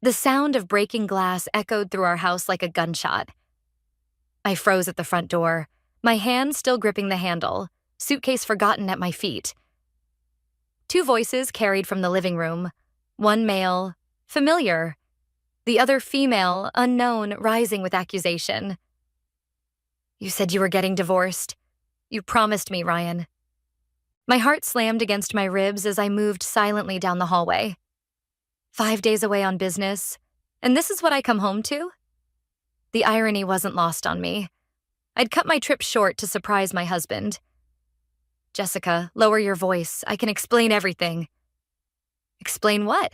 The sound of breaking glass echoed through our house like a gunshot. I froze at the front door, my hand still gripping the handle, suitcase forgotten at my feet. Two voices carried from the living room, one male, familiar, the other female, unknown, rising with accusation. "You said you were getting divorced. You promised me, Ryan." My heart slammed against my ribs as I moved silently down the hallway. 5 days away on business, and this is what I come home to? The irony wasn't lost on me. I'd cut my trip short to surprise my husband. "Jessica, lower your voice. I can explain everything." "Explain what?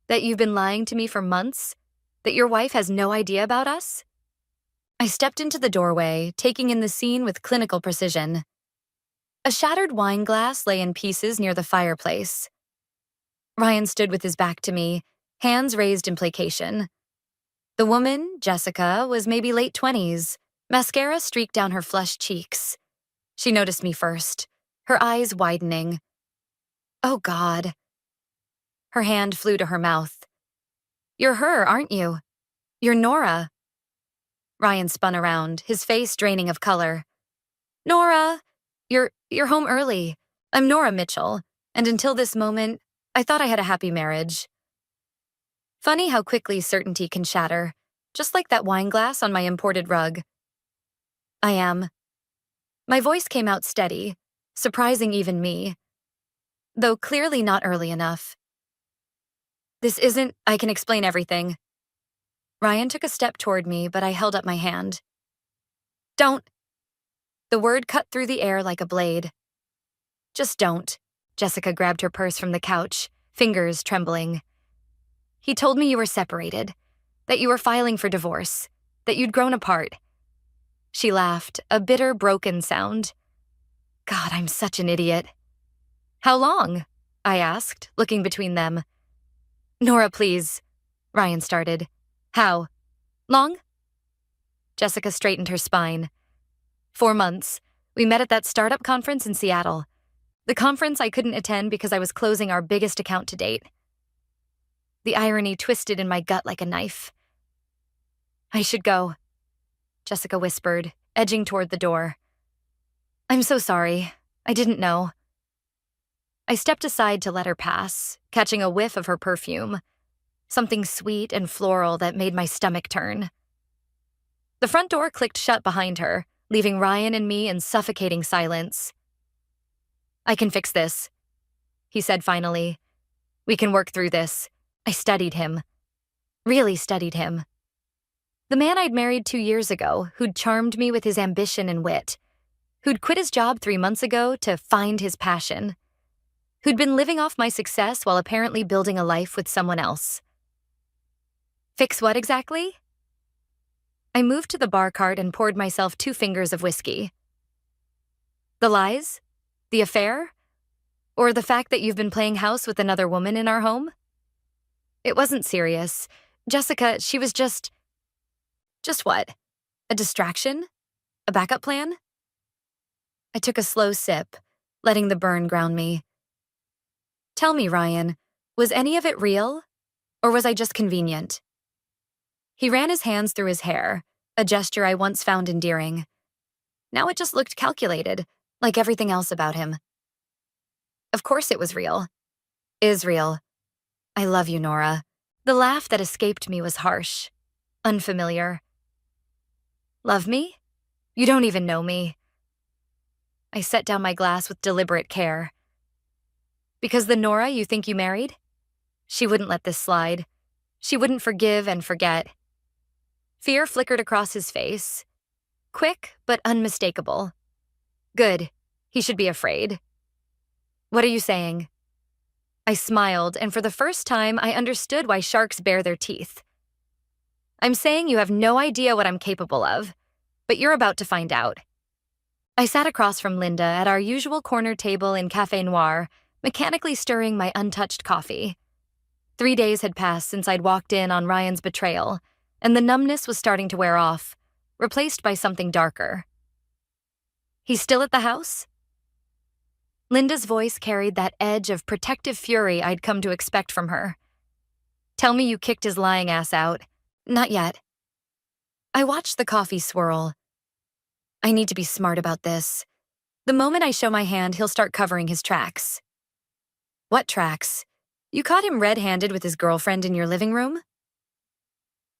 That you've been lying to me for months? That your wife has no idea about us?" I stepped into the doorway, taking in the scene with clinical precision. A shattered wine glass lay in pieces near the fireplace. Ryan stood with his back to me, hands raised in placation. The woman, Jessica, was maybe late 20s, mascara streaked down her flushed cheeks. She noticed me first, her eyes widening. "Oh, God." Her hand flew to her mouth. "You're her, aren't you? You're Nora." Ryan spun around, his face draining of color. "Nora, you're home early. I'm Nora Mitchell, and until this moment, I thought I had a happy marriage." Funny how quickly certainty can shatter, just like that wine glass on my imported rug. "I am." My voice came out steady, surprising even me, though clearly not early enough. I can explain everything." Ryan took a step toward me, but I held up my hand. "Don't." The word cut through the air like a blade. "Just don't." Jessica grabbed her purse from the couch, fingers trembling. "He told me you were separated, that you were filing for divorce, that you'd grown apart." She laughed, a bitter, broken sound. God, I'm such an idiot. "How long?" I asked, looking between them. "Nora, please," Ryan started. "How long?" Jessica straightened her spine. 4 months. We met at that startup conference in Seattle. The conference I couldn't attend because I was closing our biggest account to date. The irony twisted in my gut like a knife. "I should go," Jessica whispered, edging toward the door. "I'm so sorry. I didn't know." I stepped aside to let her pass, catching a whiff of her perfume, something sweet and floral that made my stomach turn. The front door clicked shut behind her, leaving Ryan and me in suffocating silence. "I can fix this," he said finally. "We can work through this." I studied him. Really studied him. The man I'd married 2 years ago, who'd charmed me with his ambition and wit, who'd quit his job 3 months ago to find his passion, who'd been living off my success while apparently building a life with someone else. Fix what exactly? I moved to the bar cart and poured myself 2 fingers of whiskey. The lies? The affair? Or the fact that you've been playing house with another woman in our home? It wasn't serious. Jessica, she was just what? A distraction? A backup plan? I took a slow sip, letting the burn ground me. "Tell me, Ryan, was any of it real? Or was I just convenient?" He ran his hands through his hair, a gesture I once found endearing. Now it just looked calculated, like everything else about him. "Of course it was real. Is real. I love you, Nora." The laugh that escaped me was harsh, unfamiliar. "Love me? You don't even know me." I set down my glass with deliberate care. "Because the Nora you think you married? She wouldn't let this slide. She wouldn't forgive and forget." Fear flickered across his face. Quick, but unmistakable. "Good. He should be afraid." "What are you saying?" I smiled, and for the first time, I understood why sharks bare their teeth. "I'm saying you have no idea what I'm capable of, but you're about to find out." I sat across from Linda at our usual corner table in Café Noir, mechanically stirring my untouched coffee. 3 days had passed since I'd walked in on Ryan's betrayal, and the numbness was starting to wear off, replaced by something darker. "He's still at the house?" Linda's voice carried that edge of protective fury I'd come to expect from her. Tell me you kicked his lying ass out. Not yet. I watched the coffee swirl. I need to be smart about this. The moment I show my hand, he'll start covering his tracks. What tracks? You caught him red-handed with his girlfriend in your living room?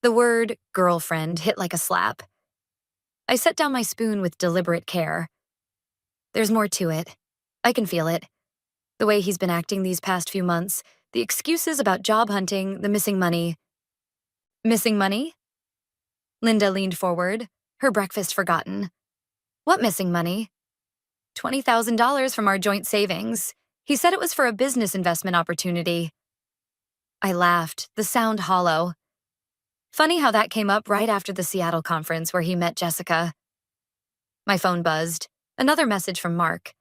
The word girlfriend hit like a slap. I set down my spoon with deliberate care. There's more to it. I can feel it. The way he's been acting these past few months, the excuses about job hunting, the missing money. Missing money? Linda leaned forward, her breakfast forgotten. What missing money? $20,000 from our joint savings. He said it was for a business investment opportunity. I laughed, the sound hollow. Funny how that came up right after the Seattle conference where he met Jessica. My phone buzzed. Another message from Mark.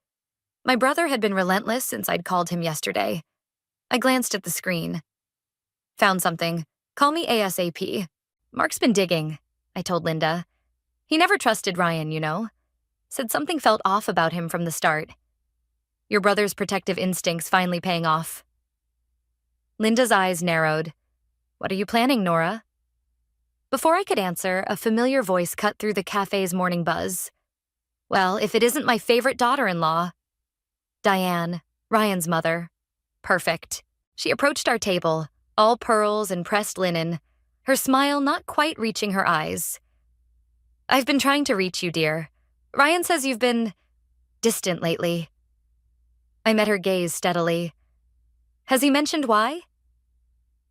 My brother had been relentless since I'd called him yesterday. I glanced at the screen. Found something. Call me ASAP. Mark's been digging, I told Linda. He never trusted Ryan, you know. Said something felt off about him from the start. Your brother's protective instincts finally paying off. Linda's eyes narrowed. What are you planning, Nora? Before I could answer, a familiar voice cut through the cafe's morning buzz. Well, if it isn't my favorite daughter-in-law. Diane, Ryan's mother. Perfect. She approached our table, all pearls and pressed linen, her smile not quite reaching her eyes. I've been trying to reach you, dear. Ryan says you've been distant lately. I met her gaze steadily. Has he mentioned why?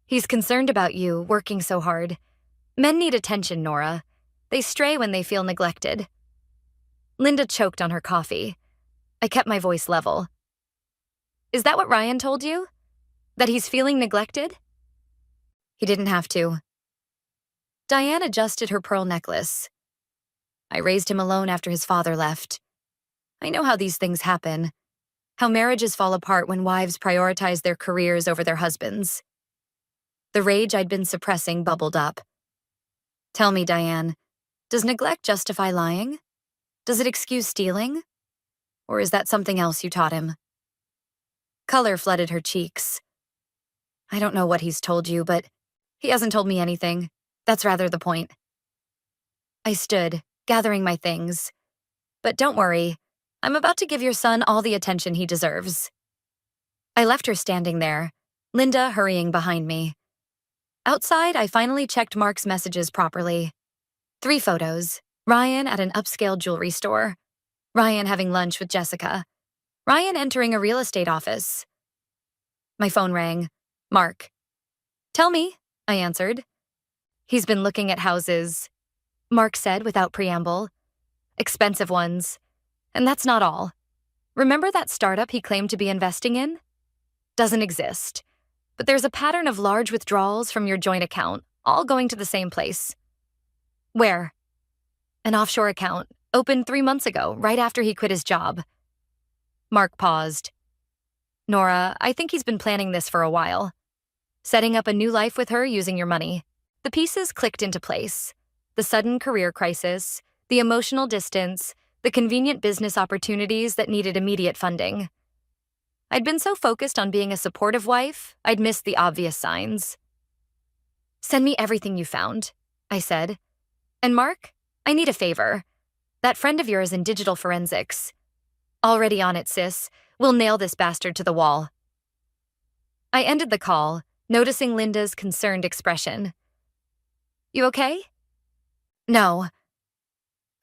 He's concerned about you, working so hard. Men need attention, Nora. They stray when they feel neglected. Linda choked on her coffee. I kept my voice level. Is that what Ryan told you? That he's feeling neglected? He didn't have to. Diane adjusted her pearl necklace. I raised him alone after his father left. I know how these things happen. How marriages fall apart when wives prioritize their careers over their husbands. The rage I'd been suppressing bubbled up. Tell me, Diane, does neglect justify lying? Does it excuse stealing? Or is that something else you taught him? Color flooded her cheeks. I don't know what he's told you, but he hasn't told me anything. That's rather the point. I stood, gathering my things. But don't worry, I'm about to give your son all the attention he deserves. I left her standing there, Linda hurrying behind me. Outside, I finally checked Mark's messages properly. 3 photos. Ryan at an upscale jewelry store. Ryan having lunch with Jessica. Ryan entering a real estate office. My phone rang. Mark. Tell me, I answered. He's been looking at houses, Mark said without preamble. Expensive ones. And that's not all. Remember that startup he claimed to be investing in? Doesn't exist. But there's a pattern of large withdrawals from your joint account, all going to the same place. Where? An offshore account, opened 3 months ago, right after he quit his job. Mark paused. Nora, I think he's been planning this for a while. Setting up a new life with her using your money. The pieces clicked into place. The sudden career crisis, the emotional distance, the convenient business opportunities that needed immediate funding. I'd been so focused on being a supportive wife, I'd missed the obvious signs. Send me everything you found, I said. And Mark, I need a favor. That friend of yours in digital forensics. Already on it, sis. We'll nail this bastard to the wall. I ended the call, noticing Linda's concerned expression. You okay? No.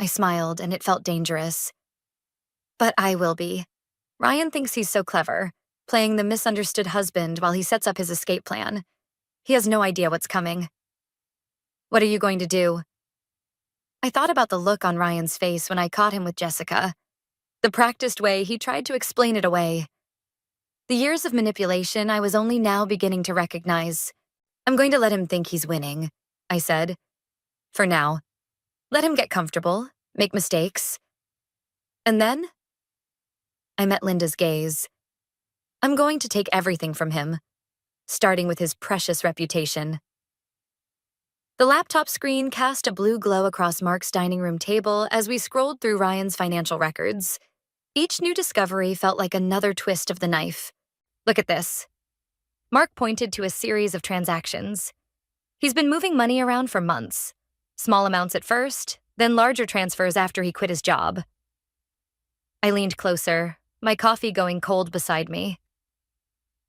I smiled, and it felt dangerous. But I will be. Ryan thinks he's so clever, playing the misunderstood husband while he sets up his escape plan. He has no idea what's coming. What are you going to do? I thought about the look on Ryan's face when I caught him with Jessica. The practiced way he tried to explain it away. The years of manipulation I was only now beginning to recognize. I'm going to let him think he's winning, I said. For now. Let him get comfortable, make mistakes. And then? I met Linda's gaze. I'm going to take everything from him, starting with his precious reputation. The laptop screen cast a blue glow across Mark's dining room table as we scrolled through Ryan's financial records. Each new discovery felt like another twist of the knife. Look at this. Mark pointed to a series of transactions. He's been moving money around for months. Small amounts at first, then larger transfers after he quit his job. I leaned closer, my coffee going cold beside me.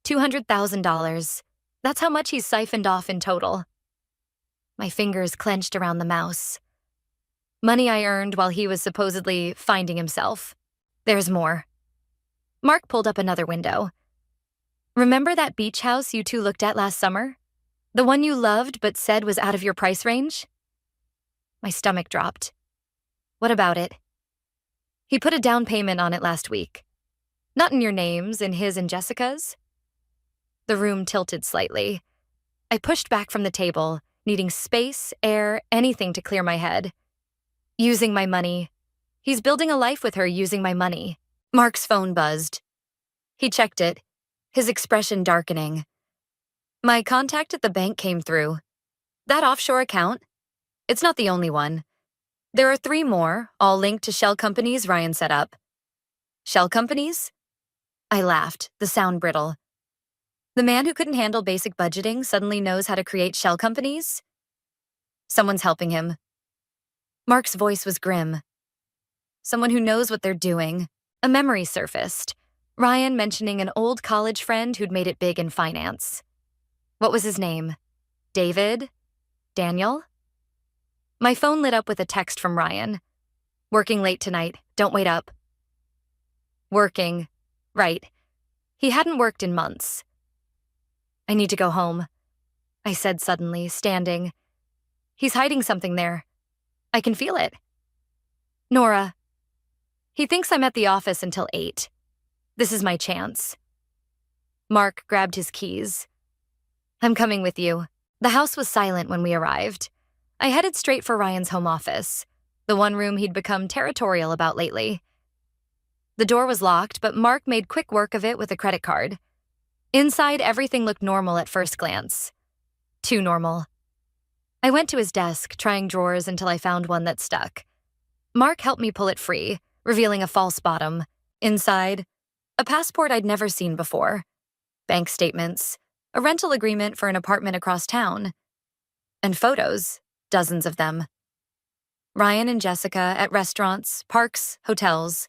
$200,000. That's how much he's siphoned off in total. My fingers clenched around the mouse. Money I earned while he was supposedly finding himself. There's more. Mark pulled up another window. Remember that beach house you two looked at last summer? The one you loved but said was out of your price range? My stomach dropped. What about it? He put a down payment on it last week. Not in your names, in his and Jessica's. The room tilted slightly. I pushed back from the table, needing space, air, anything to clear my head. Using my money. He's building a life with her using my money. Mark's phone buzzed. He checked it, his expression darkening. My contact at the bank came through. That offshore account? It's not the only one. There are 3 more, all linked to shell companies Ryan set up. Shell companies? I laughed, the sound brittle. The man who couldn't handle basic budgeting suddenly knows how to create shell companies? Someone's helping him. Mark's voice was grim. Someone who knows what they're doing. A memory surfaced. Ryan mentioning an old college friend who'd made it big in finance. What was his name? David? Daniel? My phone lit up with a text from Ryan. Working late tonight. Don't wait up. Working. Right. He hadn't worked in months. I need to go home, I said suddenly, standing. He's hiding something there. I can feel it. Nora. He thinks I'm at the office until 8. This is my chance. Mark grabbed his keys. I'm coming with you. The house was silent when we arrived. I headed straight for Ryan's home office, the one room he'd become territorial about lately. The door was locked, but Mark made quick work of it with a credit card. Inside, everything looked normal at first glance. Too normal. I went to his desk, trying drawers until I found one that stuck. Mark helped me pull it free, revealing a false bottom. Inside, a passport I'd never seen before, bank statements, a rental agreement for an apartment across town, and photos, dozens of them. Ryan and Jessica at restaurants, parks, hotels,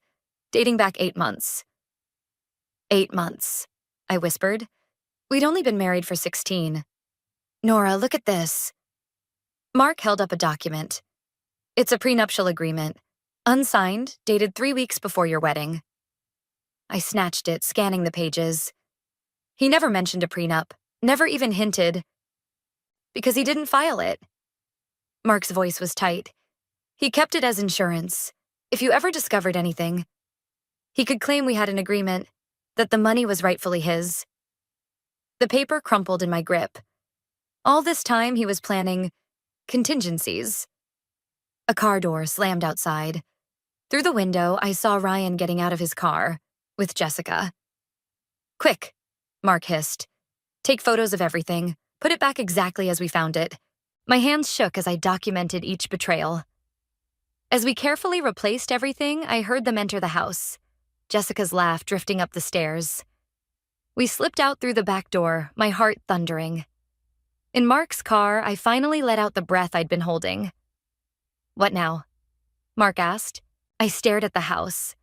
dating back 8 months. 8 months, I whispered. We'd only been married for 16. Nora, look at this. Mark held up a document. It's a prenuptial agreement, unsigned, dated 3 weeks before your wedding. I snatched it, scanning the pages. He never mentioned a prenup, never even hinted, because he didn't file it. Mark's voice was tight. He kept it as insurance. If you ever discovered anything, he could claim we had an agreement, that the money was rightfully his. The paper crumpled in my grip. All this time he was planning contingencies. A car door slammed outside. Through the window, I saw Ryan getting out of his car, with Jessica. Quick, Mark hissed. Take photos of everything. Put it back exactly as we found it. My hands shook as I documented each betrayal. As we carefully replaced everything, I heard them enter the house. Jessica's laugh drifting up the stairs. We slipped out through the back door, my heart thundering. In Mark's car, I finally let out the breath I'd been holding. What now? Mark asked. I stared at the house.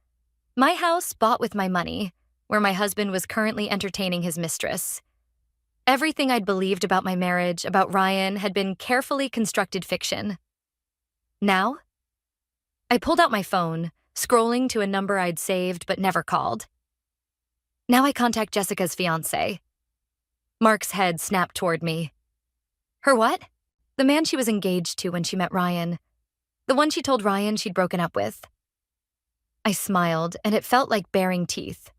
My house bought with my money, where my husband was currently entertaining his mistress. Everything I'd believed about my marriage, about Ryan, had been carefully constructed fiction. Now? I pulled out my phone, scrolling to a number I'd saved but never called. Now I contact Jessica's fiancé. Mark's head snapped toward me. Her what? The man she was engaged to when she met Ryan. The one she told Ryan she'd broken up with. I smiled, and it felt like baring teeth.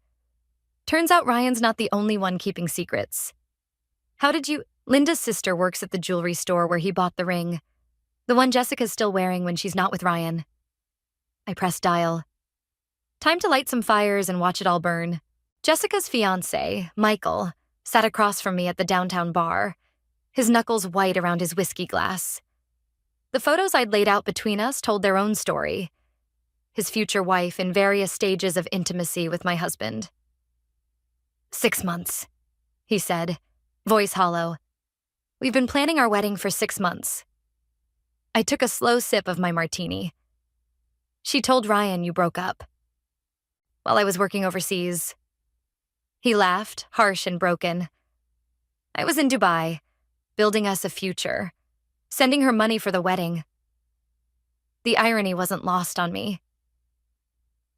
Turns out Ryan's not the only one keeping secrets. How did you— Linda's sister works at the jewelry store where he bought the ring. The one Jessica's still wearing when she's not with Ryan. I pressed dial. Time to light some fires and watch it all burn. Jessica's fiancé, Michael, sat across from me at the downtown bar, his knuckles white around his whiskey glass. The photos I'd laid out between us told their own story. His future wife in various stages of intimacy with my husband. 6 months, he said, Voice hollow. We've been planning our wedding for 6 months. I took a slow sip of my martini. She told Ryan you broke up. While I was working overseas. He laughed, harsh and broken. I was in Dubai, building us a future, sending her money for the wedding. The irony wasn't lost on me.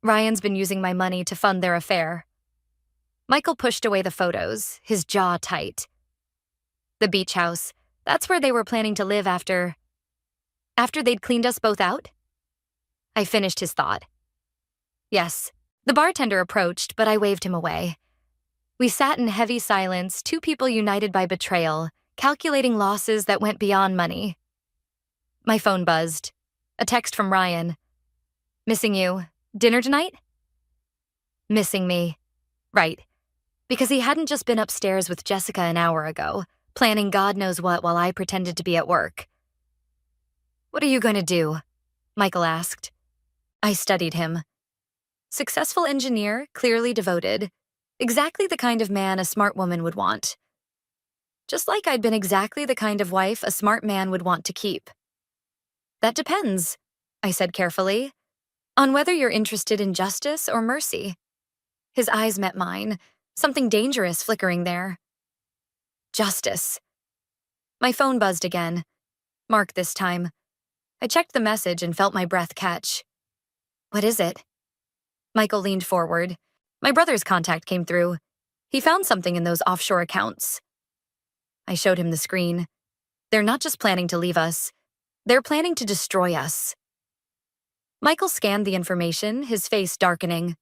Ryan's been using my money to fund their affair. Michael pushed away the photos, his jaw tight. The beach house, that's where they were planning to live after they'd cleaned us both out? I finished his thought. Yes, the bartender approached, but I waved him away. We sat in heavy silence, two people united by betrayal, calculating losses that went beyond money. My phone buzzed. A text from Ryan. Missing you. Dinner tonight? Missing me. Right. Because he hadn't just been upstairs with Jessica an hour ago, planning God knows what while I pretended to be at work. What are you going to do? Michael asked. I studied him. Successful engineer, clearly devoted. Exactly the kind of man a smart woman would want. Just like I'd been exactly the kind of wife a smart man would want to keep. That depends, I said carefully, on whether you're interested in justice or mercy. His eyes met mine, something dangerous flickering there. Justice. My phone buzzed again. Mark this time. I checked the message and felt my breath catch. What is it? Michael leaned forward. My brother's contact came through. He found something in those offshore accounts. I showed him the screen. They're not just planning to leave us. They're planning to destroy us. Michael scanned the information, his face darkening.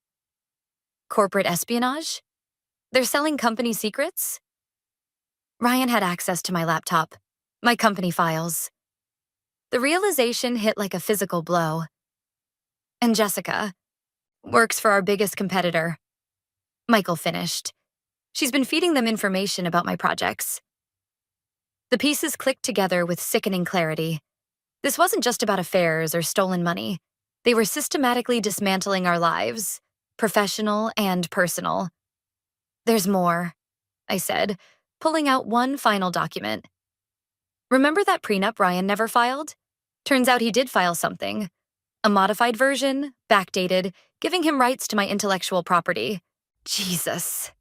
Corporate espionage? They're selling company secrets? Ryan had access to my laptop, my company files. The realization hit like a physical blow. And Jessica works for our biggest competitor. Michael finished. She's been feeding them information about my projects. The pieces clicked together with sickening clarity. This wasn't just about affairs or stolen money. They were systematically dismantling our lives, professional and personal. There's more, I said, pulling out one final document. Remember that prenup Ryan never filed? Turns out he did file something. A modified version, backdated, giving him rights to my intellectual property. Jesus.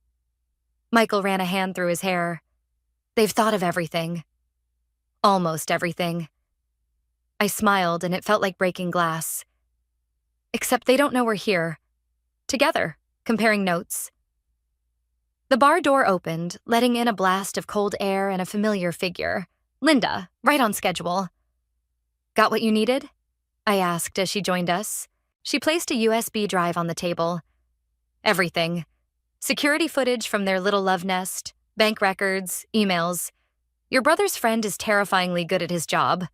Michael ran a hand through his hair. They've thought of everything. Almost everything. I smiled, and it felt like breaking glass. Except they don't know we're here. Together, comparing notes. The bar door opened, letting in a blast of cold air and a familiar figure. Linda, right on schedule. Got what you needed? I asked as she joined us. She placed a USB drive on the table. Everything. Security footage from their little love nest, bank records, emails. Your brother's friend is terrifyingly good at his job.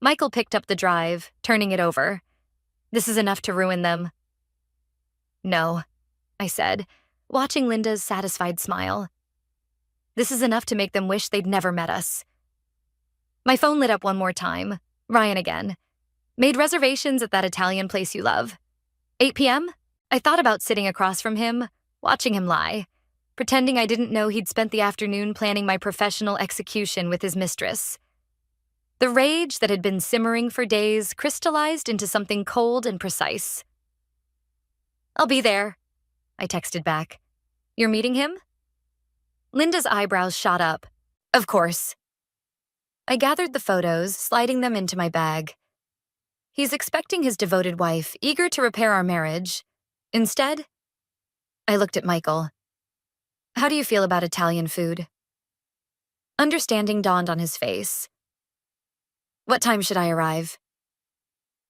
Michael picked up the drive, turning it over. This is enough to ruin them. No, I said, watching Linda's satisfied smile. This is enough to make them wish they'd never met us. My phone lit up one more time. Ryan again. Made reservations at that Italian place you love. 8 p.m.? I thought about sitting across from him, watching him lie, pretending I didn't know he'd spent the afternoon planning my professional execution with his mistress. The rage that had been simmering for days crystallized into something cold and precise. I'll be there, I texted back. You're meeting him? Linda's eyebrows shot up. Of course. I gathered the photos, sliding them into my bag. He's expecting his devoted wife, eager to repair our marriage. Instead, I looked at Michael. How do you feel about Italian food? Understanding dawned on his face. What time should I arrive?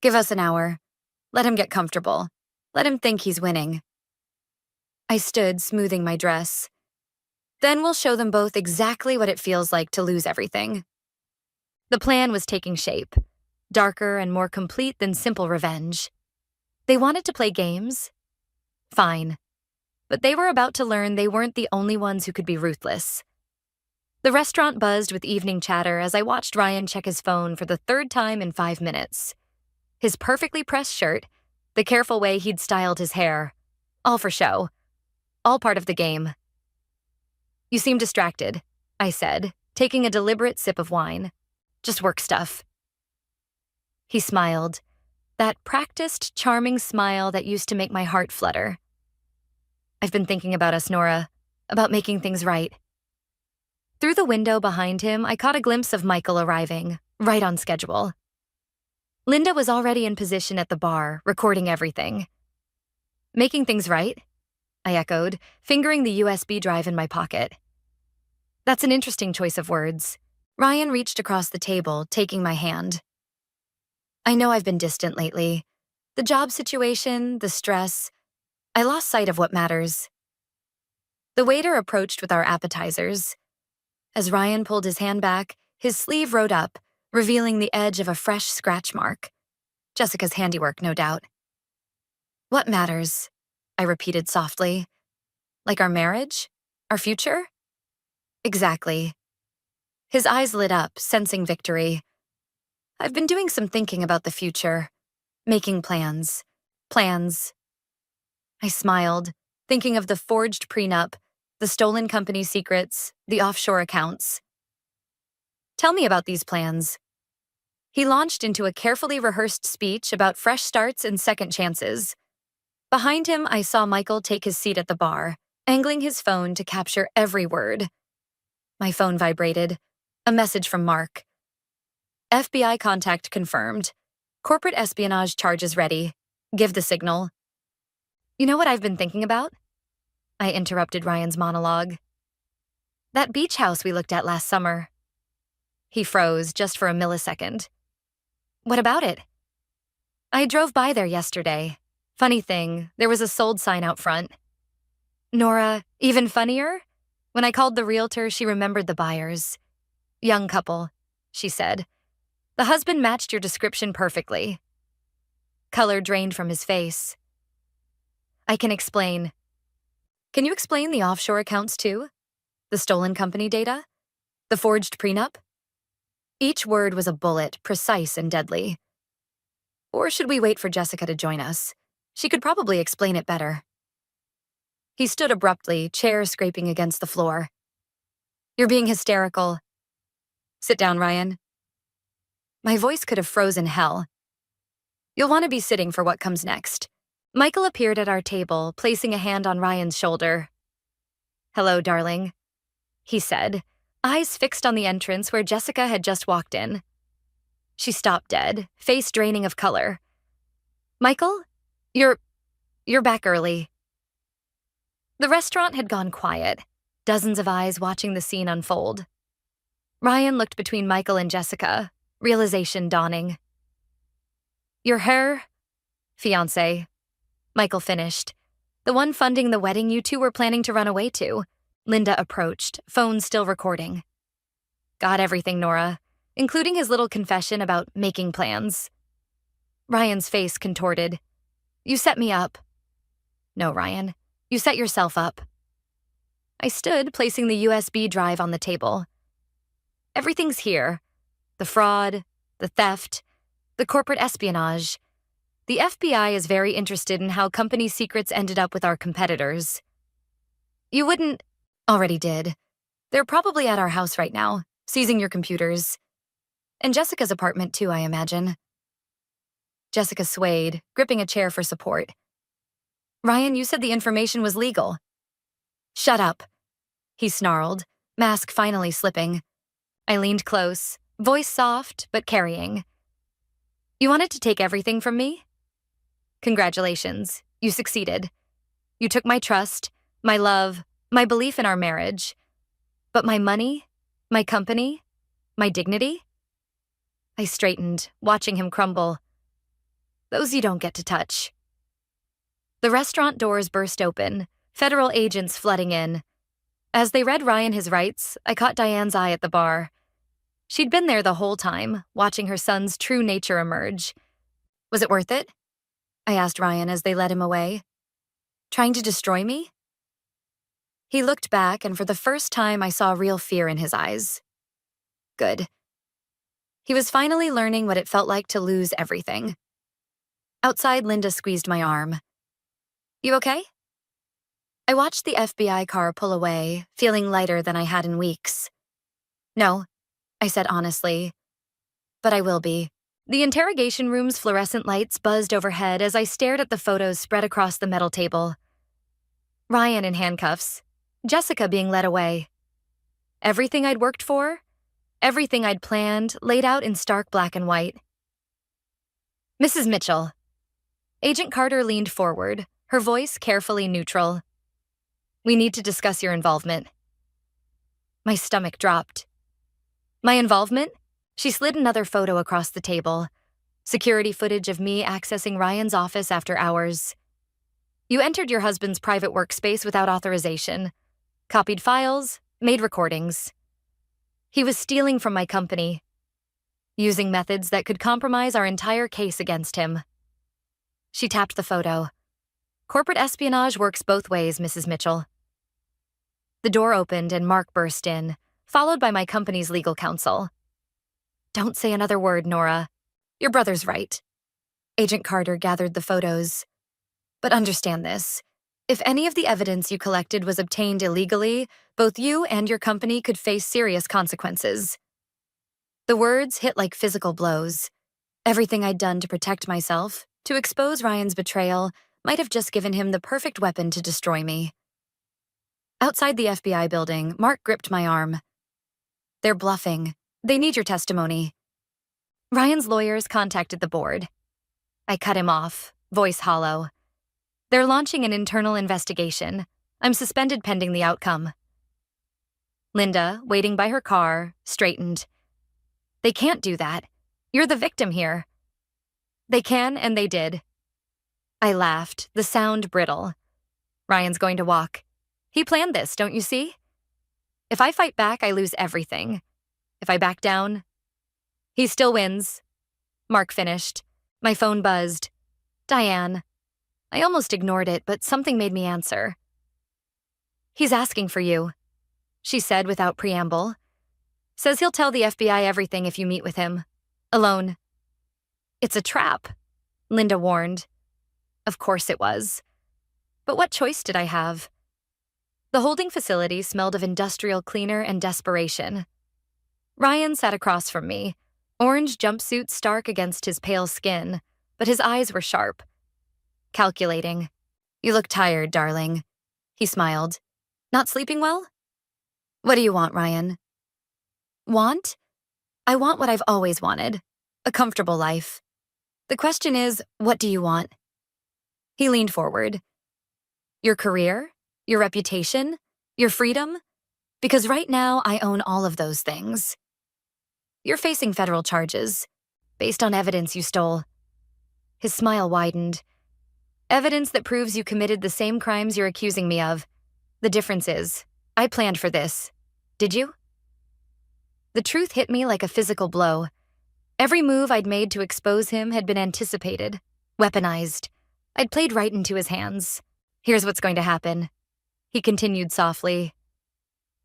Give us an hour. Let him get comfortable. Let him think he's winning. I stood, smoothing my dress. Then we'll show them both exactly what it feels like to lose everything. The plan was taking shape, darker and more complete than simple revenge. They wanted to play games? Fine. But they were about to learn they weren't the only ones who could be ruthless. The restaurant buzzed with evening chatter as I watched Ryan check his phone for the third time in 5 minutes. His perfectly pressed shirt, the careful way he'd styled his hair. All for show. All part of the game. You seem distracted. I said, taking a deliberate sip of wine. Just work stuff. He smiled, that practiced, charming smile that used to make my heart flutter. I've been thinking about us, Nora, about making things right. Through the window behind him, I caught a glimpse of Michael arriving, right on schedule. Linda was already in position at the bar, recording everything. Making things right? I echoed, fingering the USB drive in my pocket. That's an interesting choice of words. Ryan reached across the table, taking my hand. I know I've been distant lately. The job situation, the stress. I lost sight of what matters. The waiter approached with our appetizers. As Ryan pulled his hand back, his sleeve rode up, revealing the edge of a fresh scratch mark. Jessica's handiwork, no doubt. What matters? I repeated softly. Like our marriage? Our future? Exactly. His eyes lit up, sensing victory. I've been doing some thinking about the future. Making plans. Plans. I smiled, thinking of the forged prenup, the stolen company secrets, the offshore accounts. Tell me about these plans. He launched into a carefully rehearsed speech about fresh starts and second chances. Behind him, I saw Michael take his seat at the bar, angling his phone to capture every word. My phone vibrated. A message from Mark. FBI contact confirmed. Corporate espionage charges ready. Give the signal. You know what I've been thinking about? I interrupted Ryan's monologue. That beach house we looked at last summer. He froze just for a millisecond. What about it? I drove by there yesterday. Funny thing, there was a sold sign out front. Nora, even funnier? When I called the realtor, she remembered the buyers. Young couple, she said. The husband matched your description perfectly. Color drained from his face. I can explain. Can you explain the offshore accounts too? The stolen company data? The forged prenup? Each word was a bullet, precise and deadly. Or should we wait for Jessica to join us? She could probably explain it better. He stood abruptly, chair scraping against the floor. You're being hysterical. Sit down, Ryan. My voice could have frozen hell. You'll want to be sitting for what comes next. Michael appeared at our table, placing a hand on Ryan's shoulder. Hello, darling, he said, eyes fixed on the entrance where Jessica had just walked in. She stopped dead, face draining of color. Michael, you're back early. The restaurant had gone quiet, dozens of eyes watching the scene unfold. Ryan looked between Michael and Jessica, realization dawning. Your her fiancé, Michael finished. The one funding the wedding you two were planning to run away to. Linda approached, phone still recording. Got everything, Nora, including his little confession about making plans. Ryan's face contorted. You set me up. No, Ryan, you set yourself up. I stood, placing the USB drive on the table. Everything's here. The fraud, the theft, the corporate espionage. The FBI is very interested in how company secrets ended up with our competitors. You wouldn't... Already did. They're probably at our house right now, seizing your computers. And Jessica's apartment too, I imagine. Jessica swayed, gripping a chair for support. Ryan, you said the information was legal. Shut up, he snarled, mask finally slipping. I leaned close, voice soft but carrying. You wanted to take everything from me? Congratulations, you succeeded. You took my trust, my love, my belief in our marriage. But my money, my company, my dignity? I straightened, watching him crumble. Those you don't get to touch. The restaurant doors burst open, federal agents flooding in. As they read Ryan his rights, I caught Diane's eye at the bar. She'd been there the whole time, watching her son's true nature emerge. Was it worth it? I asked Ryan as they led him away. Trying to destroy me? He looked back, and for the first time I saw real fear in his eyes. Good. He was finally learning what it felt like to lose everything. Outside, Linda squeezed my arm. You okay? I watched the FBI car pull away, feeling lighter than I had in weeks. No, I said honestly, but I will be. The interrogation room's fluorescent lights buzzed overhead as I stared at the photos spread across the metal table. Ryan in handcuffs, Jessica being led away. Everything I'd worked for, everything I'd planned, laid out in stark black and white. Mrs. Mitchell. Agent Carter leaned forward, her voice carefully neutral. We need to discuss your involvement. My stomach dropped. My involvement? She slid another photo across the table. Security footage of me accessing Ryan's office after hours. You entered your husband's private workspace without authorization, copied files, made recordings. He was stealing from my company, using methods that could compromise our entire case against him. She tapped the photo. Corporate espionage works both ways, Mrs. Mitchell. The door opened and Mark burst in, followed by my company's legal counsel. Don't say another word, Nora. Your brother's right. Agent Carter gathered the photos. But understand this. If any of the evidence you collected was obtained illegally, both you and your company could face serious consequences. The words hit like physical blows. Everything I'd done to protect myself, to expose Ryan's betrayal, might have just given him the perfect weapon to destroy me. Outside the FBI building, Mark gripped my arm. They're bluffing. They need your testimony. Ryan's lawyers contacted the board. I cut him off, voice hollow. They're launching an internal investigation. I'm suspended pending the outcome. Linda, waiting by her car, straightened. They can't do that. You're the victim here. They can, and they did. I laughed, the sound brittle. Ryan's going to walk. He planned this, don't you see? If I fight back, I lose everything. If I back down, he still wins. Mark finished. My phone buzzed. Diane. I almost ignored it, but something made me answer. He's asking for you, she said without preamble. Says he'll tell the FBI everything if you meet with him. Alone. It's a trap, Linda warned. Of course it was. But what choice did I have? The holding facility smelled of industrial cleaner and desperation. Ryan sat across from me, orange jumpsuit stark against his pale skin, but his eyes were sharp. Calculating. You look tired, darling. He smiled. Not sleeping well? What do you want, Ryan? Want? I want what I've always wanted. A comfortable life. The question is, what do you want? He leaned forward. Your career? Your reputation? Your freedom? Because right now, I own all of those things. You're facing federal charges, based on evidence you stole. His smile widened. Evidence that proves you committed the same crimes you're accusing me of. The difference is, I planned for this. Did you? The truth hit me like a physical blow. Every move I'd made to expose him had been anticipated, weaponized. I'd played right into his hands. Here's what's going to happen. He continued softly.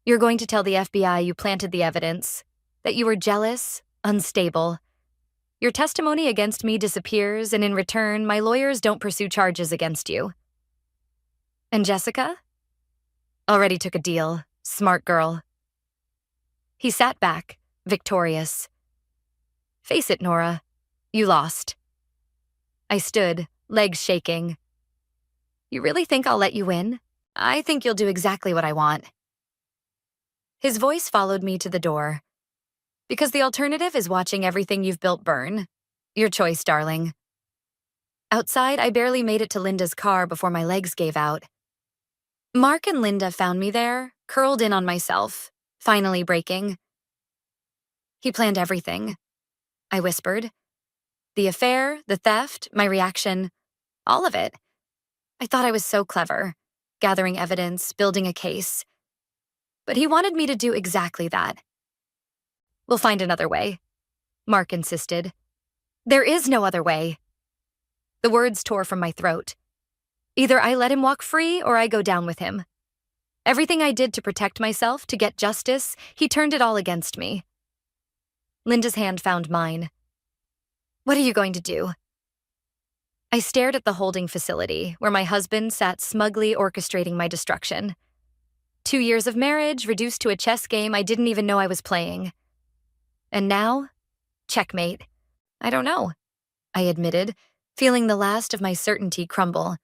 You're going to tell the FBI you planted the evidence, that you were jealous, unstable. Your testimony against me disappears, and in return, my lawyers don't pursue charges against you. And Jessica? Already took a deal. Smart girl. He sat back, victorious. Face it, Nora. You lost. I stood, legs shaking. You really think I'll let you win? I think you'll do exactly what I want. His voice followed me to the door. Because the alternative is watching everything you've built burn. Your choice, darling. Outside, I barely made it to Linda's car before my legs gave out. Mark and Linda found me there, curled in on myself, finally breaking. He planned everything, I whispered. The affair, the theft, my reaction, all of it. I thought I was so clever, gathering evidence, building a case. But he wanted me to do exactly that. We'll find another way, Mark insisted. There is no other way. The words tore from my throat. Either I let him walk free or I go down with him. Everything I did to protect myself, to get justice, he turned it all against me. Linda's hand found mine. What are you going to do? I stared at the holding facility, where my husband sat smugly orchestrating my destruction. 2 years of marriage reduced to a chess game I didn't even know I was playing. And now, checkmate. I don't know, I admitted, feeling the last of my certainty crumble.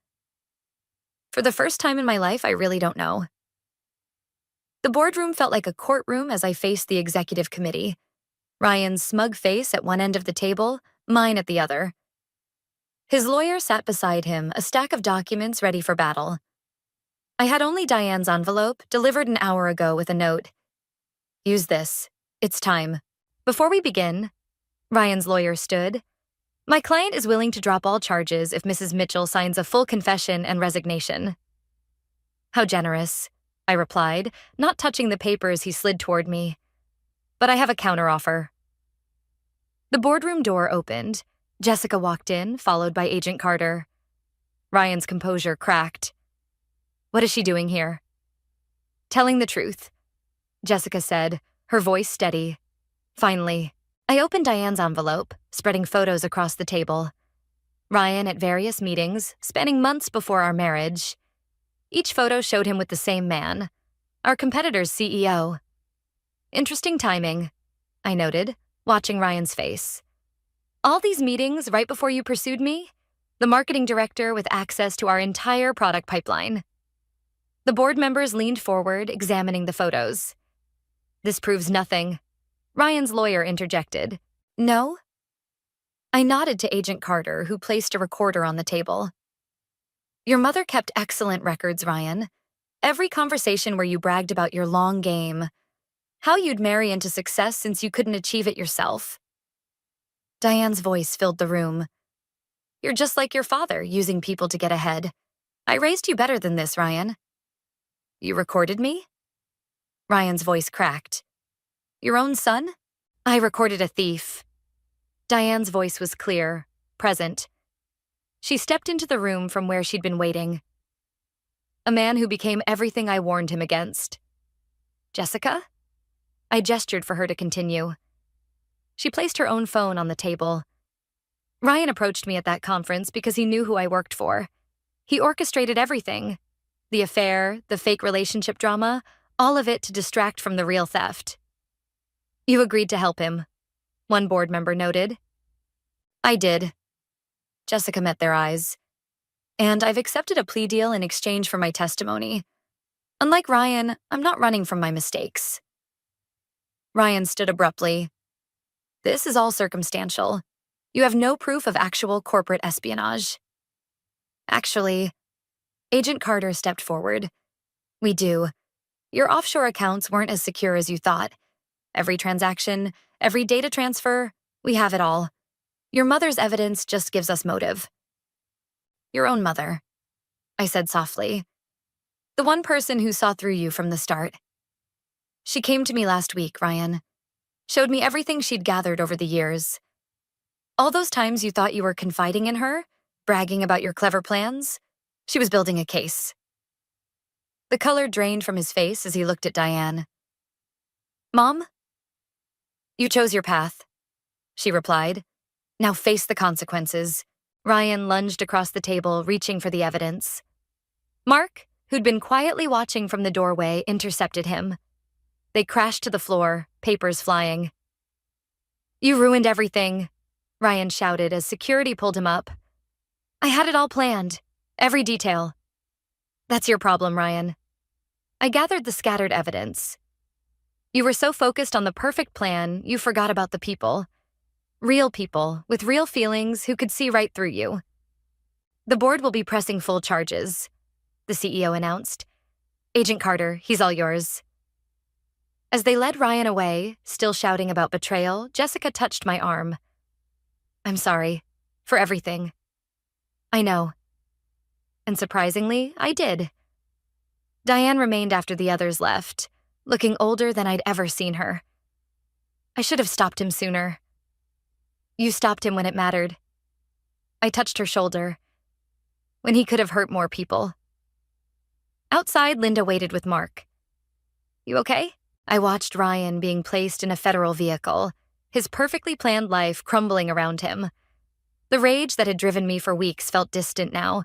For the first time in my life, I really don't know. The boardroom felt like a courtroom as I faced the executive committee. Ryan's smug face at one end of the table, mine at the other. His lawyer sat beside him, a stack of documents ready for battle. I had only Diane's envelope, delivered an hour ago with a note. Use this. It's time. Before we begin, Ryan's lawyer stood. My client is willing to drop all charges if Mrs. Mitchell signs a full confession and resignation. How generous, I replied, not touching the papers he slid toward me. But I have a counteroffer. The boardroom door opened. Jessica walked in, followed by Agent Carter. Ryan's composure cracked. What is she doing here? Telling the truth, Jessica said, her voice steady. Finally, I opened Diane's envelope, spreading photos across the table. Ryan at various meetings, spanning months before our marriage. Each photo showed him with the same man, our competitor's CEO. Interesting timing, I noted, watching Ryan's face. All these meetings right before you pursued me? The marketing director with access to our entire product pipeline. The board members leaned forward, examining the photos. This proves nothing. Ryan's lawyer interjected. No? I nodded to Agent Carter, who placed a recorder on the table. Your mother kept excellent records, Ryan. Every conversation where you bragged about your long game, how you'd marry into success since you couldn't achieve it yourself. Diane's voice filled the room. You're just like your father, using people to get ahead. I raised you better than this, Ryan. You recorded me? Ryan's voice cracked. Your own son? I recorded a thief. Diane's voice was clear, present. She stepped into the room from where she'd been waiting. A man who became everything I warned him against. Jessica? I gestured for her to continue. She placed her own phone on the table. Ryan approached me at that conference because he knew who I worked for. He orchestrated everything. The affair, the fake relationship drama, all of it to distract from the real theft. You agreed to help him, one board member noted. I did. Jessica met their eyes. And I've accepted a plea deal in exchange for my testimony. Unlike Ryan, I'm not running from my mistakes. Ryan stood abruptly. This is all circumstantial. You have no proof of actual corporate espionage. Actually, Agent Carter stepped forward. We do. Your offshore accounts weren't as secure as you thought. Every transaction, every data transfer, we have it all. Your mother's evidence just gives us motive. Your own mother, I said softly. The one person who saw through you from the start. She came to me last week, Ryan. Showed me everything she'd gathered over the years. All those times you thought you were confiding in her, bragging about your clever plans, she was building a case. The color drained from his face as he looked at Diane. Mom? You chose your path, she replied. Now face the consequences. Ryan lunged across the table, reaching for the evidence. Mark, who'd been quietly watching from the doorway, intercepted him. They crashed to the floor, papers flying. You ruined everything, Ryan shouted as security pulled him up. I had it all planned, every detail. That's your problem, Ryan. I gathered the scattered evidence. You were so focused on the perfect plan, you forgot about the people. Real people, with real feelings, who could see right through you. The board will be pressing full charges, the CEO announced. Agent Carter, he's all yours. As they led Ryan away, still shouting about betrayal, Jessica touched my arm. I'm sorry. For everything. I know. And surprisingly, I did. Diane remained after the others left, looking older than I'd ever seen her. I should have stopped him sooner. You stopped him when it mattered. I touched her shoulder. When he could have hurt more people. Outside, Linda waited with Mark. You okay? I watched Ryan being placed in a federal vehicle, his perfectly planned life crumbling around him. The rage that had driven me for weeks felt distant now,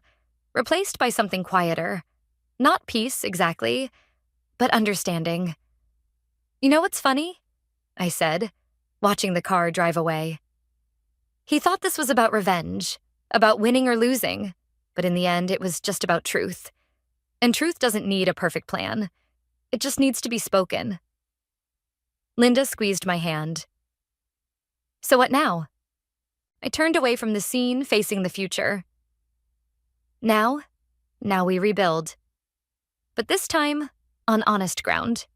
replaced by something quieter. Not peace, exactly, but understanding. You know what's funny? I said, watching the car drive away. He thought this was about revenge, about winning or losing, but in the end, it was just about truth. And truth doesn't need a perfect plan. It just needs to be spoken. Linda squeezed my hand. So what now? I turned away from the scene, facing the future. Now we rebuild. But this time, on honest ground.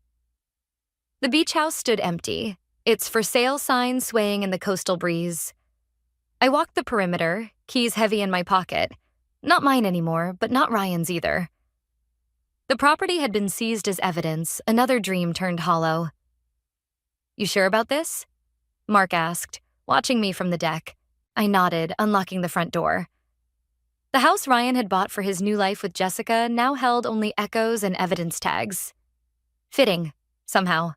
The beach house stood empty, its for sale sign swaying in the coastal breeze. I walked the perimeter, keys heavy in my pocket. Not mine anymore, but not Ryan's either. The property had been seized as evidence, another dream turned hollow. You sure about this? Mark asked, watching me from the deck. I nodded, unlocking the front door. The house Ryan had bought for his new life with Jessica now held only echoes and evidence tags. Fitting, somehow.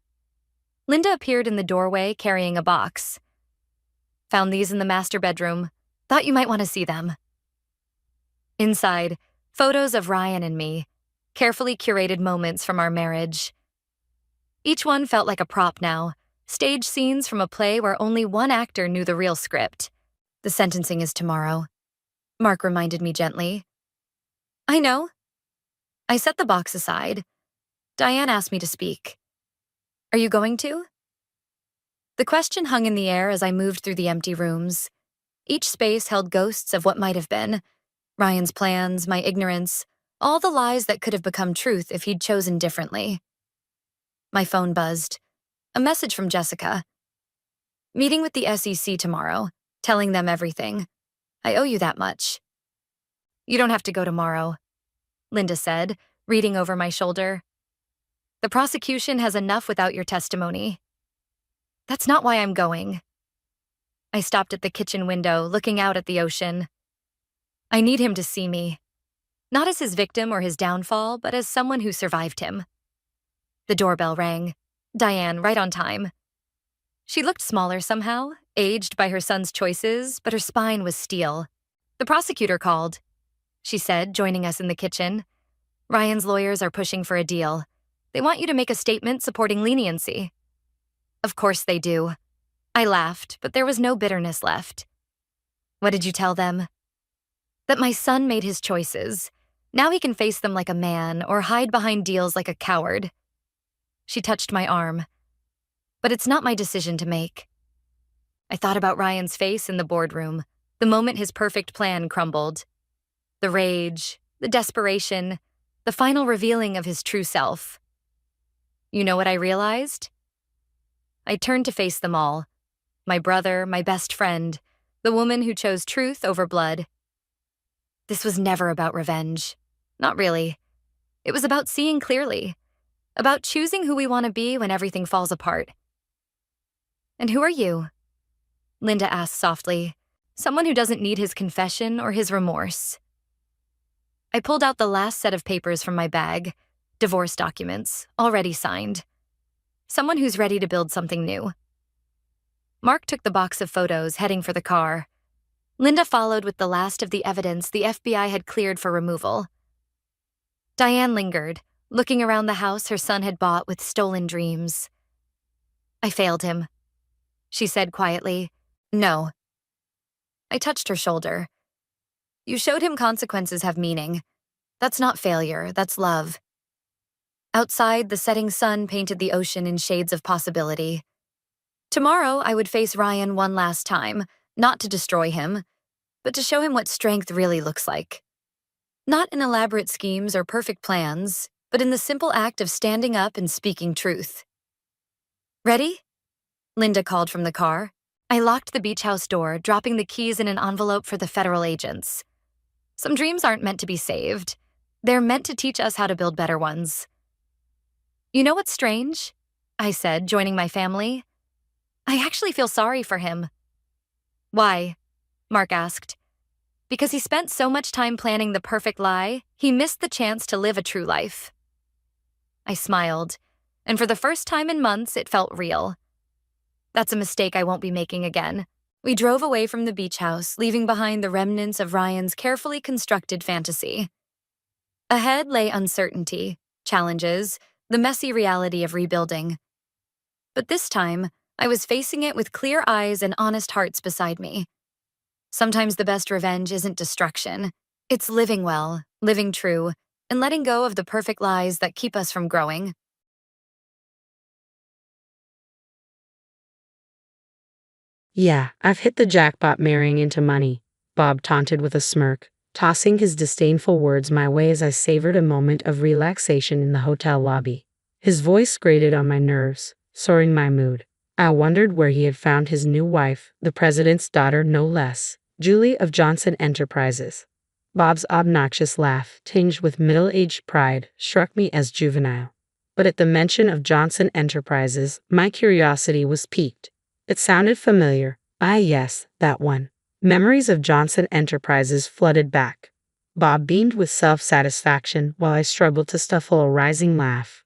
Linda appeared in the doorway carrying a box. Found these in the master bedroom. Thought you might want to see them. Inside, photos of Ryan and me, carefully curated moments from our marriage. Each one felt like a prop now, stage scenes from a play where only one actor knew the real script. The sentencing is tomorrow, Mark reminded me gently. I know. I set the box aside. Diane asked me to speak. Are you going to? The question hung in the air as I moved through the empty rooms. Each space held ghosts of what might have been. Ryan's plans, my ignorance, all the lies that could have become truth if he'd chosen differently. My phone buzzed. A message from Jessica. Meeting with the SEC tomorrow, telling them everything. I owe you that much. You don't have to go tomorrow, Linda said, reading over my shoulder. The prosecution has enough without your testimony. That's not why I'm going. I stopped at the kitchen window, looking out at the ocean. I need him to see me. Not as his victim or his downfall, but as someone who survived him. The doorbell rang. Diane, right on time. She looked smaller somehow, aged by her son's choices, but her spine was steel. The prosecutor called, she said, joining us in the kitchen. Ryan's lawyers are pushing for a deal. They want you to make a statement supporting leniency. Of course they do. I laughed, but there was no bitterness left. What did you tell them? That my son made his choices. Now he can face them like a man or hide behind deals like a coward. She touched my arm. But it's not my decision to make. I thought about Ryan's face in the boardroom, the moment his perfect plan crumbled. The rage, the desperation, the final revealing of his true self. You know what I realized? I turned to face them all. My brother, my best friend, the woman who chose truth over blood. This was never about revenge. Not really. It was about seeing clearly. About choosing who we want to be when everything falls apart. And who are you? Linda asked softly. Someone who doesn't need his confession or his remorse. I pulled out the last set of papers from my bag. Divorce documents, already signed. Someone who's ready to build something new. Mark took the box of photos, heading for the car. Linda followed with the last of the evidence the FBI had cleared for removal. Diane lingered, looking around the house her son had bought with stolen dreams. I failed him, she said quietly. No. I touched her shoulder. You showed him consequences have meaning. That's not failure, that's love. Outside, the setting sun painted the ocean in shades of possibility. Tomorrow, I would face Ryan one last time, not to destroy him, but to show him what strength really looks like. Not in elaborate schemes or perfect plans, but in the simple act of standing up and speaking truth. Ready? Linda called from the car. I locked the beach house door, dropping the keys in an envelope for the federal agents. Some dreams aren't meant to be saved. They're meant to teach us how to build better ones. You know what's strange? I said, joining my family. I actually feel sorry for him. Why? Mark asked. Because he spent so much time planning the perfect lie, he missed the chance to live a true life. I smiled, and for the first time in months, it felt real. That's a mistake I won't be making again. We drove away from the beach house, leaving behind the remnants of Ryan's carefully constructed fantasy. Ahead lay uncertainty, challenges, the messy reality of rebuilding. But this time, I was facing it with clear eyes and honest hearts beside me. Sometimes the best revenge isn't destruction. It's living well, living true, and letting go of the perfect lies that keep us from growing. Yeah, I've hit the jackpot marrying into money, Bob taunted with a smirk, tossing his disdainful words my way as I savored a moment of relaxation in the hotel lobby. His voice grated on my nerves, soaring my mood. I wondered where he had found his new wife, the president's daughter no less, Julie of Johnson Enterprises. Bob's obnoxious laugh, tinged with middle-aged pride, struck me as juvenile. But at the mention of Johnson Enterprises, my curiosity was piqued. It sounded familiar. Ah, yes, that one. Memories of Johnson Enterprises flooded back. Bob beamed with self-satisfaction while I struggled to stifle a rising laugh.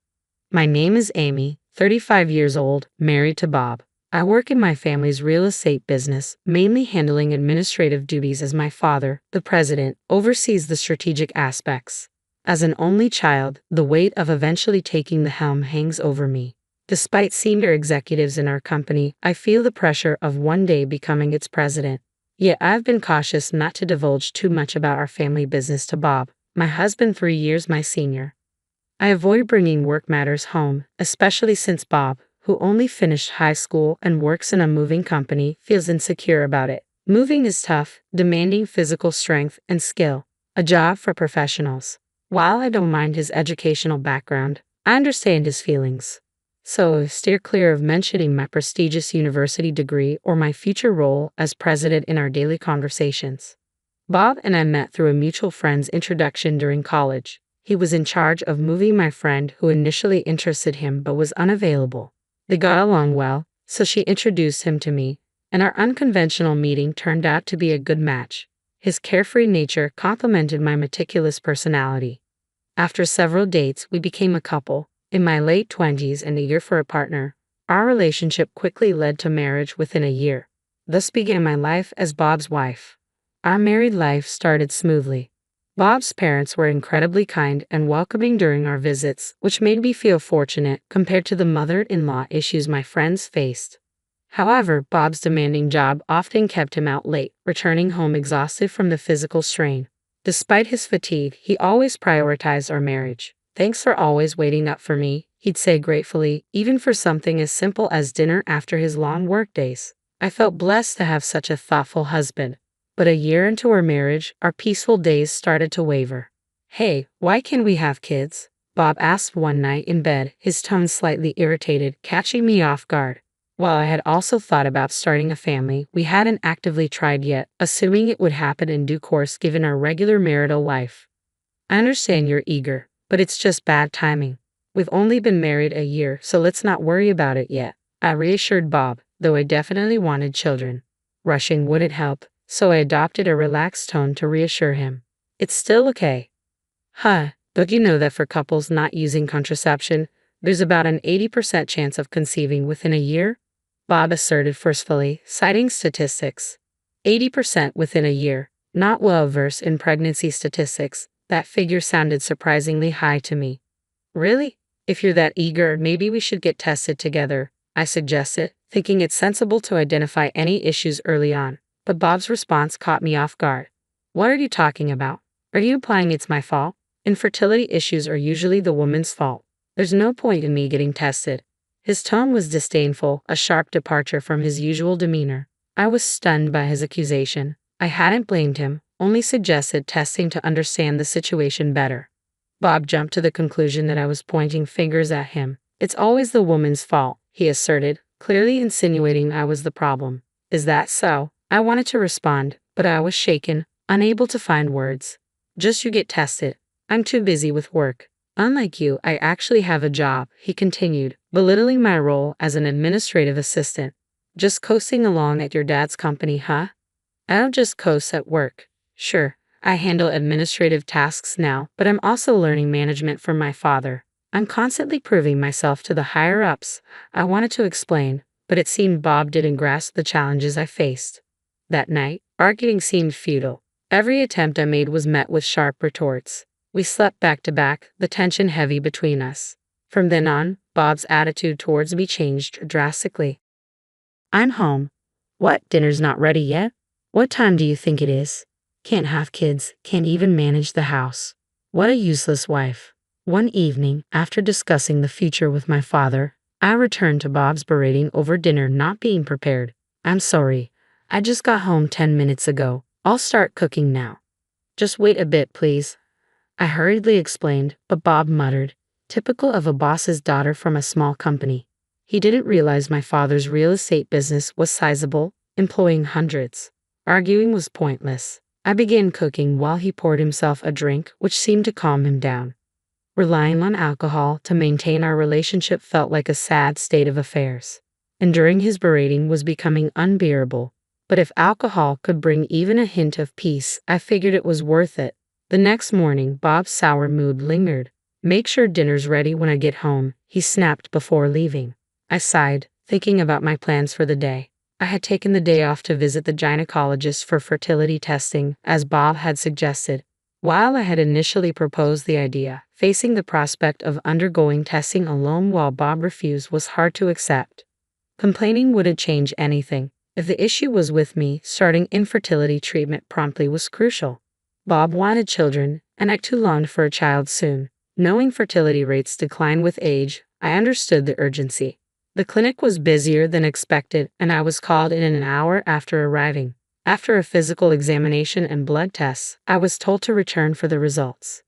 My name is Amy, 35 years old, married to Bob. I work in my family's real estate business, mainly handling administrative duties as my father, the president, oversees the strategic aspects. As an only child, the weight of eventually taking the helm hangs over me. Despite senior executives in our company, I feel the pressure of one day becoming its president. Yet I've been cautious not to divulge too much about our family business to Bob, my husband 3 years my senior. I avoid bringing work matters home, especially since Bob, who only finished high school and works in a moving company, feels insecure about it. Moving is tough, demanding physical strength and skill, a job for professionals. While I don't mind his educational background, I understand his feelings. So, steer clear of mentioning my prestigious university degree or my future role as president in our daily conversations. Bob and I met through a mutual friend's introduction during college. He was in charge of moving my friend who initially interested him but was unavailable. They got along well, so she introduced him to me, and our unconventional meeting turned out to be a good match. His carefree nature complemented my meticulous personality. After several dates, we became a couple. In my late 20s and eager for a partner, our relationship quickly led to marriage within a year. Thus began my life as Bob's wife. Our married life started smoothly. Bob's parents were incredibly kind and welcoming during our visits, which made me feel fortunate compared to the mother-in-law issues my friends faced. However, Bob's demanding job often kept him out late, returning home exhausted from the physical strain. Despite his fatigue, he always prioritized our marriage. "Thanks for always waiting up for me," he'd say gratefully, even for something as simple as dinner after his long workdays. I felt blessed to have such a thoughtful husband. But a year into our marriage, our peaceful days started to waver. "Hey, why can't we have kids?" Bob asked one night in bed, his tone slightly irritated, catching me off guard. While I had also thought about starting a family, we hadn't actively tried yet, assuming it would happen in due course given our regular marital life. "I understand you're eager, but it's just bad timing. We've only been married a year, so let's not worry about it yet," I reassured Bob, though I definitely wanted children. Rushing wouldn't help, so I adopted a relaxed tone to reassure him. "It's still okay." "Huh, don't you know that for couples not using contraception, there's about an 80% chance of conceiving within a year?" Bob asserted forcefully, citing statistics. 80% within a year. Not well versed in pregnancy statistics, that figure sounded surprisingly high to me. "Really? If you're that eager, maybe we should get tested together," I suggested, thinking it sensible to identify any issues early on. But Bob's response caught me off guard. "What are you talking about? Are you implying it's my fault? Infertility issues are usually the woman's fault. There's no point in me getting tested." His tone was disdainful, a sharp departure from his usual demeanor. I was stunned by his accusation. I hadn't blamed him, only suggested testing to understand the situation better. Bob jumped to the conclusion that I was pointing fingers at him. "It's always the woman's fault," he asserted, clearly insinuating I was the problem. "Is that so?" I wanted to respond, but I was shaken, unable to find words. "Just you get tested. I'm too busy with work. Unlike you, I actually have a job," he continued, belittling my role as an administrative assistant. "Just coasting along at your dad's company, huh?" "I don't just coast at work. Sure, I handle administrative tasks now, but I'm also learning management from my father. I'm constantly proving myself to the higher-ups." I wanted to explain, but it seemed Bob didn't grasp the challenges I faced. That night, arguing seemed futile. Every attempt I made was met with sharp retorts. We slept back to back, the tension heavy between us. From then on, Bob's attitude towards me changed drastically. I'm home. What, dinner's not ready yet? What time do you think it is? Can't have kids, can't even manage the house. What a useless wife. One evening, after discussing the future with my father, I returned to Bob's berating over dinner not being prepared. I'm sorry. I just got home 10 minutes ago. I'll start cooking now. Just wait a bit, please. I hurriedly explained, but Bob muttered, typical of a boss's daughter from a small company. He didn't realize my father's real estate business was sizable, employing hundreds. Arguing was pointless. I began cooking while he poured himself a drink which seemed to calm him down. Relying on alcohol to maintain our relationship felt like a sad state of affairs. Enduring his berating was becoming unbearable, but if alcohol could bring even a hint of peace, I figured it was worth it. The next morning, Bob's sour mood lingered. Make sure dinner's ready when I get home, he snapped before leaving. I sighed, thinking about my plans for the day. I had taken the day off to visit the gynecologist for fertility testing, as Bob had suggested. While I had initially proposed the idea, facing the prospect of undergoing testing alone while Bob refused was hard to accept. Complaining wouldn't change anything. If the issue was with me, starting infertility treatment promptly was crucial. Bob wanted children, and I too longed for a child soon. Knowing fertility rates decline with age, I understood the urgency. The clinic was busier than expected, and I was called in an hour after arriving. After a physical examination and blood tests, I was told to return for the results.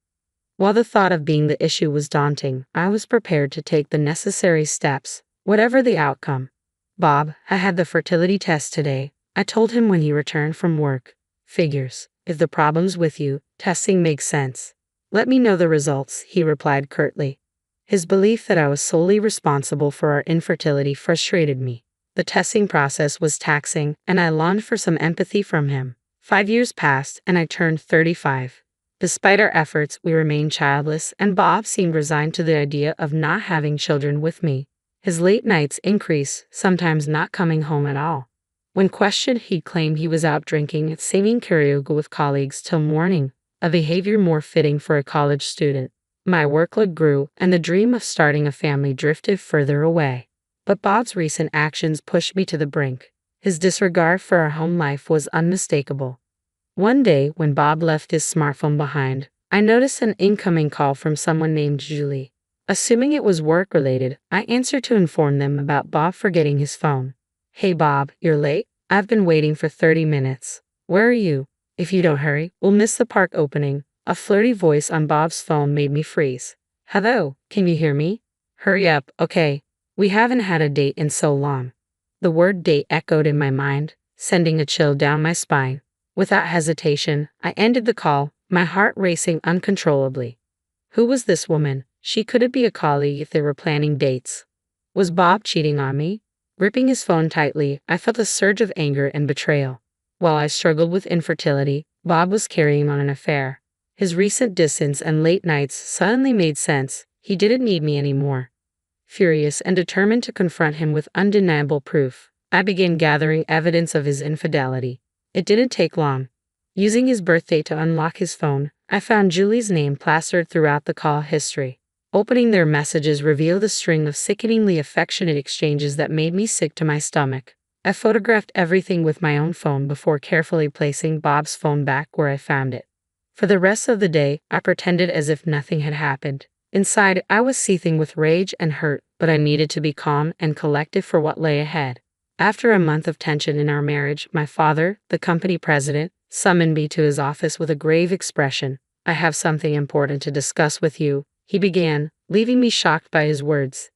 While the thought of being the issue was daunting, I was prepared to take the necessary steps, whatever the outcome. Bob, I had the fertility test today. I told him when he returned from work. Figures. If the problem's with you, testing makes sense. Let me know the results, he replied curtly. His belief that I was solely responsible for our infertility frustrated me. The testing process was taxing, and I longed for some empathy from him. 5 years passed, and I turned 35. Despite our efforts, we remained childless, and Bob seemed resigned to the idea of not having children with me. His late nights increased, sometimes not coming home at all. When questioned, he claimed he was out drinking and singing karaoke with colleagues till morning, a behavior more fitting for a college student. My workload grew, and the dream of starting a family drifted further away. But Bob's recent actions pushed me to the brink. His disregard for our home life was unmistakable. One day, when Bob left his smartphone behind, I noticed an incoming call from someone named Julie. Assuming it was work-related, I answered to inform them about Bob forgetting his phone. Hey Bob, you're late? I've been waiting for 30 minutes. Where are you? If you don't hurry, we'll miss the park opening. A flirty voice on Bob's phone made me freeze. Hello, can you hear me? Hurry up, okay. We haven't had a date in so long. The word date echoed in my mind, sending a chill down my spine. Without hesitation, I ended the call, my heart racing uncontrollably. Who was this woman? She couldn't be a colleague if they were planning dates. Was Bob cheating on me? Gripping his phone tightly, I felt a surge of anger and betrayal. While I struggled with infertility, Bob was carrying on an affair. His recent distance and late nights suddenly made sense. He didn't need me anymore. Furious and determined to confront him with undeniable proof, I began gathering evidence of his infidelity. It didn't take long. Using his birthday to unlock his phone, I found Julie's name plastered throughout the call history. Opening their messages revealed a string of sickeningly affectionate exchanges that made me sick to my stomach. I photographed everything with my own phone before carefully placing Bob's phone back where I found it. For the rest of the day, I pretended as if nothing had happened. Inside, I was seething with rage and hurt, but I needed to be calm and collected for what lay ahead. After a month of tension in our marriage, my father, the company president, summoned me to his office with a grave expression. I have something important to discuss with you, he began, leaving me shocked by his words.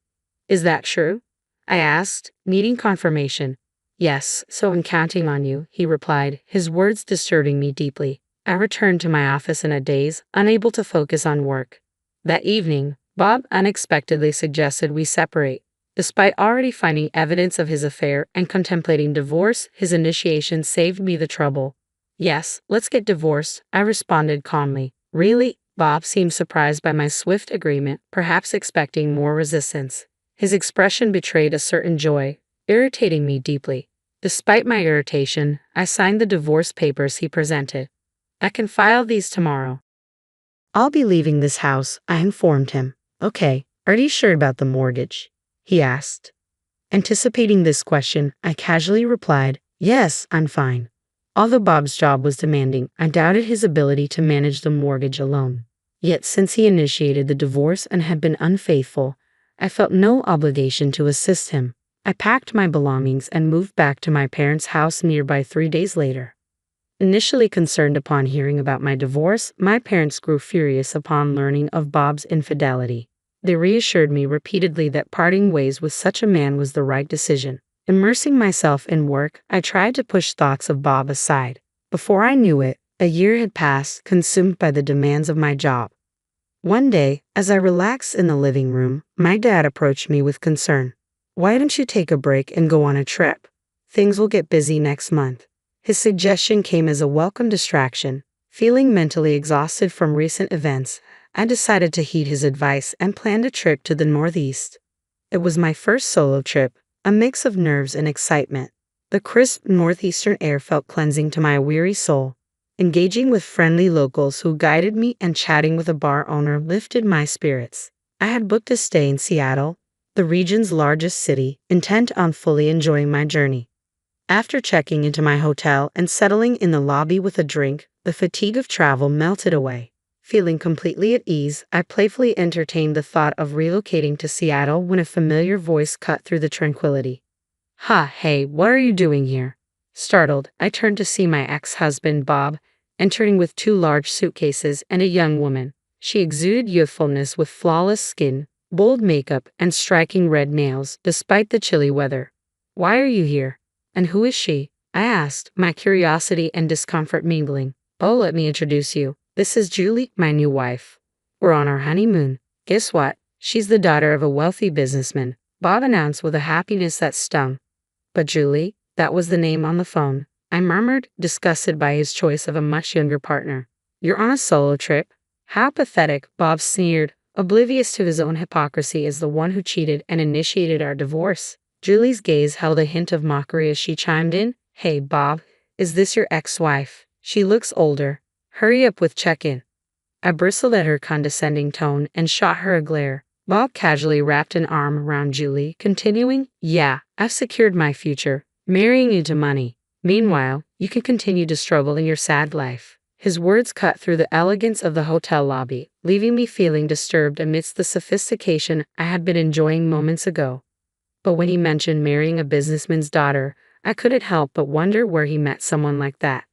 Is that true? I asked, needing confirmation. Yes, so I'm counting on you, he replied, his words disturbing me deeply. I returned to my office in a daze, unable to focus on work. That evening, Bob unexpectedly suggested we separate. Despite already finding evidence of his affair and contemplating divorce, his initiation saved me the trouble. Yes, let's get divorced, I responded calmly. Really? Bob seemed surprised by my swift agreement, perhaps expecting more resistance. His expression betrayed a certain joy, irritating me deeply. Despite my irritation, I signed the divorce papers he presented. I can file these tomorrow. I'll be leaving this house, I informed him. Okay, "Are you sure about the mortgage?" he asked. Anticipating this question, I casually replied, "Yes, I'm fine." Although Bob's job was demanding, I doubted his ability to manage the mortgage alone. Yet since he initiated the divorce and had been unfaithful, I felt no obligation to assist him. I packed my belongings and moved back to my parents' house nearby 3 days later. Initially concerned upon hearing about my divorce, my parents grew furious upon learning of Bob's infidelity. They reassured me repeatedly that parting ways with such a man was the right decision. Immersing myself in work, I tried to push thoughts of Bob aside. Before I knew it, a year had passed, consumed by the demands of my job. One day, as I relaxed in the living room, my dad approached me with concern. "Why don't you take a break and go on a trip? Things will get busy next month." His suggestion came as a welcome distraction. Feeling mentally exhausted from recent events, I decided to heed his advice and planned a trip to the Northeast. It was my first solo trip, a mix of nerves and excitement. The crisp northeastern air felt cleansing to my weary soul. Engaging with friendly locals who guided me and chatting with a bar owner lifted my spirits. I had booked a stay in Seattle, the region's largest city, intent on fully enjoying my journey. After checking into my hotel and settling in the lobby with a drink, the fatigue of travel melted away. Feeling completely at ease, I playfully entertained the thought of relocating to Seattle when a familiar voice cut through the tranquility. Hey, what are you doing here?" Startled, I turned to see my ex-husband, Bob, entering with 2 large suitcases and a young woman. She exuded youthfulness with flawless skin, bold makeup, and striking red nails, despite the chilly weather. "Why are you here? And who is she?" I asked, my curiosity and discomfort mingling. "Oh, let me introduce you. This is Julie, my new wife. We're on our honeymoon." "Guess what? She's the daughter of a wealthy businessman," Bob announced with a happiness that stung. "But Julie, that was the name on the phone," I murmured, disgusted by his choice of a much younger partner. "You're on a solo trip?" "How pathetic," Bob sneered, oblivious to his own hypocrisy as the one who cheated and initiated our divorce. Julie's gaze held a hint of mockery as she chimed in, "Hey, Bob, is this your ex-wife? She looks older. Hurry up with check-in." I bristled at her condescending tone and shot her a glare. Bob casually wrapped an arm around Julie, continuing, "Yeah, I've secured my future, marrying you to money. Meanwhile, you can continue to struggle in your sad life." His words cut through the elegance of the hotel lobby, leaving me feeling disturbed amidst the sophistication I had been enjoying moments ago. But when he mentioned marrying a businessman's daughter, I couldn't help but wonder where he met someone like that.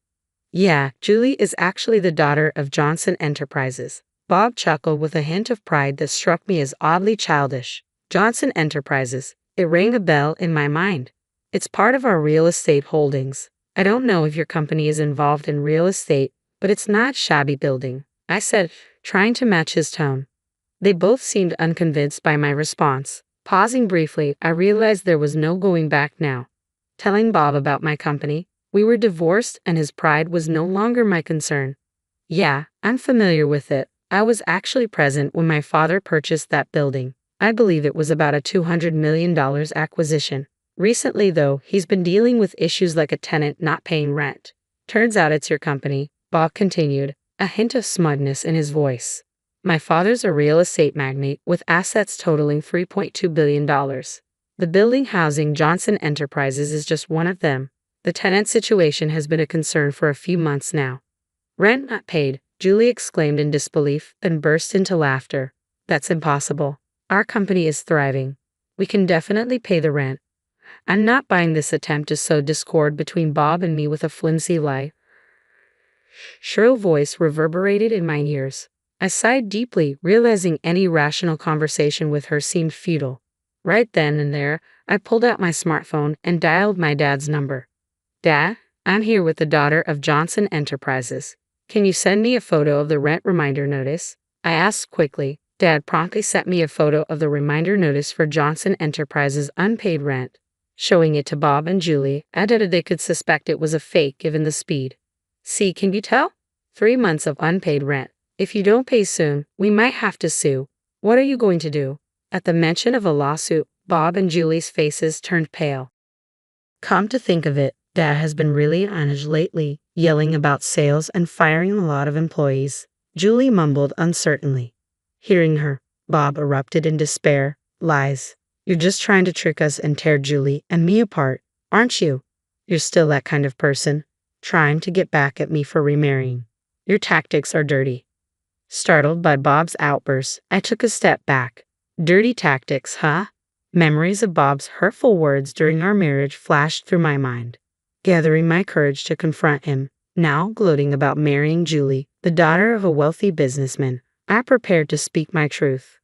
"Yeah, Julie is actually the daughter of Johnson Enterprises." Bob chuckled with a hint of pride that struck me as oddly childish. Johnson Enterprises. It rang a bell in my mind. "It's part of our real estate holdings. I don't know if your company is involved in real estate, but it's not shabby building," I said, trying to match his tone. They both seemed unconvinced by my response. Pausing briefly, I realized there was no going back now. Telling Bob about my company, we were divorced and his pride was no longer my concern. "Yeah, I'm familiar with it. I was actually present when my father purchased that building. I believe it was about a $200 million acquisition. Recently, though, he's been dealing with issues like a tenant not paying rent. Turns out it's your company," Bob continued, a hint of smugness in his voice. "My father's a real estate magnate with assets totaling $3.2 billion. The building housing Johnson Enterprises is just one of them. The tenant situation has been a concern for a few months now." "Rent not paid," Julie exclaimed in disbelief, then burst into laughter. "That's impossible. Our company is thriving. We can definitely pay the rent." I'm not buying this attempt to sow discord between Bob and me with a flimsy lie. Shrill voice reverberated in my ears. I sighed deeply, realizing any rational conversation with her seemed futile. Right then and there, I pulled out my smartphone and dialed my dad's number. "Dad, I'm here with the daughter of Johnson Enterprises. Can you send me a photo of the rent reminder notice?" I asked quickly. Dad promptly sent me a photo of the reminder notice for Johnson Enterprises' unpaid rent. Showing it to Bob and Julie, I doubted they could suspect it was a fake given the speed. "See, can you tell? 3 months of unpaid rent. If you don't pay soon, we might have to sue. What are you going to do?" At the mention of a lawsuit, Bob and Julie's faces turned pale. Come to think of it, Dad has been really on edge lately, yelling about sales and firing a lot of employees, Julie mumbled uncertainly. Hearing her, Bob erupted in despair. Lies. You're just trying to trick us and tear Julie and me apart, aren't you? You're still that kind of person, trying to get back at me for remarrying. Your tactics are dirty. Startled by Bob's outburst, I took a step back. Dirty tactics, huh? Memories of Bob's hurtful words during our marriage flashed through my mind. Gathering my courage to confront him, now gloating about marrying Julie, the daughter of a wealthy businessman, I prepared to speak my truth.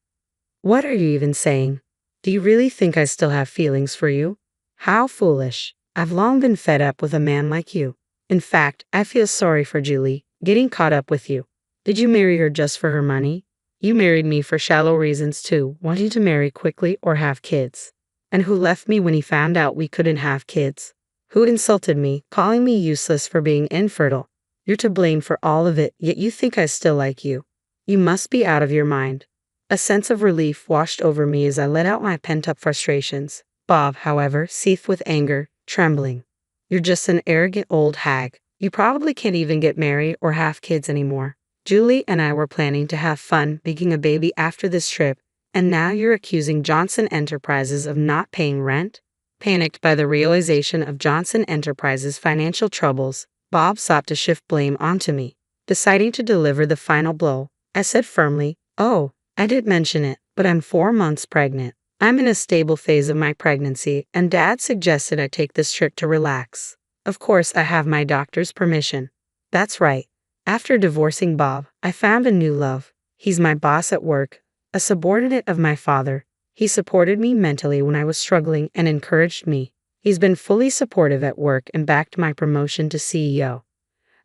What are you even saying? Do you really think I still have feelings for you? How foolish. I've long been fed up with a man like you. In fact, I feel sorry for Julie, getting caught up with you. Did you marry her just for her money? You married me for shallow reasons too, wanting to marry quickly or have kids. And who left me when he found out we couldn't have kids? Who insulted me, calling me useless for being infertile? You're to blame for all of it, yet you think I still like you. You must be out of your mind. A sense of relief washed over me as I let out my pent-up frustrations. Bob, however, seethed with anger, trembling. You're just an arrogant old hag. You probably can't even get married or have kids anymore. Julie and I were planning to have fun making a baby after this trip, and now you're accusing Johnson Enterprises of not paying rent? Panicked by the realization of Johnson Enterprises' financial troubles, Bob sought to shift blame onto me. Deciding to deliver the final blow, I said firmly, "Oh, I did mention it, but I'm 4 months pregnant. I'm in a stable phase of my pregnancy, and Dad suggested I take this trip to relax. Of course, I have my doctor's permission." That's right. After divorcing Bob, I found a new love. He's my boss at work, a subordinate of my father. He supported me mentally when I was struggling and encouraged me. He's been fully supportive at work and backed my promotion to CEO.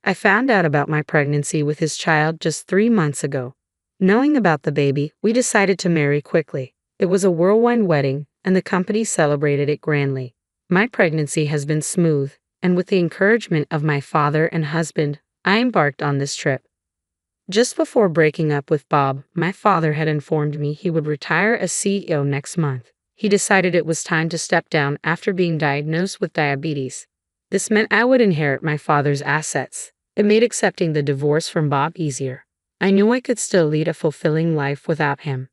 I found out about my pregnancy with his child just 3 months ago. Knowing about the baby, we decided to marry quickly. It was a whirlwind wedding, and the company celebrated it grandly. My pregnancy has been smooth, and with the encouragement of my father and husband, I embarked on this trip. Just before breaking up with Bob, my father had informed me he would retire as CEO next month. He decided it was time to step down after being diagnosed with diabetes. This meant I would inherit my father's assets. It made accepting the divorce from Bob easier. I knew I could still lead a fulfilling life without him.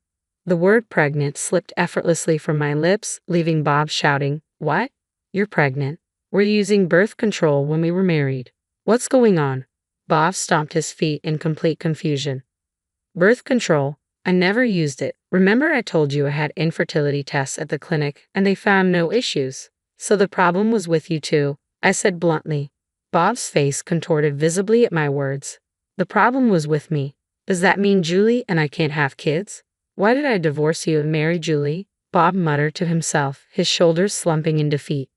The word pregnant slipped effortlessly from my lips, leaving Bob shouting, "What? You're pregnant? We're using birth control when we were married. What's going on?" Bob stomped his feet in complete confusion. "Birth control? I never used it. Remember I told you I had infertility tests at the clinic and they found no issues. So the problem was with you too," I said bluntly. Bob's face contorted visibly at my words. "The problem was with me. Does that mean Julie and I can't have kids? Why did I divorce you and marry Julie?" Bob muttered to himself, his shoulders slumping in defeat.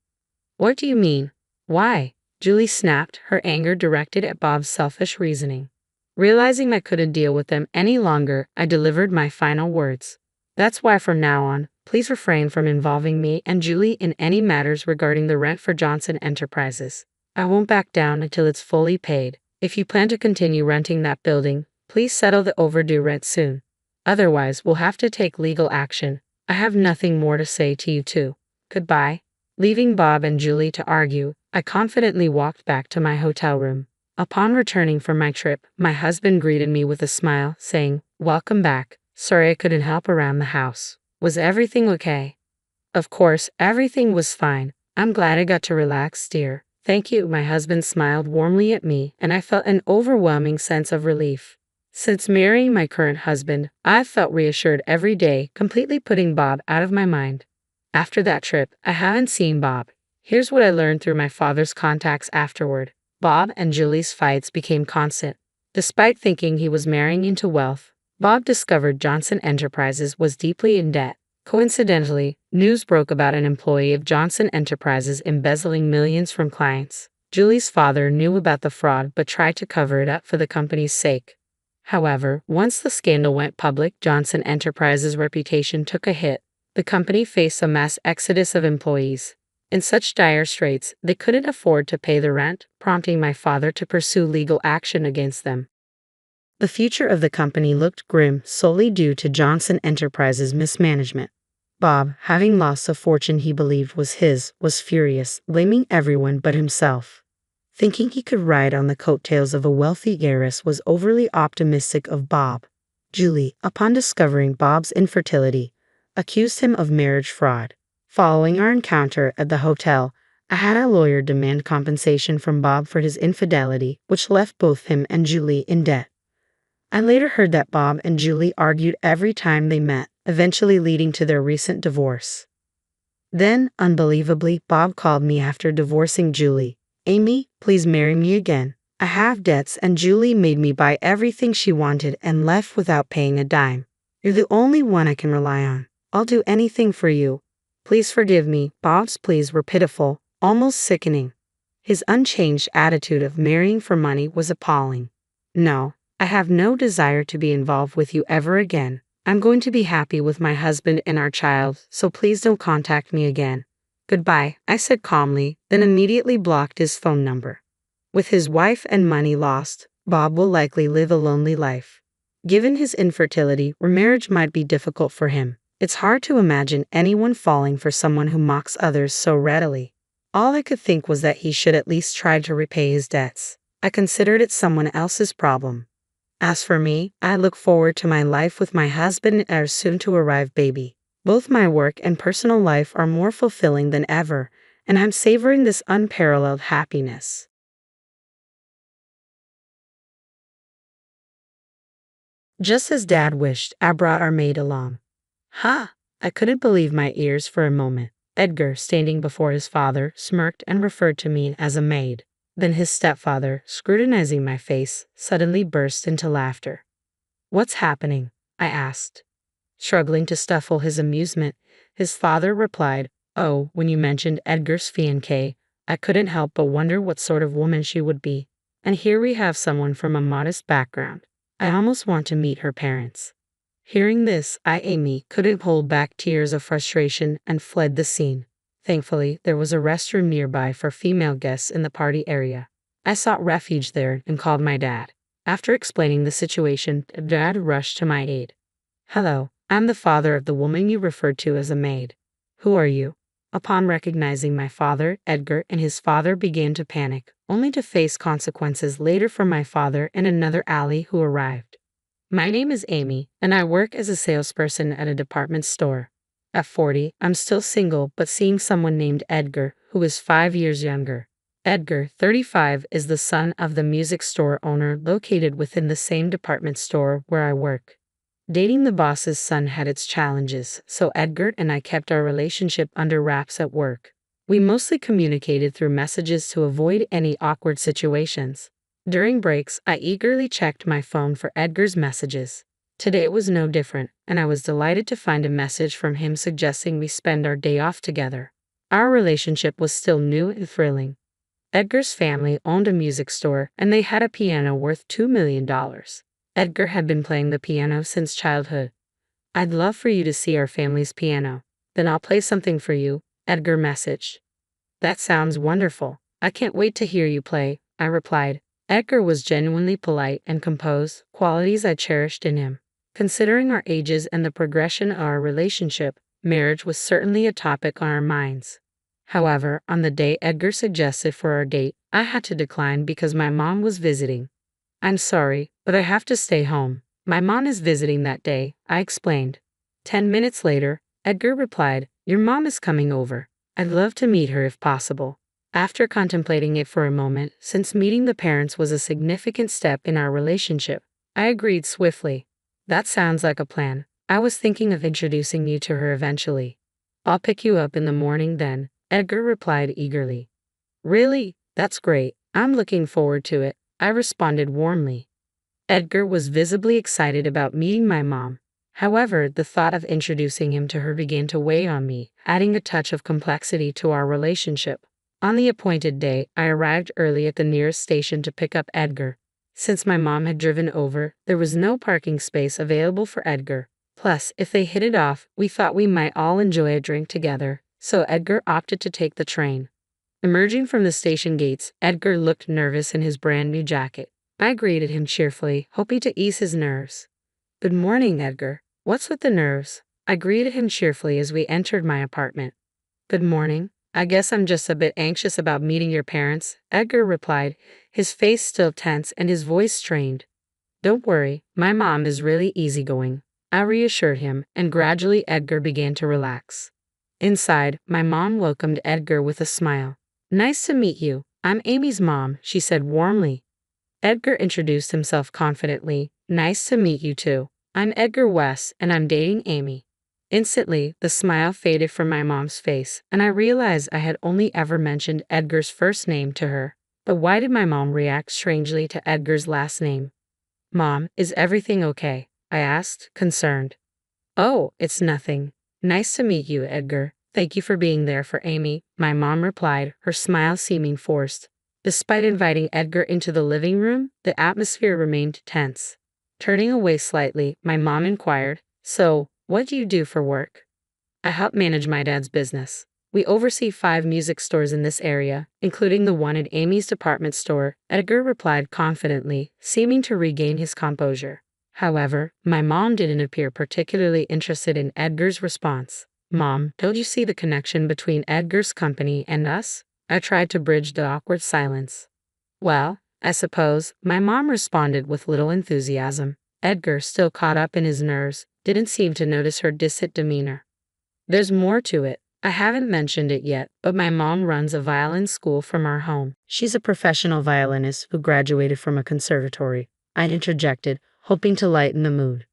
"What do you mean? Why?" Julie snapped, her anger directed at Bob's selfish reasoning. Realizing I couldn't deal with them any longer, I delivered my final words. "That's why from now on, please refrain from involving me and Julie in any matters regarding the rent for Johnson Enterprises. I won't back down until it's fully paid. If you plan to continue renting that building, please settle the overdue rent soon. Otherwise, we'll have to take legal action. I have nothing more to say to you two. Goodbye." Leaving Bob and Julie to argue, I confidently walked back to my hotel room. Upon returning from my trip, my husband greeted me with a smile, saying, "Welcome back. Sorry I couldn't help around the house. Was everything okay?" Of course, everything was fine. "I'm glad I got to relax, dear." "Thank you." My husband smiled warmly at me, and I felt an overwhelming sense of relief. Since marrying my current husband, I've felt reassured every day, completely putting Bob out of my mind. After that trip, I haven't seen Bob. Here's what I learned through my father's contacts afterward. Bob and Julie's fights became constant. Despite thinking he was marrying into wealth, Bob discovered Johnson Enterprises was deeply in debt. Coincidentally, news broke about an employee of Johnson Enterprises embezzling millions from clients. Julie's father knew about the fraud but tried to cover it up for the company's sake. However, once the scandal went public, Johnson Enterprises' reputation took a hit. The company faced a mass exodus of employees. In such dire straits, they couldn't afford to pay the rent, prompting my father to pursue legal action against them. The future of the company looked grim solely due to Johnson Enterprises' mismanagement. Bob, having lost a fortune he believed was his, was furious, blaming everyone but himself. Thinking he could ride on the coattails of a wealthy heiress was overly optimistic of Bob. Julie, upon discovering Bob's infertility, accused him of marriage fraud. Following our encounter at the hotel, I had a lawyer demand compensation from Bob for his infidelity, which left both him and Julie in debt. I later heard that Bob and Julie argued every time they met, eventually leading to their recent divorce. Then, unbelievably, Bob called me after divorcing Julie. "Amy, please marry me again. I have debts and Julie made me buy everything she wanted and left without paying a dime. You're the only one I can rely on. I'll do anything for you. Please forgive me." Bob's pleas were pitiful, almost sickening. His unchanged attitude of marrying for money was appalling. "No, I have no desire to be involved with you ever again. I'm going to be happy with my husband and our child, so please don't contact me again. Goodbye," I said calmly, then immediately blocked his phone number. With his wife and money lost, Bob will likely live a lonely life. Given his infertility, remarriage might be difficult for him. It's hard to imagine anyone falling for someone who mocks others so readily. All I could think was that he should at least try to repay his debts. I considered it someone else's problem. As for me, I look forward to my life with my husband and our soon-to-arrive baby. Both my work and personal life are more fulfilling than ever, and I'm savoring this unparalleled happiness. Just as Dad wished, I brought our maid along. Ha! I couldn't believe my ears for a moment. Edgar, standing before his father, smirked and referred to me as a maid. Then his stepfather, scrutinizing my face, suddenly burst into laughter. "What's happening?" I asked. Struggling to stifle his amusement, his father replied, "Oh, when you mentioned Edgar's fiancée, I couldn't help but wonder what sort of woman she would be. And here we have someone from a modest background. I almost want to meet her parents." Hearing this, Amy couldn't hold back tears of frustration and fled the scene. Thankfully, there was a restroom nearby for female guests in the party area. I sought refuge there and called my dad. After explaining the situation, Dad rushed to my aid. "Hello, I'm the father of the woman you referred to as a maid. Who are you?" Upon recognizing my father, Edgar and his father began to panic, only to face consequences later from my father and another ally who arrived. "My name is Amy, and I work as a salesperson at a department store. At 40, I'm still single but seeing someone named Edgar, who is 5 years younger. Edgar, 35, is the son of the music store owner located within the same department store where I work. Dating the boss's son had its challenges, so Edgar and I kept our relationship under wraps at work. We mostly communicated through messages to avoid any awkward situations. During breaks, I eagerly checked my phone for Edgar's messages. Today was no different, and I was delighted to find a message from him suggesting we spend our day off together. Our relationship was still new and thrilling. Edgar's family owned a music store, and they had a piano worth $2 million. Edgar had been playing the piano since childhood. "I'd love for you to see our family's piano. Then I'll play something for you," Edgar messaged. "That sounds wonderful. I can't wait to hear you play," I replied. Edgar was genuinely polite and composed, qualities I cherished in him. Considering our ages and the progression of our relationship, marriage was certainly a topic on our minds. However, on the day Edgar suggested for our date, I had to decline because my mom was visiting. "I'm sorry, but I have to stay home. My mom is visiting that day," I explained. 10 minutes later, Edgar replied, "Your mom is coming over. I'd love to meet her if possible." After contemplating it for a moment, since meeting the parents was a significant step in our relationship, I agreed swiftly. "That sounds like a plan. I was thinking of introducing you to her eventually." "I'll pick you up in the morning then," Edgar replied eagerly. "Really? That's great. I'm looking forward to it," I responded warmly. Edgar was visibly excited about meeting my mom. However, the thought of introducing him to her began to weigh on me, adding a touch of complexity to our relationship. On the appointed day, I arrived early at the nearest station to pick up Edgar. Since my mom had driven over, there was no parking space available for Edgar. Plus, if they hit it off, we thought we might all enjoy a drink together, so Edgar opted to take the train. Emerging from the station gates, Edgar looked nervous in his brand new jacket. I greeted him cheerfully, hoping to ease his nerves. "Good morning, Edgar. What's with the nerves?" I greeted him cheerfully as we entered my apartment. "Good morning. I guess I'm just a bit anxious about meeting your parents," Edgar replied, his face still tense and his voice strained. Don't worry, my mom is really easygoing. I reassured him, and gradually Edgar began to relax. Inside, my mom welcomed Edgar with a smile. Nice to meet you. I'm Amy's mom, she said warmly. Edgar introduced himself confidently. Nice to meet you too. I'm Edgar West, and I'm dating Amy. Instantly, the smile faded from my mom's face, and I realized I had only ever mentioned Edgar's first name to her. But why did my mom react strangely to Edgar's last name? Mom, is everything okay? I asked, concerned. Oh, it's nothing. Nice to meet you, Edgar. Thank you for being there for Amy, my mom replied, her smile seeming forced. Despite inviting Edgar into the living room, the atmosphere remained tense. Turning away slightly, my mom inquired, So, what do you do for work? I help manage my dad's business. We oversee 5 music stores in this area, including the one at Amy's department store, Edgar replied confidently, seeming to regain his composure. However, my mom didn't appear particularly interested in Edgar's response. Mom, don't you see the connection between Edgar's company and us? I tried to bridge the awkward silence. Well, I suppose, my mom responded with little enthusiasm. Edgar, still caught up in his nerves, didn't seem to notice her distant demeanor. There's more to it. I haven't mentioned it yet, but my mom runs a violin school from our home. She's a professional violinist who graduated from a conservatory. I interjected, hoping to lighten the mood.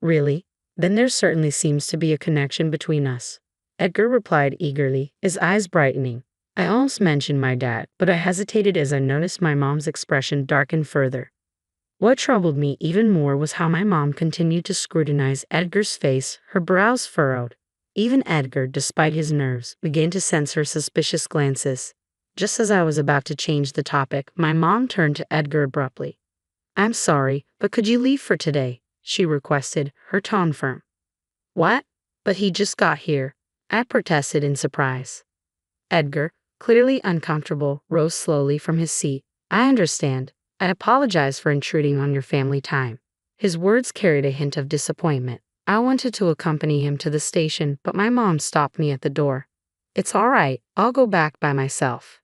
Really? Then there certainly seems to be a connection between us. Edgar replied eagerly, his eyes brightening. I almost mentioned my dad, but I hesitated as I noticed my mom's expression darken further. What troubled me even more was how my mom continued to scrutinize Edgar's face, her brows furrowed. Even Edgar, despite his nerves, began to sense her suspicious glances. Just as I was about to change the topic, my mom turned to Edgar abruptly. I'm sorry, but could you leave for today? She requested, her tone firm. What? But he just got here. I protested in surprise. Edgar, clearly uncomfortable, rose slowly from his seat. I understand. I apologize for intruding on your family time. His words carried a hint of disappointment. I wanted to accompany him to the station, but my mom stopped me at the door. It's all right, I'll go back by myself.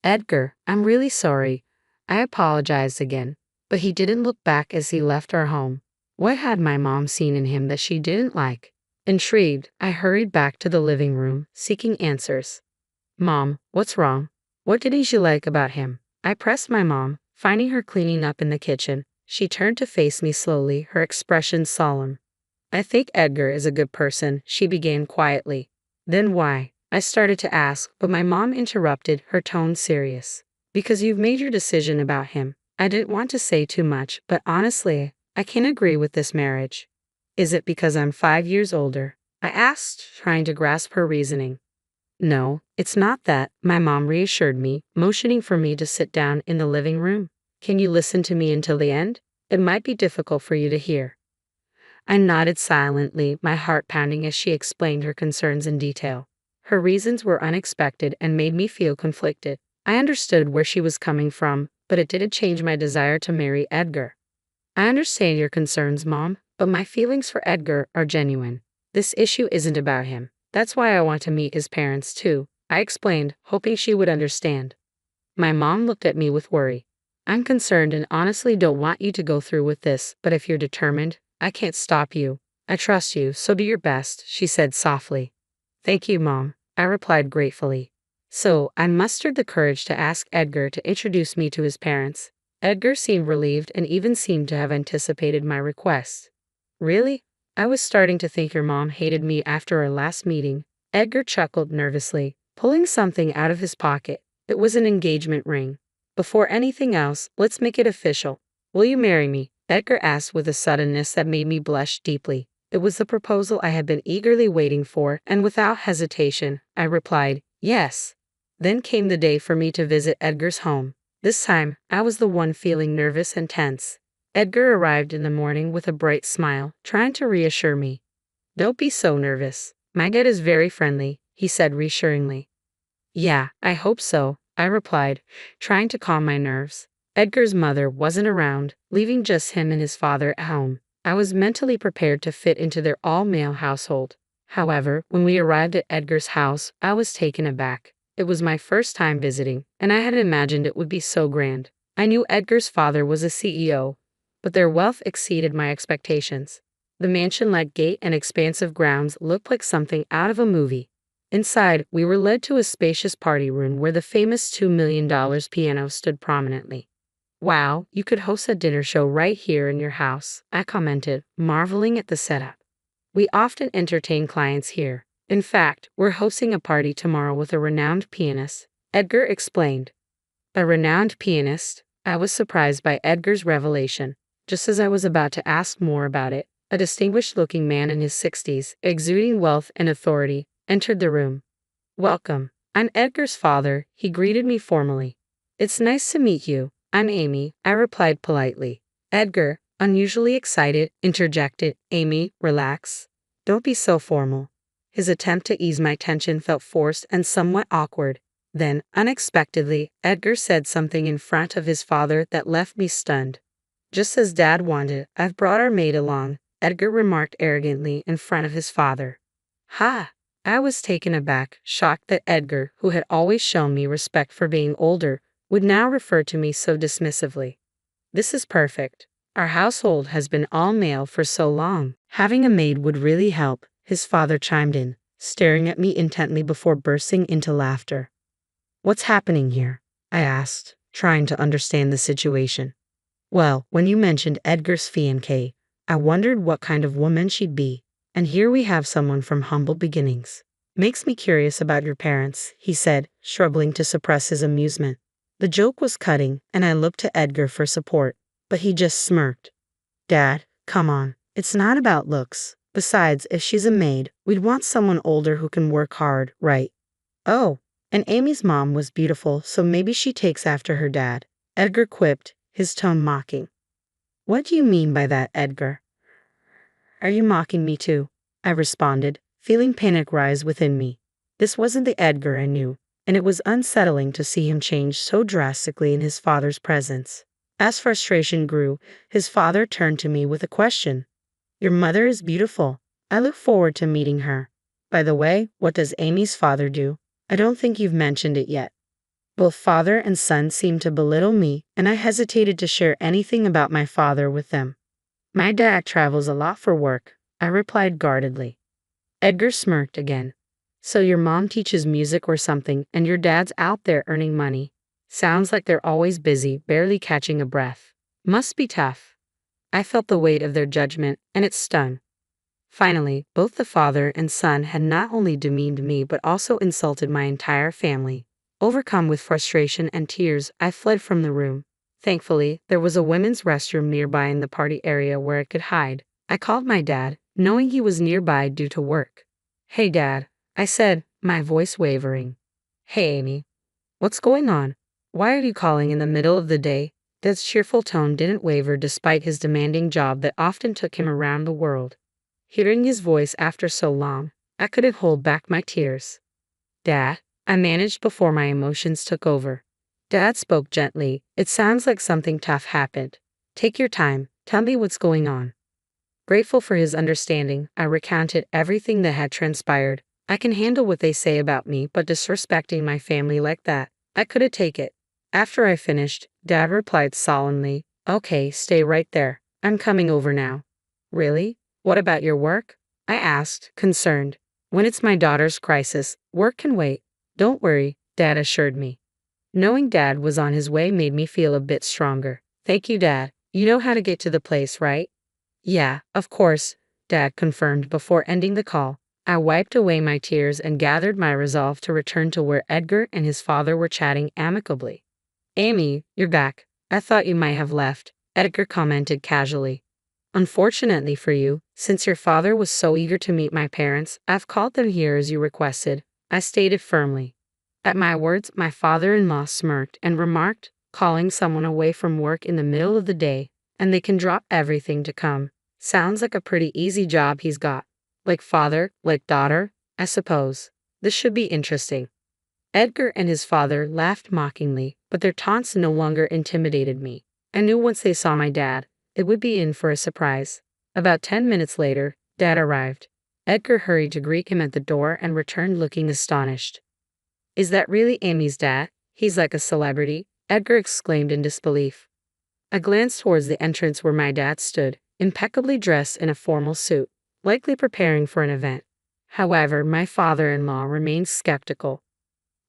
Edgar, I'm really sorry. I apologized again, but he didn't look back as he left our home. What had my mom seen in him that she didn't like? Intrigued, I hurried back to the living room, seeking answers. Mom, what's wrong? What didn't you like about him? I pressed my mom, finding her cleaning up in the kitchen. She turned to face me slowly, her expression solemn. I think Edgar is a good person, she began quietly. Then why? I started to ask, but my mom interrupted, her tone serious. Because you've made your decision about him. I didn't want to say too much, but honestly, I can't agree with this marriage. Is it because I'm 5 years older? I asked, trying to grasp her reasoning. No, it's not that, my mom reassured me, motioning for me to sit down in the living room. Can you listen to me until the end? It might be difficult for you to hear. I nodded silently, my heart pounding as she explained her concerns in detail. Her reasons were unexpected and made me feel conflicted. I understood where she was coming from, but it didn't change my desire to marry Edgar. I understand your concerns, Mom, but my feelings for Edgar are genuine. This issue isn't about him. That's why I want to meet his parents, too, I explained, hoping she would understand. My mom looked at me with worry. I'm concerned and honestly don't want you to go through with this, but if you're determined, I can't stop you. I trust you, so do your best, she said softly. Thank you, Mom, I replied gratefully. So, I mustered the courage to ask Edgar to introduce me to his parents. Edgar seemed relieved and even seemed to have anticipated my request. Really? I was starting to think your mom hated me after our last meeting. Edgar chuckled nervously, pulling something out of his pocket. It was an engagement ring. Before anything else, let's make it official. Will you marry me? Edgar asked with a suddenness that made me blush deeply. It was the proposal I had been eagerly waiting for, and without hesitation, I replied, yes. Then came the day for me to visit Edgar's home. This time, I was the one feeling nervous and tense. Edgar arrived in the morning with a bright smile, trying to reassure me. Don't be so nervous. My dad is very friendly, he said reassuringly. Yeah, I hope so, I replied, trying to calm my nerves. Edgar's mother wasn't around, leaving just him and his father at home. I was mentally prepared to fit into their all-male household. However, when we arrived at Edgar's house, I was taken aback. It was my first time visiting, and I had imagined it would be so grand. I knew Edgar's father was a CEO, but their wealth exceeded my expectations. The mansion-like gate and expansive grounds looked like something out of a movie. Inside, we were led to a spacious party room where the famous $2 million piano stood prominently. Wow, you could host a dinner show right here in your house, I commented, marveling at the setup. We often entertain clients here. In fact, we're hosting a party tomorrow with a renowned pianist, Edgar explained. A renowned pianist? I was surprised by Edgar's revelation. Just as I was about to ask more about it, a distinguished-looking man in his 60s, exuding wealth and authority, entered the room. Welcome. I'm Edgar's father, he greeted me formally. It's nice to meet you. I'm Amy, I replied politely. Edgar, unusually excited, interjected, Amy, relax. Don't be so formal. His attempt to ease my tension felt forced and somewhat awkward. Then, unexpectedly, Edgar said something in front of his father that left me stunned. Just as Dad wanted, I've brought our maid along, Edgar remarked arrogantly in front of his father. Ha! I was taken aback, shocked that Edgar, who had always shown me respect for being older, would now refer to me so dismissively. This is perfect. Our household has been all male for so long. Having a maid would really help, his father chimed in, staring at me intently before bursting into laughter. What's happening here? I asked, trying to understand the situation. Well, when you mentioned Edgar's fiancée, I wondered what kind of woman she'd be, and here we have someone from humble beginnings. Makes me curious about your parents, he said, struggling to suppress his amusement. The joke was cutting, and I looked to Edgar for support, but he just smirked. Dad, come on, it's not about looks. Besides, if she's a maid, we'd want someone older who can work hard, right? Oh, and Amy's mom was beautiful, so maybe she takes after her dad, Edgar quipped, his tone mocking. What do you mean by that, Edgar? Are you mocking me too? I responded, feeling panic rise within me. This wasn't the Edgar I knew, and it was unsettling to see him change so drastically in his father's presence. As frustration grew, his father turned to me with a question. Your mother is beautiful. I look forward to meeting her. By the way, what does Amy's father do? I don't think you've mentioned it yet. Both father and son seemed to belittle me, and I hesitated to share anything about my father with them. My dad travels a lot for work, I replied guardedly. Edgar smirked again. So your mom teaches music or something, and your dad's out there earning money. Sounds like they're always busy, barely catching a breath. Must be tough. I felt the weight of their judgment, and it stung. Finally, both the father and son had not only demeaned me but also insulted my entire family. Overcome with frustration and tears, I fled from the room. Thankfully, there was a women's restroom nearby in the party area where I could hide. I called my dad, knowing he was nearby due to work. Hey Dad, I said, my voice wavering. Hey Amy. What's going on? Why are you calling in the middle of the day? Dad's cheerful tone didn't waver despite his demanding job that often took him around the world. Hearing his voice after so long, I couldn't hold back my tears. Dad, I managed before my emotions took over. Dad spoke gently. It sounds like something tough happened. Take your time. Tell me what's going on. Grateful for his understanding, I recounted everything that had transpired. I can handle what they say about me, but disrespecting my family like that, I couldn't take it. After I finished, Dad replied solemnly, Okay, stay right there. I'm coming over now. Really? What about your work? I asked, concerned. When it's my daughter's crisis, work can wait. Don't worry, Dad assured me. Knowing Dad was on his way made me feel a bit stronger. Thank you, Dad. You know how to get to the place, right? Yeah, of course, Dad confirmed before ending the call. I wiped away my tears and gathered my resolve to return to where Edgar and his father were chatting amicably. Amy, you're back. I thought you might have left, Edgar commented casually. Unfortunately for you, since your father was so eager to meet my parents, I've called them here as you requested, I stated firmly. At my words, my father-in-law smirked and remarked, calling someone away from work in the middle of the day, and they can drop everything to come. Sounds like a pretty easy job he's got. Like father, like daughter, I suppose. This should be interesting. Edgar and his father laughed mockingly, but their taunts no longer intimidated me. I knew once they saw my dad, it would be in for a surprise. About 10 minutes later, Dad arrived. Edgar hurried to greet him at the door and returned looking astonished. Is that really Amy's dad? He's like a celebrity, Edgar exclaimed in disbelief. I glanced towards the entrance where my dad stood, impeccably dressed in a formal suit, likely preparing for an event. However, my father-in-law remained skeptical.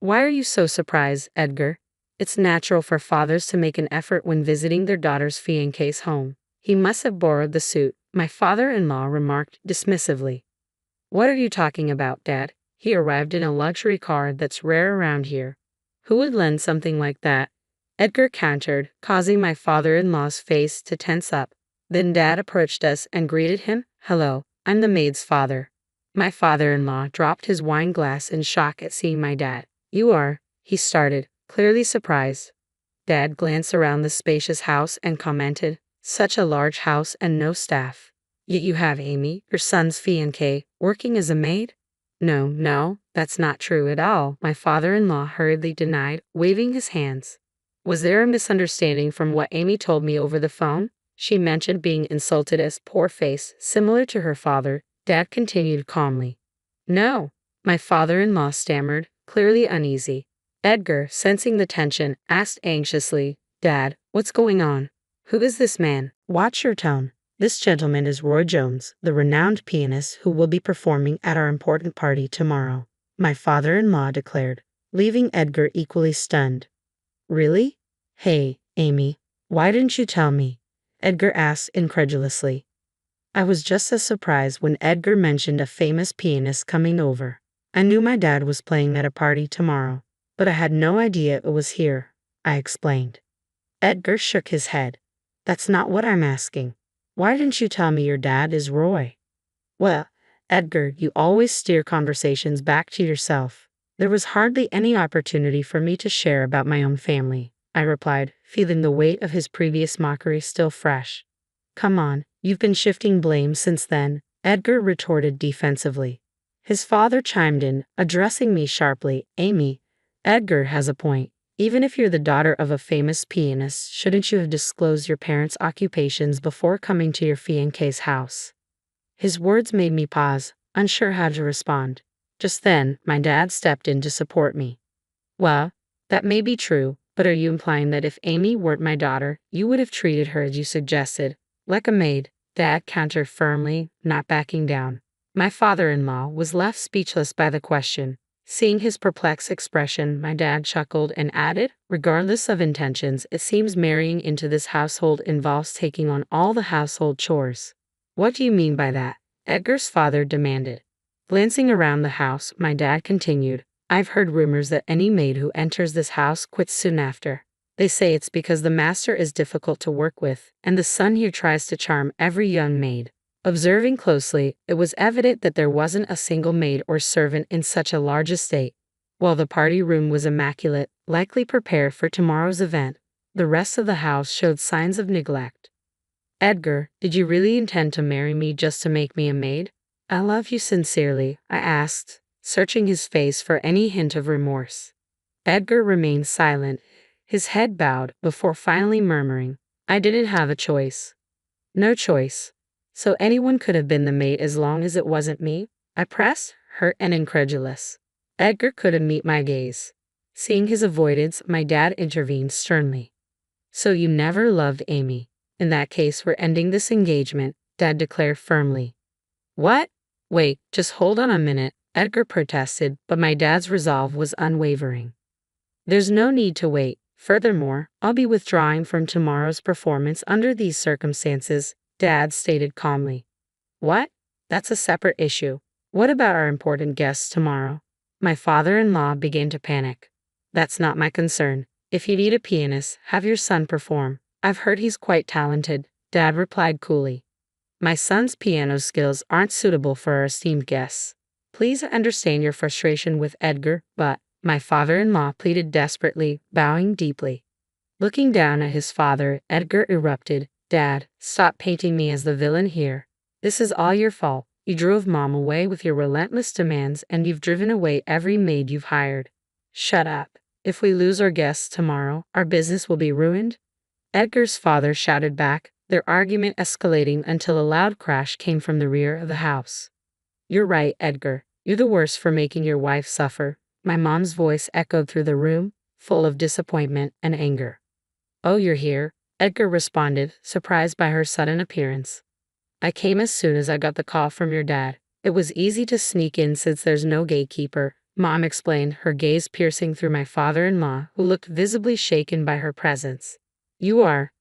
Why are you so surprised, Edgar? It's natural for fathers to make an effort when visiting their daughter's fiancé's home. He must have borrowed the suit, my father-in-law remarked dismissively. What are you talking about, Dad? He arrived in a luxury car that's rare around here. Who would lend something like that? Edgar countered, causing my father-in-law's face to tense up. Then Dad approached us and greeted him. Hello, I'm the maid's father. My father-in-law dropped his wine glass in shock at seeing my dad. You are, he started, clearly surprised. Dad glanced around the spacious house and commented, such a large house and no staff. Yet you have Amy, your son's fiancée, working as a maid? No, that's not true at all, my father-in-law hurriedly denied, waving his hands. Was there a misunderstanding from what Amy told me over the phone? She mentioned being insulted as poor face, similar to her father. Dad continued calmly. No, my father-in-law stammered, clearly uneasy. Edgar, sensing the tension, asked anxiously, Dad, what's going on? Who is this man? Watch your tone. This gentleman is Roy Jones, the renowned pianist who will be performing at our important party tomorrow, my father-in-law declared, leaving Edgar equally stunned. Really? Hey, Amy, why didn't you tell me? Edgar asked incredulously. I was just as surprised when Edgar mentioned a famous pianist coming over. I knew my dad was playing at a party tomorrow, but I had no idea it was here, I explained. Edgar shook his head. That's not what I'm asking. Why didn't you tell me your dad is Roy? Well, Edgar, you always steer conversations back to yourself. There was hardly any opportunity for me to share about my own family, I replied, feeling the weight of his previous mockery still fresh. Come on, you've been shifting blame since then, Edgar retorted defensively. His father chimed in, addressing me sharply. Amy, Edgar has a point. Even if you're the daughter of a famous pianist, shouldn't you have disclosed your parents' occupations before coming to your fiancé's house? His words made me pause, unsure how to respond. Just then, my dad stepped in to support me. Well, that may be true, but are you implying that if Amy weren't my daughter, you would have treated her as you suggested, like a maid? Dad countered firmly, not backing down. My father-in-law was left speechless by the question. Seeing his perplexed expression, my dad chuckled and added, regardless of intentions, it seems marrying into this household involves taking on all the household chores. What do you mean by that? Edgar's father demanded. Glancing around the house, my dad continued, I've heard rumors that any maid who enters this house quits soon after. They say it's because the master is difficult to work with, and the son here tries to charm every young maid. Observing closely, it was evident that there wasn't a single maid or servant in such a large estate. While the party room was immaculate, likely prepared for tomorrow's event, the rest of the house showed signs of neglect. Edgar, did you really intend to marry me just to make me a maid? I love you sincerely, I asked, searching his face for any hint of remorse. Edgar remained silent, his head bowed, before finally murmuring, I didn't have a choice. No choice. So anyone could have been the maid as long as it wasn't me? I pressed, hurt and incredulous. Edgar couldn't meet my gaze. Seeing his avoidance, my dad intervened sternly. So you never loved Amy. In that case, we're ending this engagement, Dad declared firmly. What? Wait, just hold on a minute, Edgar protested, but my dad's resolve was unwavering. There's no need to wait. Furthermore, I'll be withdrawing from tomorrow's performance under these circumstances, Dad stated calmly. What? That's a separate issue. What about our important guests tomorrow? My father-in-law began to panic. That's not my concern. If you need a pianist, have your son perform. I've heard he's quite talented, Dad replied coolly. My son's piano skills aren't suitable for our esteemed guests. Please understand your frustration with Edgar, but, my father-in-law pleaded desperately, bowing deeply. Looking down at his father, Edgar erupted, Dad, stop painting me as the villain here. This is all your fault. You drove Mom away with your relentless demands and you've driven away every maid you've hired. Shut up. If we lose our guests tomorrow, our business will be ruined. Edgar's father shouted back, their argument escalating until a loud crash came from the rear of the house. You're right, Edgar. You're the worst for making your wife suffer. My mom's voice echoed through the room, full of disappointment and anger. Oh, you're here. Edgar responded, surprised by her sudden appearance. I came as soon as I got the call from your dad. It was easy to sneak in since there's no gatekeeper, Mom explained, her gaze piercing through my father-in-law, who looked visibly shaken by her presence. You are.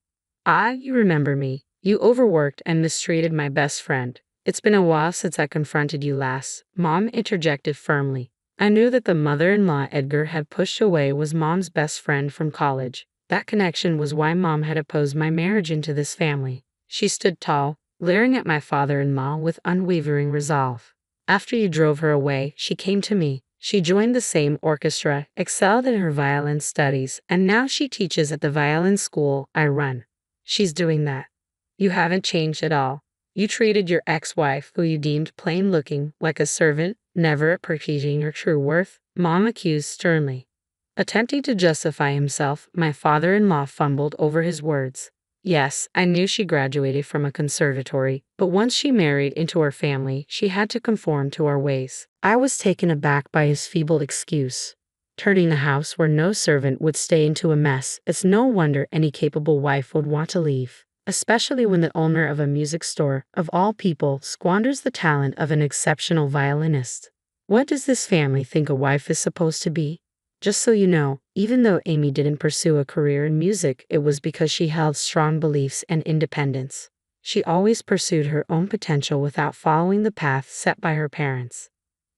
You remember me. You overworked and mistreated my best friend. It's been a while since I confronted you last, Mom interjected firmly. I knew that the mother-in-law Edgar had pushed away was Mom's best friend from college. That connection was why Mom had opposed my marriage into this family. She stood tall, glaring at my father-in-law with unwavering resolve. After you drove her away, she came to me. She joined the same orchestra, excelled in her violin studies, and now she teaches at the violin school I run. She's doing that. You haven't changed at all. You treated your ex-wife, who you deemed plain-looking, like a servant, never appreciating her true worth, Mom accused sternly. Attempting to justify himself, my father-in-law fumbled over his words. Yes, I knew she graduated from a conservatory, but once she married into our family, she had to conform to our ways. I was taken aback by his feeble excuse. Turning the house where no servant would stay into a mess, it's no wonder any capable wife would want to leave, especially when the owner of a music store, of all people, squanders the talent of an exceptional violinist. What does this family think a wife is supposed to be? Just so you know, even though Amy didn't pursue a career in music, it was because she held strong beliefs and independence. She always pursued her own potential without following the path set by her parents.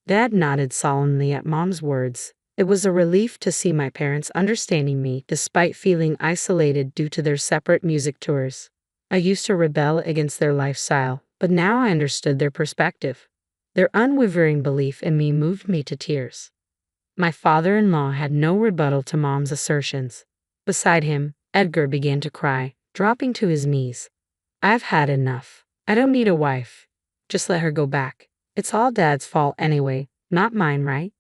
Dad nodded solemnly at Mom's words. It was a relief to see my parents understanding me despite feeling isolated due to their separate music tours. I used to rebel against their lifestyle, but now I understood their perspective. Their unwavering belief in me moved me to tears. My father-in-law had no rebuttal to Mom's assertions. Beside him, Edgar began to cry, dropping to his knees. I've had enough. I don't need a wife. Just let her go back. It's all Dad's fault anyway, not mine, right?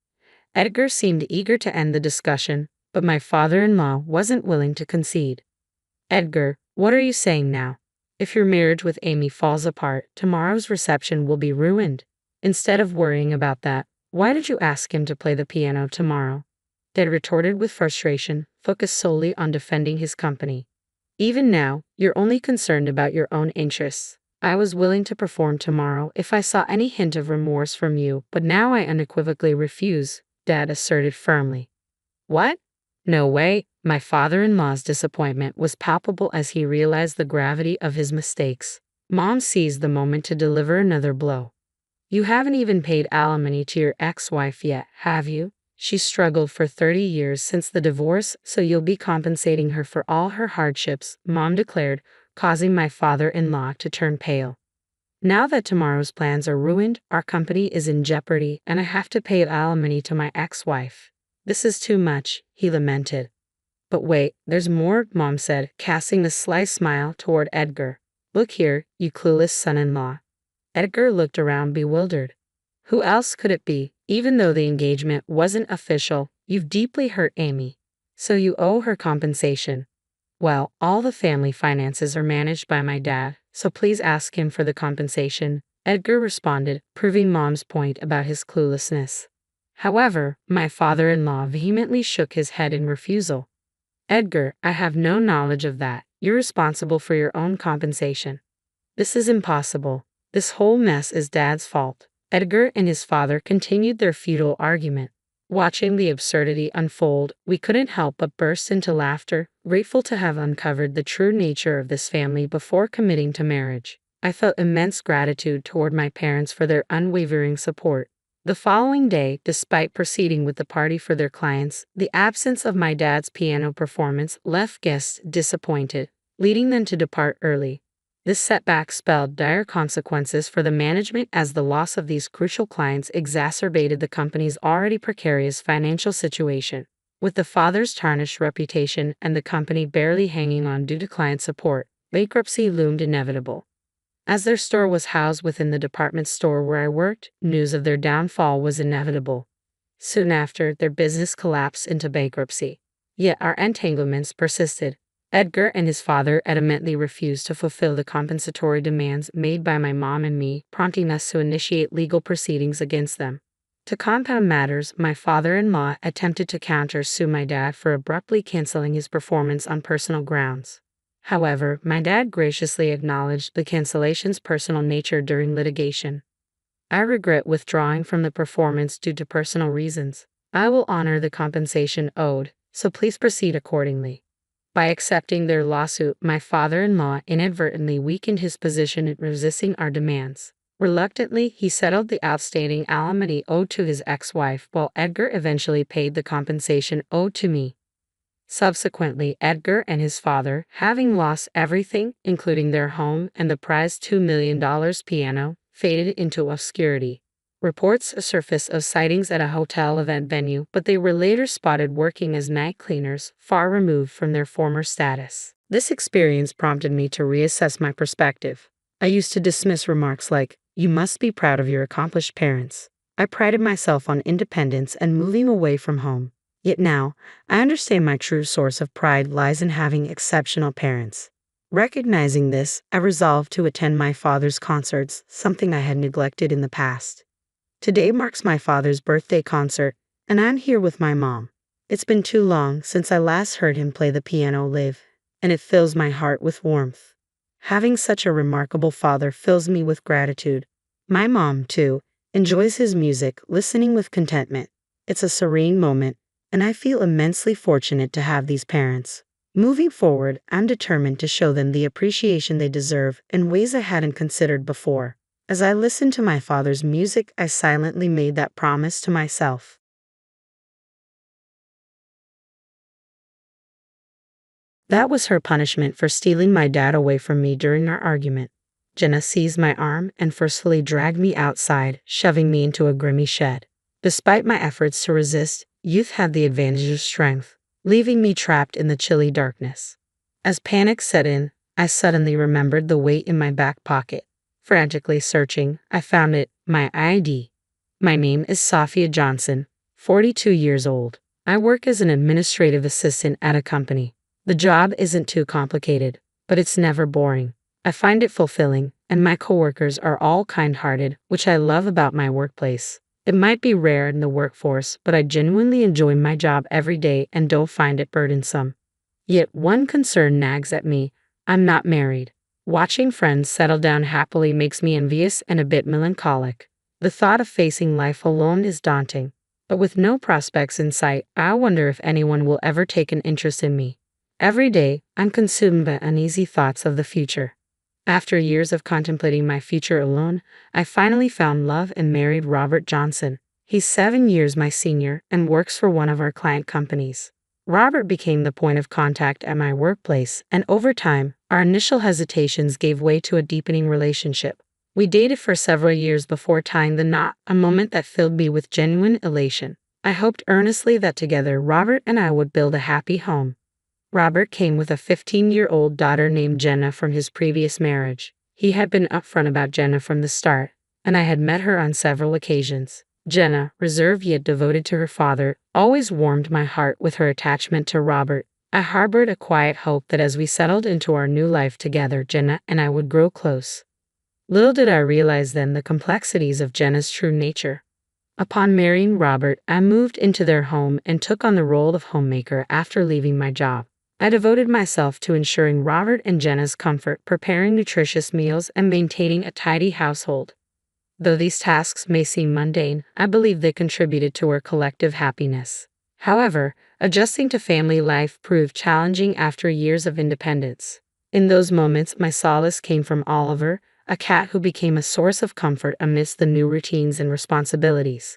Edgar seemed eager to end the discussion, but my father-in-law wasn't willing to concede. Edgar, what are you saying now? If your marriage with Amy falls apart, tomorrow's reception will be ruined. Instead of worrying about that, why did you ask him to play the piano tomorrow? Dad retorted with frustration, focused solely on defending his company. Even now, you're only concerned about your own interests. I was willing to perform tomorrow if I saw any hint of remorse from you, but now I unequivocally refuse, Dad asserted firmly. What? No way. My father-in-law's disappointment was palpable as he realized the gravity of his mistakes. Mom seized the moment to deliver another blow. You haven't even paid alimony to your ex-wife yet, have you? She struggled for 30 years since the divorce, so you'll be compensating her for all her hardships, Mom declared, causing my father-in-law to turn pale. Now that tomorrow's plans are ruined, our company is in jeopardy, and I have to pay alimony to my ex-wife. This is too much, he lamented. But wait, there's more, Mom said, casting a sly smile toward Edgar. Look here, you clueless son-in-law. Edgar looked around bewildered. Who else could it be? Even though the engagement wasn't official, you've deeply hurt Amy. So you owe her compensation. Well, all the family finances are managed by my dad, so please ask him for the compensation, Edgar responded, proving Mom's point about his cluelessness. However, my father-in-law vehemently shook his head in refusal. Edgar, I have no knowledge of that. You're responsible for your own compensation. This is impossible. This whole mess is Dad's fault. Edgar and his father continued their futile argument. Watching the absurdity unfold, we couldn't help but burst into laughter, grateful to have uncovered the true nature of this family before committing to marriage. I felt immense gratitude toward my parents for their unwavering support. The following day, despite proceeding with the party for their clients, the absence of my dad's piano performance left guests disappointed, leading them to depart early. This setback spelled dire consequences for the management as the loss of these crucial clients exacerbated the company's already precarious financial situation. With the father's tarnished reputation and the company barely hanging on due to client support, bankruptcy loomed inevitable. As their store was housed within the department store where I worked, news of their downfall was inevitable. Soon after, their business collapsed into bankruptcy. Yet our entanglements persisted. Edgar and his father adamantly refused to fulfill the compensatory demands made by my mom and me, prompting us to initiate legal proceedings against them. To compound matters, my father-in-law attempted to counter-sue my dad for abruptly canceling his performance on personal grounds. However, my dad graciously acknowledged the cancellation's personal nature during litigation. I regret withdrawing from the performance due to personal reasons. I will honor the compensation owed, so please proceed accordingly. By accepting their lawsuit, my father-in-law inadvertently weakened his position in resisting our demands. Reluctantly, he settled the outstanding alimony owed to his ex-wife, while Edgar eventually paid the compensation owed to me. Subsequently, Edgar and his father, having lost everything, including their home and the prized $2 million piano, faded into obscurity. Reports surfaced of sightings at a hotel event venue, but they were later spotted working as night cleaners, far removed from their former status. This experience prompted me to reassess my perspective. I used to dismiss remarks like, "You must be proud of your accomplished parents." I prided myself on independence and moving away from home. Yet now, I understand my true source of pride lies in having exceptional parents. Recognizing this, I resolved to attend my father's concerts, something I had neglected in the past. Today marks my father's birthday concert, and I'm here with my mom. It's been too long since I last heard him play the piano live, and it fills my heart with warmth. Having such a remarkable father fills me with gratitude. My mom, too, enjoys his music, listening with contentment. It's a serene moment, and I feel immensely fortunate to have these parents. Moving forward, I'm determined to show them the appreciation they deserve in ways I hadn't considered before. As I listened to my father's music, I silently made that promise to myself. That was her punishment for stealing my dad away from me during our argument. Jenna seized my arm and forcefully dragged me outside, shoving me into a grimy shed. Despite my efforts to resist, youth had the advantage of strength, leaving me trapped in the chilly darkness. As panic set in, I suddenly remembered the weight in my back pocket. Frantically searching, I found it, my ID. My name is Sophia Johnson, 42 years old. I work as an administrative assistant at a company. The job isn't too complicated, but it's never boring. I find it fulfilling, and my coworkers are all kind-hearted, which I love about my workplace. It might be rare in the workforce, but I genuinely enjoy my job every day and don't find it burdensome. Yet one concern nags at me: I'm not married. Watching friends settle down happily makes me envious and a bit melancholic. The thought of facing life alone is daunting, but with no prospects in sight, I wonder if anyone will ever take an interest in me. Every day, I'm consumed by uneasy thoughts of the future. After years of contemplating my future alone, I finally found love and married Robert Johnson. He's 7 years my senior and works for one of our client companies. Robert became the point of contact at my workplace, and over time, our initial hesitations gave way to a deepening relationship. We dated for several years before tying the knot, a moment that filled me with genuine elation. I hoped earnestly that together Robert and I would build a happy home. Robert came with a 15-year-old daughter named Jenna from his previous marriage. He had been upfront about Jenna from the start, and I had met her on several occasions. Jenna, reserved yet devoted to her father, always warmed my heart with her attachment to Robert. I harbored a quiet hope that as we settled into our new life together, Jenna and I would grow close. Little did I realize then the complexities of Jenna's true nature. Upon marrying Robert, I moved into their home and took on the role of homemaker after leaving my job. I devoted myself to ensuring Robert and Jenna's comfort, preparing nutritious meals, and maintaining a tidy household. Though these tasks may seem mundane, I believe they contributed to our collective happiness. However, adjusting to family life proved challenging after years of independence. In those moments, my solace came from Oliver, a cat who became a source of comfort amidst the new routines and responsibilities.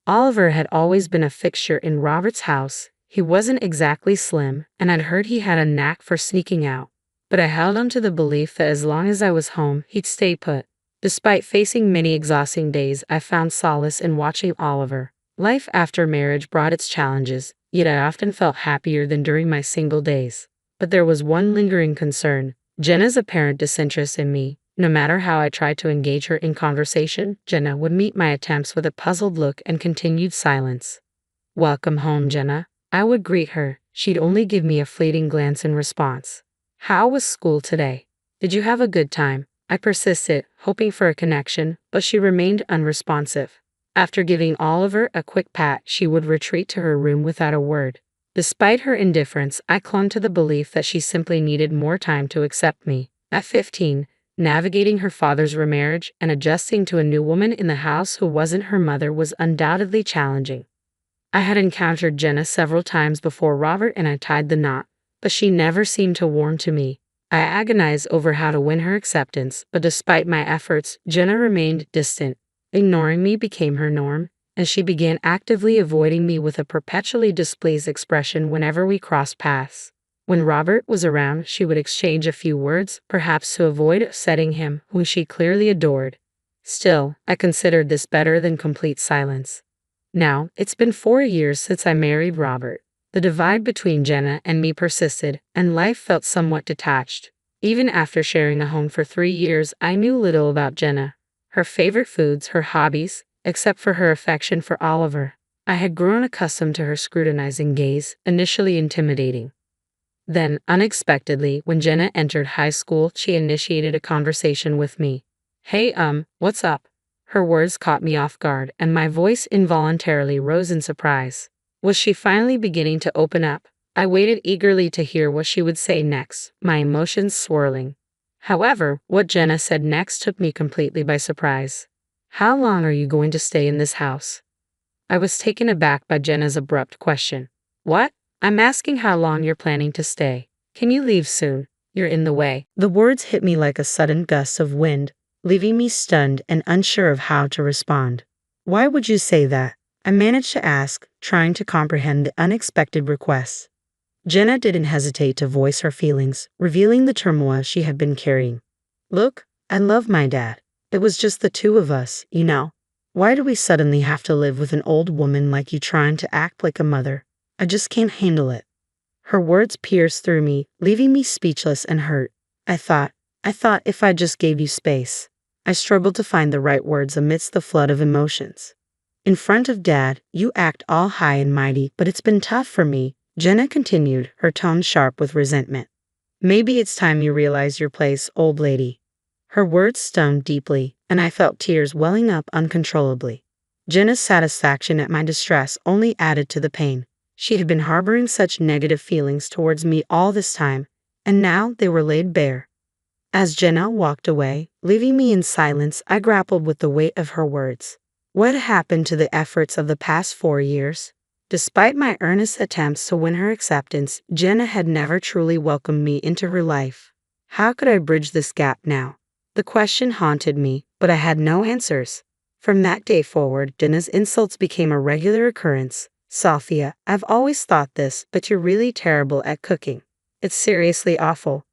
Oliver had always been a fixture in Robert's house. He wasn't exactly slim, and I'd heard he had a knack for sneaking out. But I held on to the belief that as long as I was home, he'd stay put. Despite facing many exhausting days, I found solace in watching Oliver. Life after marriage brought its challenges, yet I often felt happier than during my single days. But there was one lingering concern: Jenna's apparent disinterest in me. No matter how I tried to engage her in conversation, Jenna would meet my attempts with a puzzled look and continued silence. "Welcome home, Jenna," I would greet her. She'd only give me a fleeting glance in response. "How was school today? Did you have a good time?" I persisted, hoping for a connection, but she remained unresponsive. After giving Oliver a quick pat, she would retreat to her room without a word. Despite her indifference, I clung to the belief that she simply needed more time to accept me. At 15, navigating her father's remarriage and adjusting to a new woman in the house who wasn't her mother was undoubtedly challenging. I had encountered Jenna several times before Robert and I tied the knot, but she never seemed to warm to me. I agonized over how to win her acceptance, but despite my efforts, Jenna remained distant. Ignoring me became her norm, and she began actively avoiding me with a perpetually displeased expression whenever we crossed paths. When Robert was around, she would exchange a few words, perhaps to avoid upsetting him, whom she clearly adored. Still, I considered this better than complete silence. Now, it's been 4 years since I married Robert. The divide between Jenna and me persisted, and life felt somewhat detached. Even after sharing a home for 3 years, I knew little about Jenna, her favorite foods, her hobbies, except for her affection for Oliver. I had grown accustomed to her scrutinizing gaze, initially intimidating. Then, unexpectedly, when Jenna entered high school, she initiated a conversation with me. "Hey, what's up?" Her words caught me off guard, and my voice involuntarily rose in surprise. Was she finally beginning to open up? I waited eagerly to hear what she would say next, my emotions swirling. However, what Jenna said next took me completely by surprise. "How long are you going to stay in this house?" I was taken aback by Jenna's abrupt question. "What? I'm asking how long you're planning to stay. Can you leave soon? You're in the way." The words hit me like a sudden gust of wind, leaving me stunned and unsure of how to respond. "Why would you say that?" I managed to ask, trying to comprehend the unexpected request. Jenna didn't hesitate to voice her feelings, revealing the turmoil she had been carrying. "Look, I love my dad. It was just the two of us, you know. Why do we suddenly have to live with an old woman like you trying to act like a mother? I just can't handle it." Her words pierced through me, leaving me speechless and hurt. I thought if I just gave you space. I struggled to find the right words amidst the flood of emotions. "In front of Dad, you act all high and mighty, but it's been tough for me," Jenna continued, her tone sharp with resentment. "Maybe it's time you realize your place, old lady." Her words stung deeply, and I felt tears welling up uncontrollably. Jenna's satisfaction at my distress only added to the pain. She had been harboring such negative feelings towards me all this time, and now they were laid bare. As Jenna walked away, leaving me in silence, I grappled with the weight of her words. What happened to the efforts of the past 4 years? Despite my earnest attempts to win her acceptance, Jenna had never truly welcomed me into her life. How could I bridge this gap now? The question haunted me, but I had no answers. From that day forward, Jenna's insults became a regular occurrence. "Sophia, I've always thought this, but you're really terrible at cooking. It's seriously awful."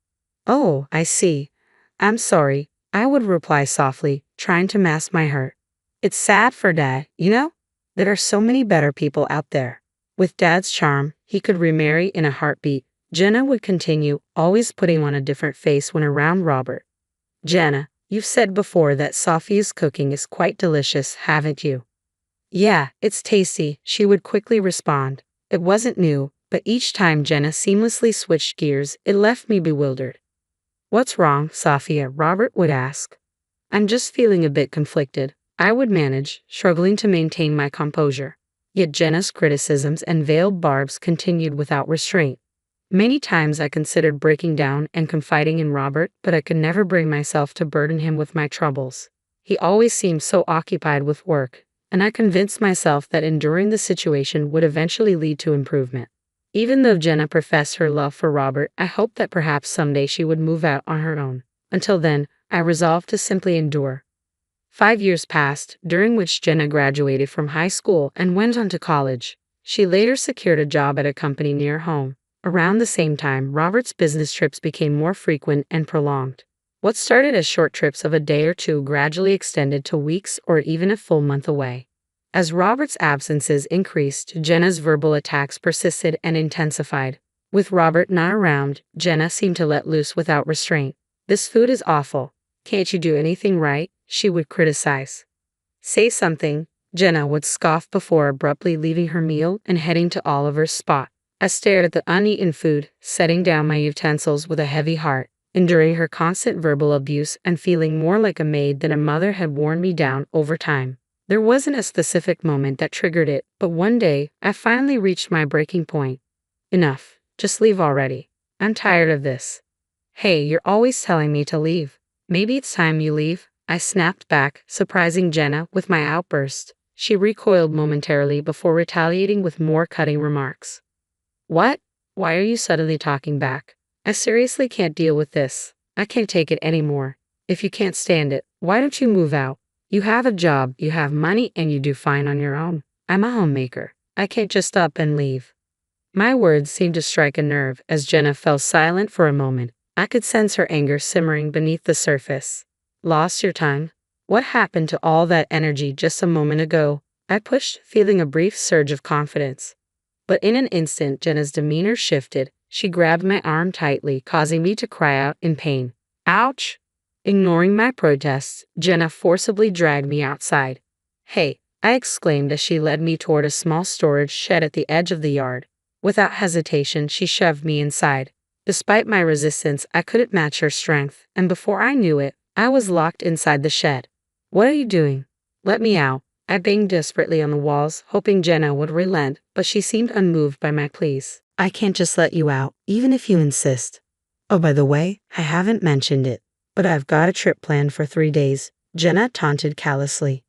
"Oh, I see. I'm sorry," I would reply softly, trying to mask my hurt. "It's sad for Dad, you know? There are so many better people out there." With Dad's charm, he could remarry in a heartbeat. Jenna would continue, always putting on a different face when around Robert. "Jenna, you've said before that Sophia's cooking is quite delicious, haven't you?" "Yeah, it's tasty," she would quickly respond. It wasn't new, but each time Jenna seamlessly switched gears, it left me bewildered. "What's wrong, Sophia?" Robert would ask. "I'm just feeling a bit conflicted," I would manage, struggling to maintain my composure. Yet Jenna's criticisms and veiled barbs continued without restraint. Many times I considered breaking down and confiding in Robert, but I could never bring myself to burden him with my troubles. He always seemed so occupied with work, and I convinced myself that enduring the situation would eventually lead to improvement. Even though Jenna professed her love for Robert, I hoped that perhaps someday she would move out on her own. Until then, I resolved to simply endure. 5 years passed, during which Jenna graduated from high school and went on to college. She later secured a job at a company near home. Around the same time, Robert's business trips became more frequent and prolonged. What started as short trips of a day or two gradually extended to weeks or even a full month away. As Robert's absences increased, Jenna's verbal attacks persisted and intensified. With Robert not around, Jenna seemed to let loose without restraint. "This food is awful. Can't you do anything right?" she would criticize. "Say something," Jenna would scoff before abruptly leaving her meal and heading to Oliver's spot. I stared at the uneaten food, setting down my utensils with a heavy heart, enduring her constant verbal abuse and feeling more like a maid than a mother had worn me down over time. There wasn't a specific moment that triggered it, but one day, I finally reached my breaking point. Enough. Just leave already. I'm tired of this. Hey, you're always telling me to leave. Maybe it's time you leave. I snapped back, surprising Jenna with my outburst. She recoiled momentarily before retaliating with more cutting remarks. What? Why are you suddenly talking back? I seriously can't deal with this. I can't take it anymore. If you can't stand it, why don't you move out? You have a job, you have money, and you do fine on your own. I'm a homemaker. I can't just up and leave. My words seemed to strike a nerve as Jenna fell silent for a moment. I could sense her anger simmering beneath the surface. Lost your time? What happened to all that energy just a moment ago? I pushed, feeling a brief surge of confidence. But in an instant, Jenna's demeanor shifted. She grabbed my arm tightly, causing me to cry out in pain. Ouch! Ignoring my protests, Jenna forcibly dragged me outside. Hey, I exclaimed as she led me toward a small storage shed at the edge of the yard. Without hesitation, she shoved me inside. Despite my resistance, I couldn't match her strength, and before I knew it, I was locked inside the shed. What are you doing? Let me out. I banged desperately on the walls, hoping Jenna would relent, but she seemed unmoved by my pleas. I can't just let you out, even if you insist. Oh, by the way, I haven't mentioned it, but I've got a trip planned for 3 days, Jenna taunted callously.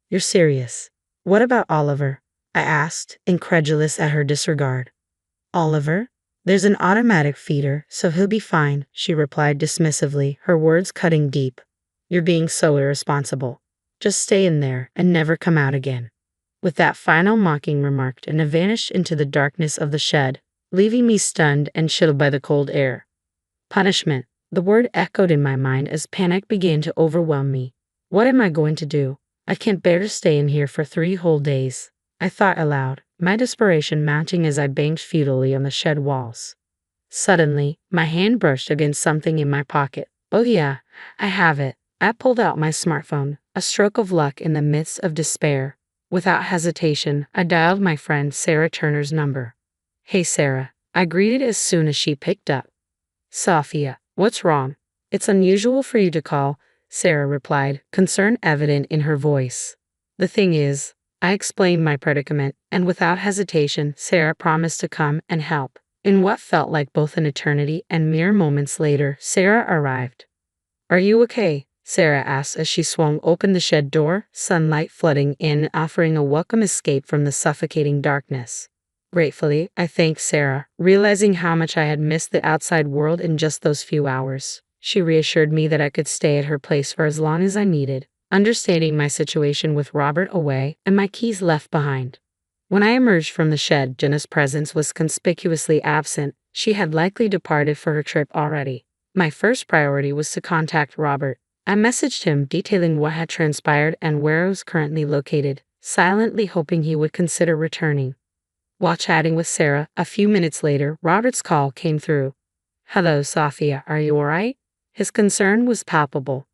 You're serious? What about Oliver? I asked, incredulous at her disregard. Oliver? There's an automatic feeder, so he'll be fine, she replied dismissively, her words cutting deep. You're being so irresponsible. Just stay in there and never come out again. With that final mocking remark, and vanished into the darkness of the shed, leaving me stunned and chilled by the cold air. Punishment. The word echoed in my mind as panic began to overwhelm me. What am I going to do? I can't bear to stay in here for 3 whole days. I thought aloud, my desperation mounting as I banged futilely on the shed walls. Suddenly, my hand brushed against something in my pocket. Oh yeah, I have it. I pulled out my smartphone, a stroke of luck in the midst of despair. Without hesitation, I dialed my friend Sarah Turner's number. Hey Sarah, I greeted as soon as she picked up. Sophia, what's wrong? It's unusual for you to call, Sarah replied, concern evident in her voice. The thing is, I explained my predicament, and without hesitation, Sarah promised to come and help. In what felt like both an eternity and mere moments later, Sarah arrived. Are you okay? Sarah asked as she swung open the shed door, sunlight flooding in, offering a welcome escape from the suffocating darkness. Gratefully, I thanked Sarah, realizing how much I had missed the outside world in just those few hours. She reassured me that I could stay at her place for as long as I needed, understanding my situation with Robert away and my keys left behind. When I emerged from the shed, Jenna's presence was conspicuously absent. She had likely departed for her trip already. My first priority was to contact Robert. I messaged him detailing what had transpired and where I was currently located, silently hoping he would consider returning. While chatting with Sarah, a few minutes later, Robert's call came through. Hello, Sophia, are you alright? His concern was palpable.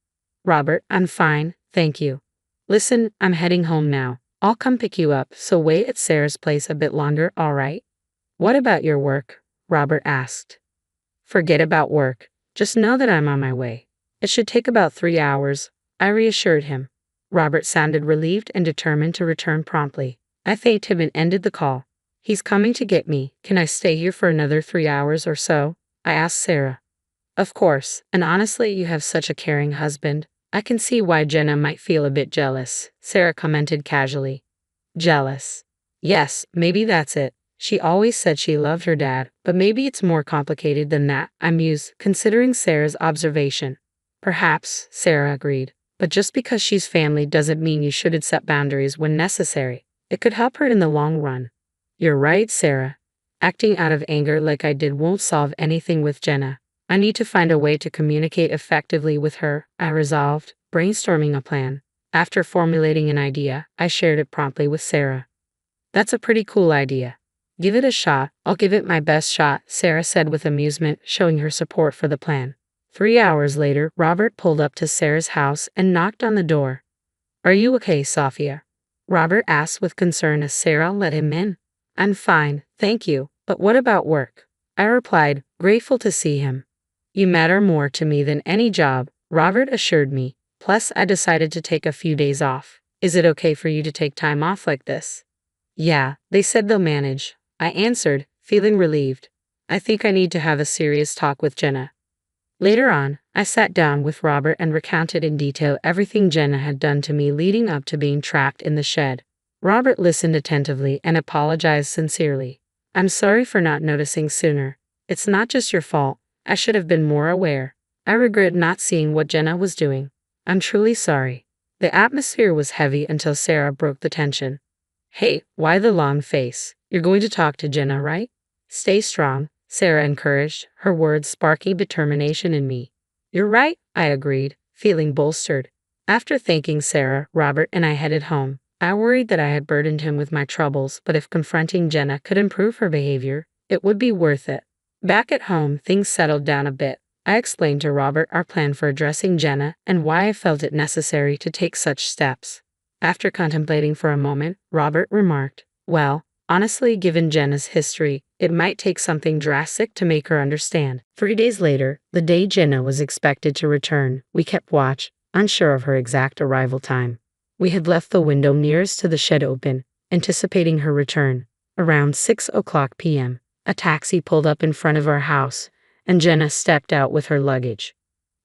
Robert, I'm fine, thank you. Listen, I'm heading home now. I'll come pick you up, so wait at Sarah's place a bit longer, alright? What about your work? Robert asked. Forget about work. Just know that I'm on my way. It should take about 3 hours, I reassured him. Robert sounded relieved and determined to return promptly. I thanked him and ended the call. He's coming to get me. Can I stay here for another 3 hours or so? I asked Sarah. Of course, and honestly, you have such a caring husband. I can see why Jenna might feel a bit jealous, Sarah commented casually. Jealous? Yes, maybe that's it. She always said she loved her dad, but maybe it's more complicated than that, I mused, considering Sarah's observation. Perhaps, Sarah agreed, but just because she's family doesn't mean you shouldn't set boundaries when necessary. It could help her in the long run. You're right, Sarah. Acting out of anger like I did won't solve anything with Jenna. I need to find a way to communicate effectively with her, I resolved, brainstorming a plan. After formulating an idea, I shared it promptly with Sarah. That's a pretty cool idea. Give it a shot. I'll give it my best shot, Sarah said with amusement, showing her support for the plan. 3 hours later, Robert pulled up to Sarah's house and knocked on the door. Are you okay, Sophia? Robert asked with concern as Sarah let him in. I'm fine, thank you, but what about work? I replied, grateful to see him. You matter more to me than any job, Robert assured me. Plus, I decided to take a few days off. Is it okay for you to take time off like this? Yeah, they said they'll manage, I answered, feeling relieved. I think I need to have a serious talk with Jenna. Later on, I sat down with Robert and recounted in detail everything Jenna had done to me leading up to being trapped in the shed. Robert listened attentively and apologized sincerely. I'm sorry for not noticing sooner. It's not just your fault. I should have been more aware. I regret not seeing what Jenna was doing. I'm truly sorry. The atmosphere was heavy until Sarah broke the tension. Hey, why the long face? You're going to talk to Jenna, right? Stay strong, Sarah encouraged, her words sparking determination in me. You're right, I agreed, feeling bolstered. After thanking Sarah, Robert and I headed home. I worried that I had burdened him with my troubles, but if confronting Jenna could improve her behavior, it would be worth it. Back at home, things settled down a bit. I explained to Robert our plan for addressing Jenna and why I felt it necessary to take such steps. After contemplating for a moment, Robert remarked, well, honestly, given Jenna's history, it might take something drastic to make her understand. 3 days later, the day Jenna was expected to return, we kept watch, unsure of her exact arrival time. We had left the window nearest to the shed open, anticipating her return. Around 6:00 p.m., a taxi pulled up in front of our house, and Jenna stepped out with her luggage.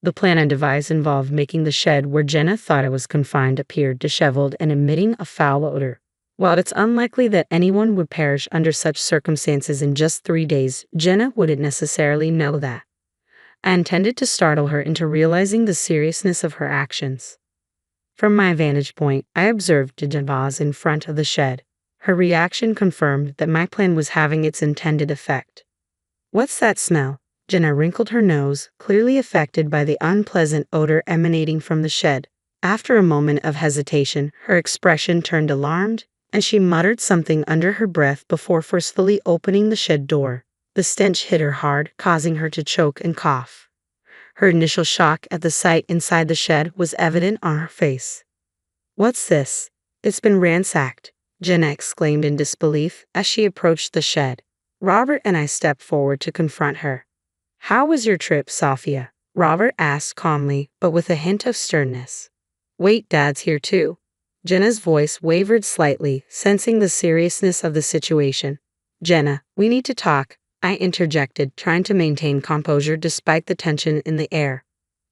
The plan and device involved making the shed where Jenna thought it was confined appear disheveled and emitting a foul odor. While it's unlikely that anyone would perish under such circumstances in just 3 days, Jenna wouldn't necessarily know that. I intended to startle her into realizing the seriousness of her actions. From my vantage point, I observed Jenna in front of the shed. Her reaction confirmed that my plan was having its intended effect. What's that smell? Jenna wrinkled her nose, clearly affected by the unpleasant odor emanating from the shed. After a moment of hesitation, her expression turned alarmed, and she muttered something under her breath before forcefully opening the shed door. The stench hit her hard, causing her to choke and cough. Her initial shock at the sight inside the shed was evident on her face. What's this? It's been ransacked, Jenna exclaimed in disbelief as she approached the shed. Robert and I stepped forward to confront her. How was your trip, Sophia? Robert asked calmly, but with a hint of sternness. Wait, Dad's here too. Jenna's voice wavered slightly, sensing the seriousness of the situation. Jenna, we need to talk, I interjected, trying to maintain composure despite the tension in the air.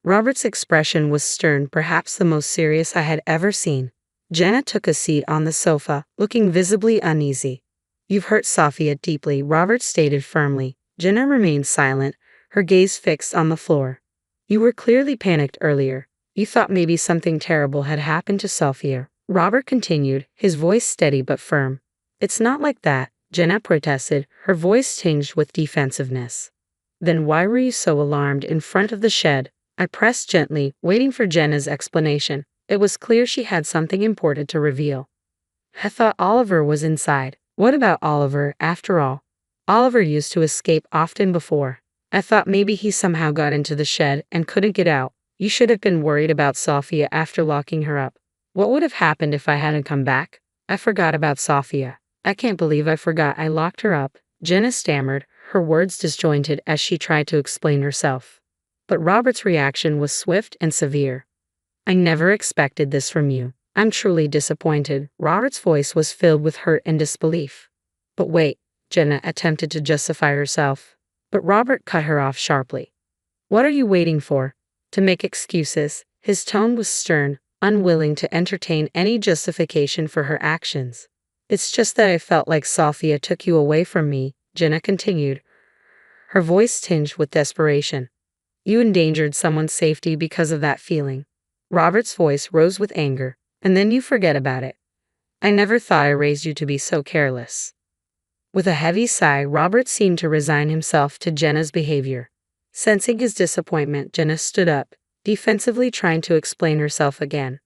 Robert's expression was stern, perhaps the most serious I had ever seen. Jenna took a seat on the sofa, looking visibly uneasy. You've hurt Sophia deeply, Robert stated firmly. Jenna remained silent, her gaze fixed on the floor. You were clearly panicked earlier. You thought maybe something terrible had happened to Sophia. Robert continued, his voice steady but firm. It's not like that, Jenna protested, her voice tinged with defensiveness. Then why were you so alarmed in front of the shed? I pressed gently, waiting for Jenna's explanation. It was clear she had something important to reveal. I thought Oliver was inside. What about Oliver, after all? Oliver used to escape often before. I thought maybe he somehow got into the shed and couldn't get out. You should have been worried about Sophia after locking her up. What would have happened if I hadn't come back? I forgot about Sophia. I can't believe I forgot I locked her up, Jenna stammered, her words disjointed as she tried to explain herself. But Robert's reaction was swift and severe. I never expected this from you. I'm truly disappointed. Robert's voice was filled with hurt and disbelief. But wait, Jenna attempted to justify herself. But Robert cut her off sharply. What are you waiting for? To make excuses. His tone was stern, unwilling to entertain any justification for her actions. It's just that I felt like Sophia took you away from me, Jenna continued, her voice tinged with desperation. You endangered someone's safety because of that feeling. Robert's voice rose with anger. And then you forget about it. I never thought I raised you to be so careless. With a heavy sigh, Robert seemed to resign himself to Jenna's behavior. Sensing his disappointment, Jenna stood up, defensively trying to explain herself again.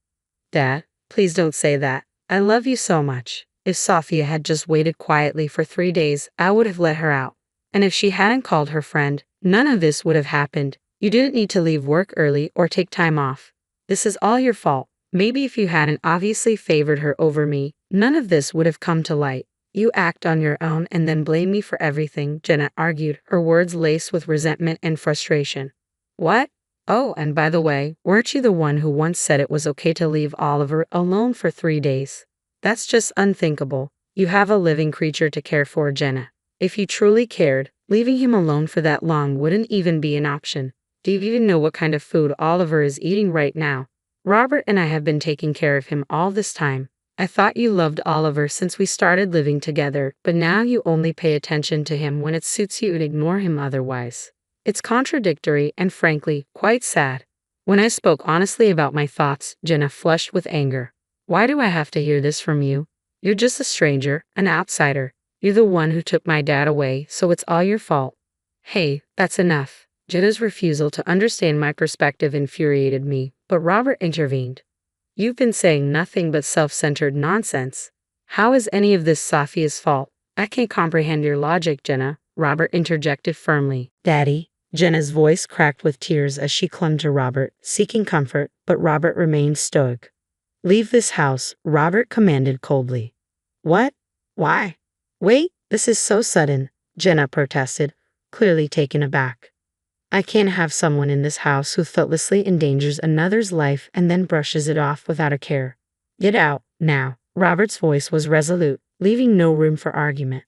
Dad, please don't say that. I love you so much. If Sophia had just waited quietly for 3 days, I would have let her out. And if she hadn't called her friend, none of this would have happened. You didn't need to leave work early or take time off. This is all your fault. Maybe if you hadn't obviously favored her over me, none of this would have come to light. You act on your own and then blame me for everything, Jenna argued, her words laced with resentment and frustration. What? Oh, and by the way, weren't you the one who once said it was okay to leave Oliver alone for 3 days? That's just unthinkable. You have a living creature to care for, Jenna. If you truly cared, leaving him alone for that long wouldn't even be an option. Do you even know what kind of food Oliver is eating right now? Robert and I have been taking care of him all this time. I thought you loved Oliver since we started living together, but now you only pay attention to him when it suits you and ignore him otherwise. It's contradictory and frankly, quite sad. When I spoke honestly about my thoughts, Jenna flushed with anger. Why do I have to hear this from you? You're just a stranger, an outsider. You're the one who took my dad away, so it's all your fault. Hey, that's enough. Jenna's refusal to understand my perspective infuriated me, but Robert intervened. You've been saying nothing but self-centered nonsense. How is any of this Sophia's fault? I can't comprehend your logic, Jenna, Robert interjected firmly. Daddy, Jenna's voice cracked with tears as she clung to Robert, seeking comfort, but Robert remained stoic. Leave this house, Robert commanded coldly. What? Why? Wait, this is so sudden, Jenna protested, clearly taken aback. I can't have someone in this house who thoughtlessly endangers another's life and then brushes it off without a care. Get out, now. Robert's voice was resolute, leaving no room for argument.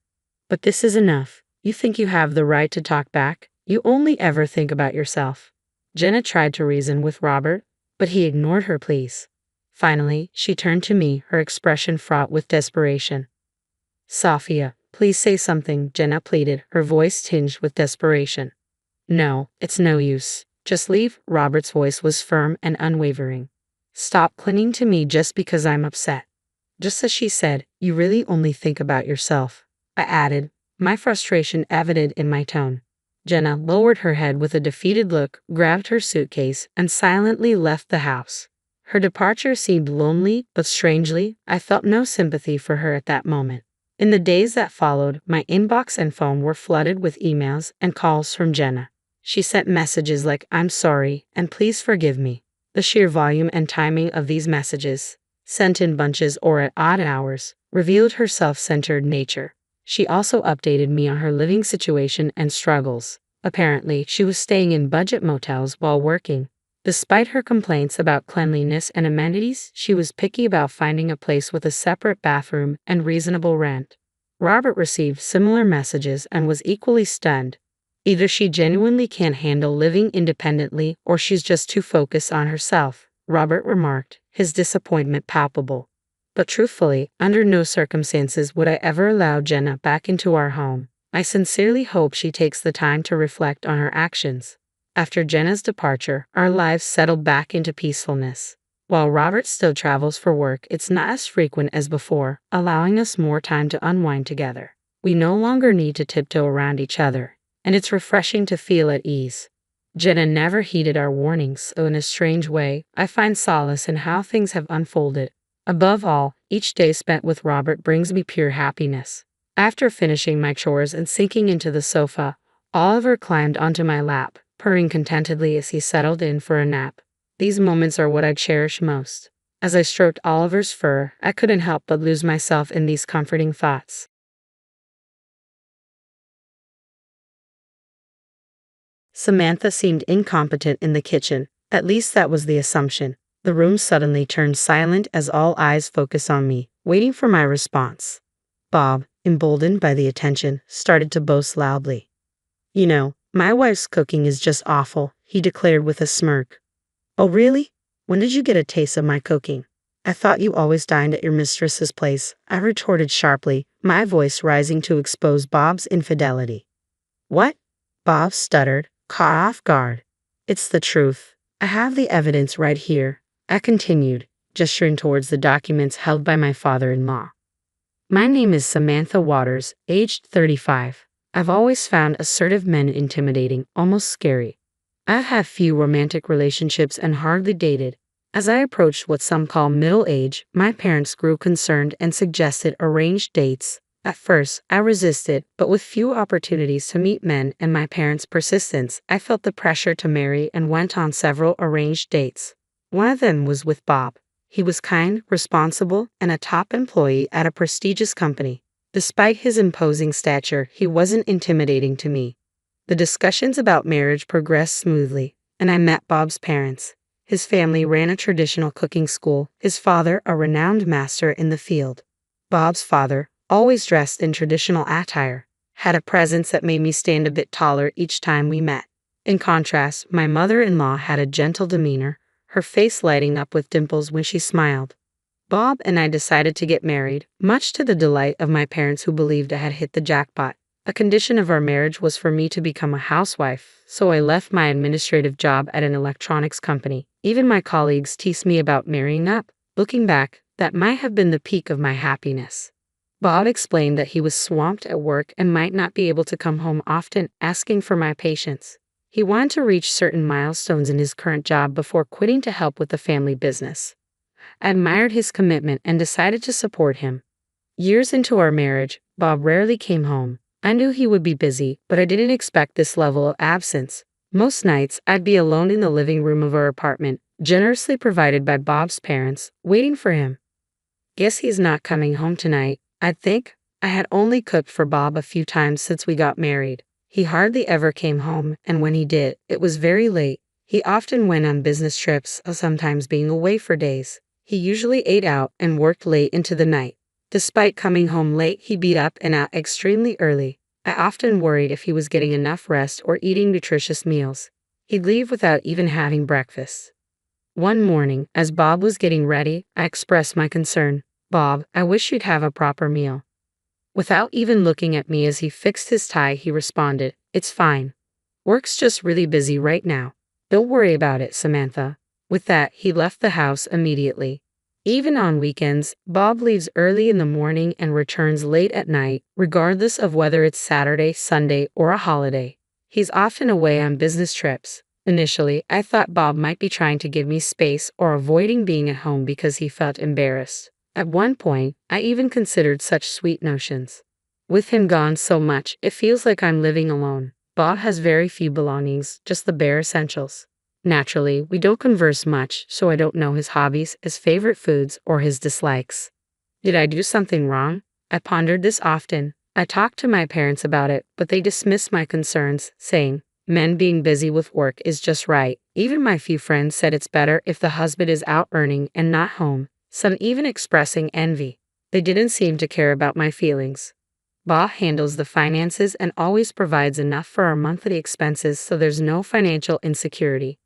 But this is enough. You think you have the right to talk back? You only ever think about yourself. Jenna tried to reason with Robert, but he ignored her pleas. Finally, she turned to me, her expression fraught with desperation. Sophia, please say something, Jenna pleaded, her voice tinged with desperation. No, it's no use. Just leave. Robert's voice was firm and unwavering. Stop clinging to me just because I'm upset. Just as she said, you really only think about yourself, I added, my frustration evident in my tone. Jenna lowered her head with a defeated look, grabbed her suitcase, and silently left the house. Her departure seemed lonely, but strangely, I felt no sympathy for her at that moment. In the days that followed, my inbox and phone were flooded with emails and calls from Jenna. She sent messages like, I'm sorry, and please forgive me. The sheer volume and timing of these messages, sent in bunches or at odd hours, revealed her self-centered nature. She also updated me on her living situation and struggles. Apparently, she was staying in budget motels while working. Despite her complaints about cleanliness and amenities, she was picky about finding a place with a separate bathroom and reasonable rent. Robert received similar messages and was equally stunned. Either she genuinely can't handle living independently or she's just too focused on herself, Robert remarked, his disappointment palpable. But truthfully, under no circumstances would I ever allow Jenna back into our home. I sincerely hope she takes the time to reflect on her actions. After Jenna's departure, our lives settled back into peacefulness. While Robert still travels for work, it's not as frequent as before, allowing us more time to unwind together. We no longer need to tiptoe around each other, and it's refreshing to feel at ease. Jenna never heeded our warnings, so in a strange way, I find solace in how things have unfolded. Above all, each day spent with Robert brings me pure happiness. After finishing my chores and sinking into the sofa, Oliver climbed onto my lap, purring contentedly as he settled in for a nap. These moments are what I cherish most. As I stroked Oliver's fur, I couldn't help but lose myself in these comforting thoughts. Samantha seemed incompetent in the kitchen. At least that was the assumption. The room suddenly turned silent as all eyes focused on me, waiting for my response. Bob, emboldened by the attention, started to boast loudly. You know, my wife's cooking is just awful, he declared with a smirk. Oh really? When did you get a taste of my cooking? I thought you always dined at your mistress's place, I retorted sharply, my voice rising to expose Bob's infidelity. What? Bob stuttered, caught off guard. It's the truth. I have the evidence right here, I continued, gesturing towards the documents held by my father-in-law. My name is Samantha Waters, aged 35. I've always found assertive men intimidating, almost scary. I've had few romantic relationships and hardly dated. As I approached what some call middle age, my parents grew concerned and suggested arranged dates. At first, I resisted, but with few opportunities to meet men and my parents' persistence, I felt the pressure to marry and went on several arranged dates. One of them was with Bob. He was kind, responsible, and a top employee at a prestigious company. Despite his imposing stature, he wasn't intimidating to me. The discussions about marriage progressed smoothly, and I met Bob's parents. His family ran a traditional cooking school, his father a renowned master in the field. Bob's father, always dressed in traditional attire, had a presence that made me stand a bit taller each time we met. In contrast, my mother-in-law had a gentle demeanor, her face lighting up with dimples when she smiled. Bob and I decided to get married, much to the delight of my parents who believed I had hit the jackpot. A condition of our marriage was for me to become a housewife, so I left my administrative job at an electronics company. Even my colleagues teased me about marrying up. Looking back, that might have been the peak of my happiness. Bob explained that he was swamped at work and might not be able to come home often, asking for my patience. He wanted to reach certain milestones in his current job before quitting to help with the family business. I admired his commitment and decided to support him. Years into our marriage, Bob rarely came home. I knew he would be busy, but I didn't expect this level of absence. Most nights, I'd be alone in the living room of our apartment, generously provided by Bob's parents, waiting for him. Guess he's not coming home tonight, I'd think. I had only cooked for Bob a few times since we got married. He hardly ever came home, and when he did, it was very late. He often went on business trips, sometimes being away for days. He usually ate out and worked late into the night. Despite coming home late, he'd be up and out extremely early. I often worried if he was getting enough rest or eating nutritious meals. He'd leave without even having breakfast. One morning, as Bob was getting ready, I expressed my concern. "Bob, I wish you'd have a proper meal." Without even looking at me as he fixed his tie, he responded, "It's fine. Work's just really busy right now. Don't worry about it, Samantha." With that, he left the house immediately. Even on weekends, Bob leaves early in the morning and returns late at night, regardless of whether it's Saturday, Sunday, or a holiday. He's often away on business trips. Initially, I thought Bob might be trying to give me space or avoiding being at home because he felt embarrassed. At one point, I even considered such sweet notions. With him gone so much, it feels like I'm living alone. Bob has very few belongings, just the bare essentials. Naturally, we don't converse much, so I don't know his hobbies, his favorite foods, or his dislikes. Did I do something wrong? I pondered this often. I talked to my parents about it, but they dismissed my concerns, saying, "Men being busy with work is just right." Even my few friends said it's better if the husband is out earning and not home, some even expressing envy. They didn't seem to care about my feelings. Bob handles the finances and always provides enough for our monthly expenses, so there's no financial insecurity.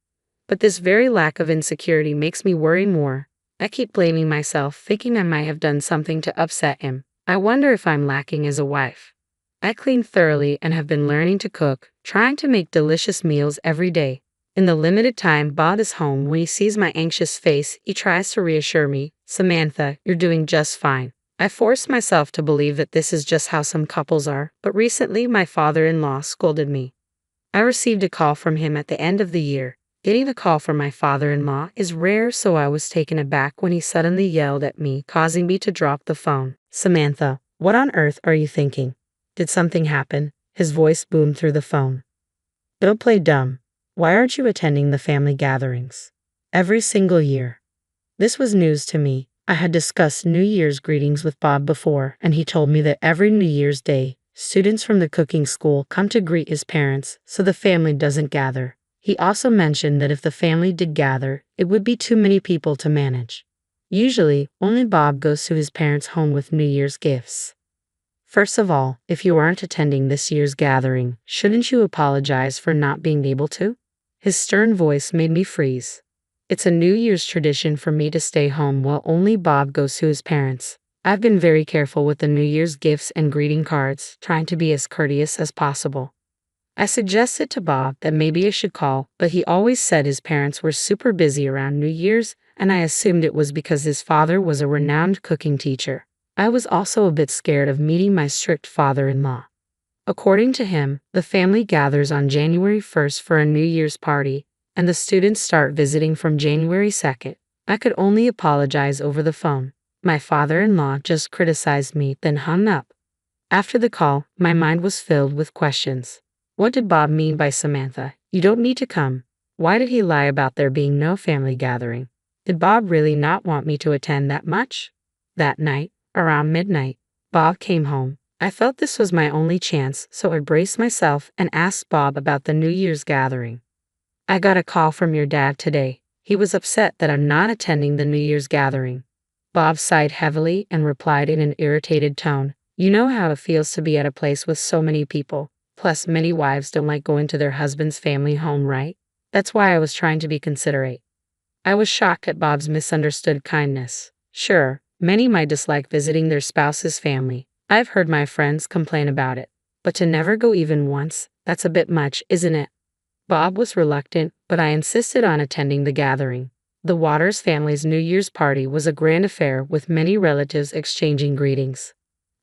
But this very lack of insecurity makes me worry more. I keep blaming myself, thinking I might have done something to upset him. I wonder if I'm lacking as a wife. I clean thoroughly and have been learning to cook, trying to make delicious meals every day. In the limited time Bob is home, when he sees my anxious face, he tries to reassure me, "Samantha, you're doing just fine." I force myself to believe that this is just how some couples are, but recently my father-in-law scolded me. I received a call from him at the end of the year. Getting a call from my father-in-law is rare, so I was taken aback when he suddenly yelled at me, causing me to drop the phone. "Samantha, what on earth are you thinking? Did something happen?" His voice boomed through the phone. "Don't play dumb. Why aren't you attending the family gatherings? Every single year." This was news to me. I had discussed New Year's greetings with Bob before, and he told me that every New Year's Day, students from the cooking school come to greet his parents, so the family doesn't gather. He also mentioned that if the family did gather, it would be too many people to manage. Usually, only Bob goes to his parents' home with New Year's gifts. First of all, if you aren't attending this year's gathering, shouldn't you apologize for not being able to? His stern voice made me freeze. It's a New Year's tradition for me to stay home while only Bob goes to his parents. I've been very careful with the New Year's gifts and greeting cards, trying to be as courteous as possible. I suggested to Bob that maybe I should call, but he always said his parents were super busy around New Year's, and I assumed it was because his father was a renowned cooking teacher. I was also a bit scared of meeting my strict father-in-law. According to him, the family gathers on January 1st for a New Year's party, and the students start visiting from January 2nd. I could only apologize over the phone. My father-in-law just criticized me, then hung up. After the call, my mind was filled with questions. What did Bob mean by "Samantha, you don't need to come"? Why did he lie about there being no family gathering? Did Bob really not want me to attend that much? That night, around midnight, Bob came home. I felt this was my only chance, so I braced myself and asked Bob about the New Year's gathering. "I got a call from your dad today. He was upset that I'm not attending the New Year's gathering." Bob sighed heavily and replied in an irritated tone, You know how it feels to be at a place with so many people. Plus, many wives don't like going to their husband's family home, right? That's why I was trying to be considerate. I was shocked at Bob's misunderstood kindness. Sure, many might dislike visiting their spouse's family. I've heard my friends complain about it. But to never go even once, that's a bit much, isn't it? Bob was reluctant, but I insisted on attending the gathering. The Waters family's New Year's party was a grand affair with many relatives exchanging greetings.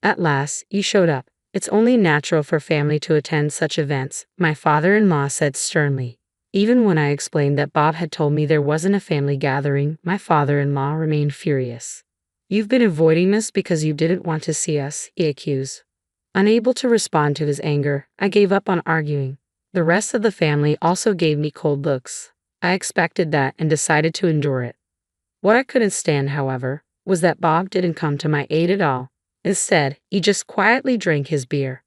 At last, you showed up. It's only natural for family to attend such events, my father-in-law said sternly. Even when I explained that Bob had told me there wasn't a family gathering, my father-in-law remained furious. You've been avoiding us because you didn't want to see us, he accused. Unable to respond to his anger, I gave up on arguing. The rest of the family also gave me cold looks. I expected that and decided to endure it. What I couldn't stand, however, was that Bob didn't come to my aid at all. Instead, he just quietly drank his beer.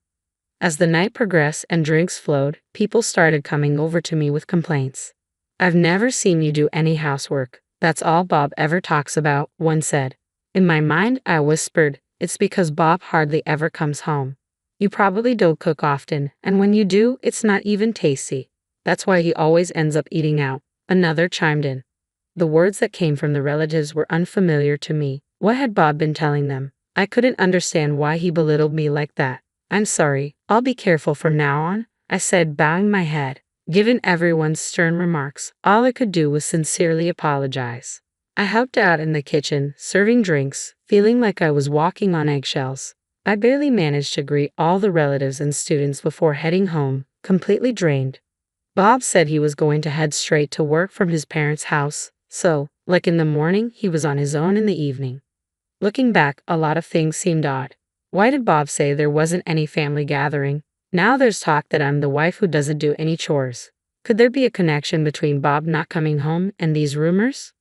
As the night progressed and drinks flowed, people started coming over to me with complaints. I've never seen you do any housework. That's all Bob ever talks about, one said. In my mind, I whispered, it's because Bob hardly ever comes home. You probably don't cook often, and when you do, it's not even tasty. That's why he always ends up eating out. Another chimed in. The words that came from the relatives were unfamiliar to me. What had Bob been telling them? I couldn't understand why he belittled me like that. I'm sorry, I'll be careful from now on, I said, bowing my head. Given everyone's stern remarks, all I could do was sincerely apologize. I helped out in the kitchen, serving drinks, feeling like I was walking on eggshells. I barely managed to greet all the relatives and students before heading home, completely drained. Bob said he was going to head straight to work from his parents' house, so, like in the morning, he was on his own in the evening. Looking back, a lot of things seemed odd. Why did Bob say there wasn't any family gathering? Now there's talk that I'm the wife who doesn't do any chores. Could there be a connection between Bob not coming home and these rumors?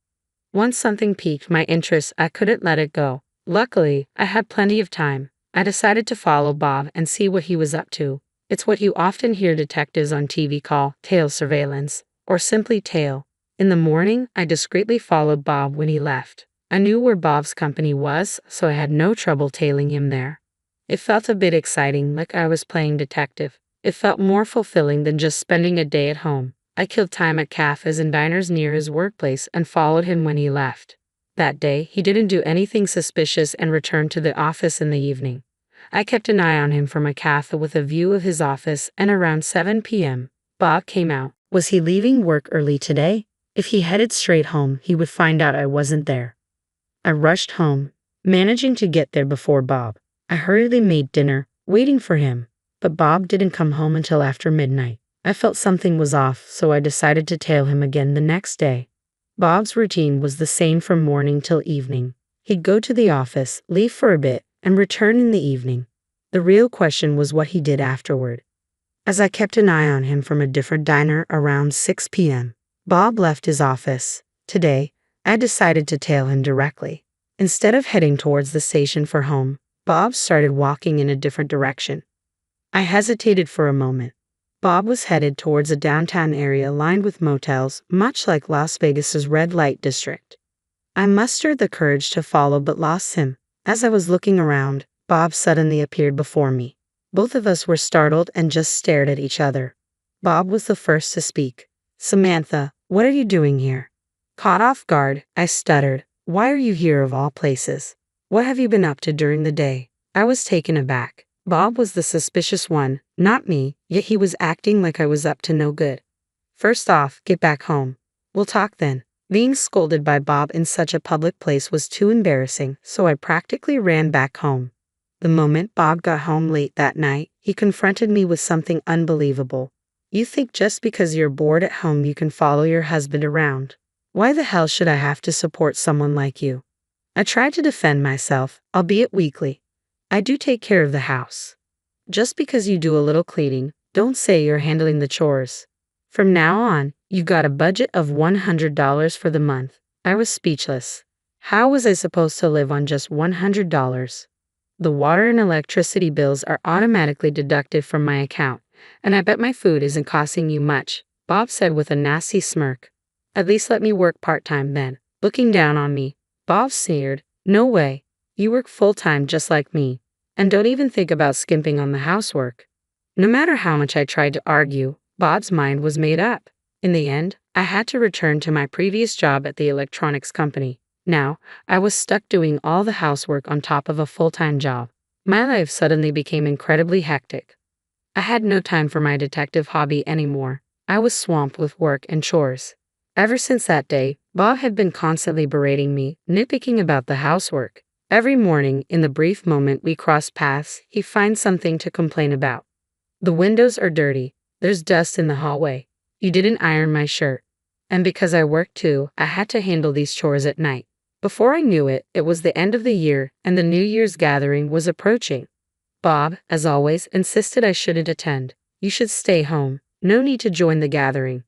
Once something piqued my interest, I couldn't let it go. Luckily, I had plenty of time. I decided to follow Bob and see what he was up to. It's what you often hear detectives on TV call tail surveillance, or simply tail. In the morning, I discreetly followed Bob when he left. I knew where Bob's company was, so I had no trouble tailing him there. It felt a bit exciting, like I was playing detective. It felt more fulfilling than just spending a day at home. I killed time at cafes and diners near his workplace and followed him when he left. That day, he didn't do anything suspicious and returned to the office in the evening. I kept an eye on him from a cafe with a view of his office, and around 7 p.m., Bob came out. Was he leaving work early today? If he headed straight home, he would find out I wasn't there. I rushed home, managing to get there before Bob. I hurriedly made dinner, waiting for him, but Bob didn't come home until after midnight. I felt something was off, so I decided to tail him again the next day. Bob's routine was the same from morning till evening. He'd go to the office, leave for a bit, and return in the evening. The real question was what he did afterward. As I kept an eye on him from a different diner around 6 p.m., Bob left his office. Today, I decided to tail him directly. Instead of heading towards the station for home, Bob started walking in a different direction. I hesitated for a moment. Bob was headed towards a downtown area lined with motels, much like Las Vegas's red light district. I mustered the courage to follow but lost him. As I was looking around, Bob suddenly appeared before me. Both of us were startled and just stared at each other. Bob was the first to speak. Samantha, what are you doing here? Caught off guard, I stuttered. Why are you here of all places? What have you been up to during the day? I was taken aback. Bob was the suspicious one, not me, yet he was acting like I was up to no good. First off, get back home. We'll talk then. Being scolded by Bob in such a public place was too embarrassing, so I practically ran back home. The moment Bob got home late that night, he confronted me with something unbelievable. You think just because you're bored at home you can follow your husband around? Why the hell should I have to support someone like you? I tried to defend myself, albeit weakly. I do take care of the house. Just because you do a little cleaning, don't say you're handling the chores. From now on, you've got a budget of $100 for the month. I was speechless. How was I supposed to live on just $100? The water and electricity bills are automatically deducted from my account, and I bet my food isn't costing you much, Bob said with a nasty smirk. At least let me work part-time then. Looking down on me, Bob sneered, no way. You work full-time just like me. And don't even think about skimping on the housework. No matter how much I tried to argue, Bob's mind was made up. In the end, I had to return to my previous job at the electronics company. Now, I was stuck doing all the housework on top of a full-time job. My life suddenly became incredibly hectic. I had no time for my detective hobby anymore. I was swamped with work and chores. Ever since that day, Bob had been constantly berating me, nitpicking about the housework. Every morning, in the brief moment we crossed paths, he finds something to complain about. The windows are dirty. There's dust in the hallway. You didn't iron my shirt. And because I worked too, I had to handle these chores at night. Before I knew it, it was the end of the year, and the New Year's gathering was approaching. Bob, as always, insisted I shouldn't attend. You should stay home. No need to join the gathering.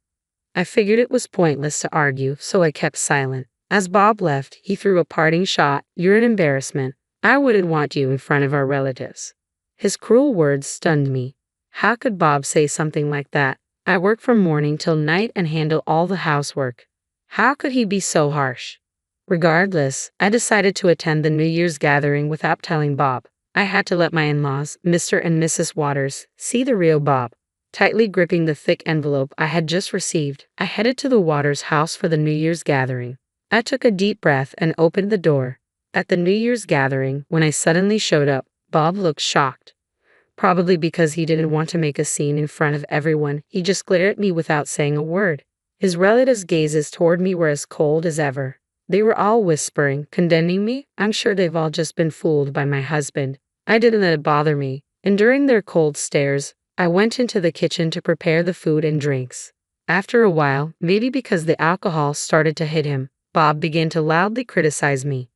I figured it was pointless to argue, so I kept silent. As Bob left, he threw a parting shot. You're an embarrassment. I wouldn't want you in front of our relatives. His cruel words stunned me. How could Bob say something like that? I work from morning till night and handle all the housework. How could he be so harsh? Regardless, I decided to attend the New Year's gathering without telling Bob. I had to let my in-laws, Mr. and Mrs. Waters, see the real Bob. Tightly gripping the thick envelope I had just received, I headed to the Waters house for the New Year's gathering. I took a deep breath and opened the door. At the New Year's gathering, when I suddenly showed up, Bob looked shocked. Probably because he didn't want to make a scene in front of everyone, he just glared at me without saying a word. His relatives' gazes toward me were as cold as ever. They were all whispering, condemning me. I'm sure they've all just been fooled by my husband. I didn't let it bother me. Enduring their cold stares, I went into the kitchen to prepare the food and drinks. After a while, maybe because the alcohol started to hit him, Bob began to loudly criticize me.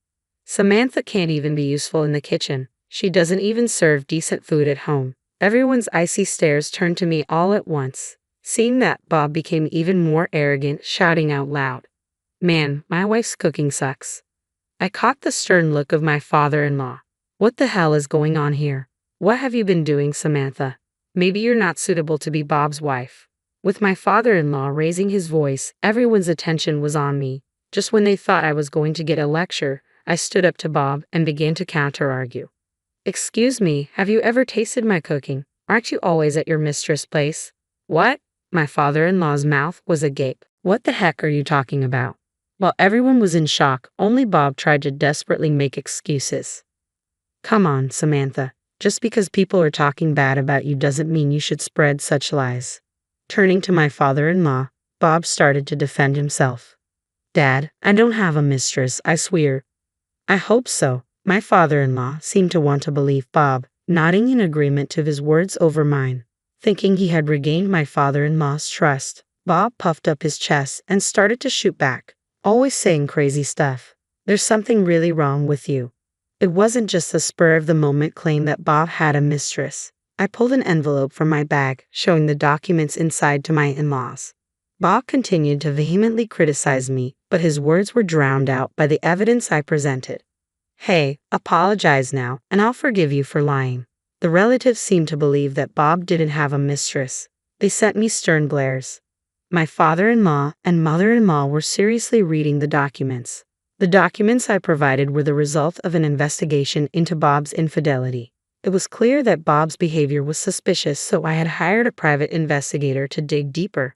Samantha can't even be useful in the kitchen. She doesn't even serve decent food at home. Everyone's icy stares turned to me all at once. Seeing that, Bob became even more arrogant, shouting out loud, "Man, my wife's cooking sucks." I caught the stern look of my father-in-law. What the hell is going on here? What have you been doing, Samantha? Maybe you're not suitable to be Bob's wife. With my father-in-law raising his voice, everyone's attention was on me. Just when they thought I was going to get a lecture, I stood up to Bob and began to counter-argue. "Excuse me, have you ever tasted my cooking? Aren't you always at your mistress' place?" "What?" My father-in-law's mouth was agape. "What the heck are you talking about?" While everyone was in shock, only Bob tried to desperately make excuses. "Come on, Samantha. Just because people are talking bad about you doesn't mean you should spread such lies." Turning to my father-in-law, Bob started to defend himself. "Dad, I don't have a mistress, I swear." "I hope so." My father-in-law seemed to want to believe Bob, nodding in agreement to his words over mine. Thinking he had regained my father-in-law's trust, Bob puffed up his chest and started to shoot back, always saying crazy stuff. "There's something really wrong with you." It wasn't just a spur-of-the-moment claim that Bob had a mistress. I pulled an envelope from my bag, showing the documents inside to my in-laws. Bob continued to vehemently criticize me, but his words were drowned out by the evidence I presented. "Hey, apologize now, and I'll forgive you for lying." The relatives seemed to believe that Bob didn't have a mistress. They sent me stern glares. My father-in-law and mother-in-law were seriously reading the documents. The documents I provided were the result of an investigation into Bob's infidelity. It was clear that Bob's behavior was suspicious, so I had hired a private investigator to dig deeper.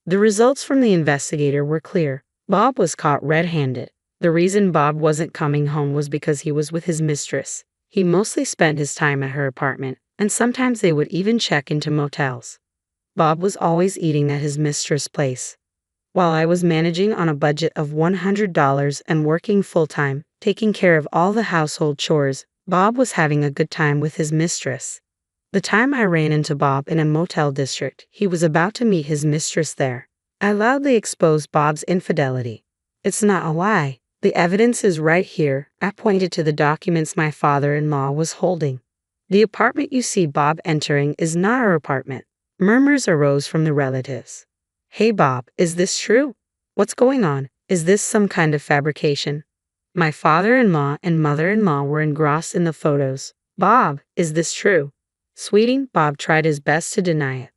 The results from the investigator were clear. Bob was caught red-handed. The reason Bob wasn't coming home was because he was with his mistress. He mostly spent his time at her apartment, and sometimes they would even check into motels. Bob was always eating at his mistress' place. While I was managing on a budget of $100 and working full-time, taking care of all the household chores, Bob was having a good time with his mistress. The time I ran into Bob in a motel district, he was about to meet his mistress there. I loudly exposed Bob's infidelity. "It's not a lie. The evidence is right here." I pointed to the documents my father-in-law was holding. "The apartment you see Bob entering is not our apartment." Murmurs arose from the relatives. "Hey Bob, is this true? What's going on? Is this some kind of fabrication?" My father-in-law and mother-in-law were engrossed in the photos. "Bob, is this true?" "Sweetie," Bob tried his best to deny it.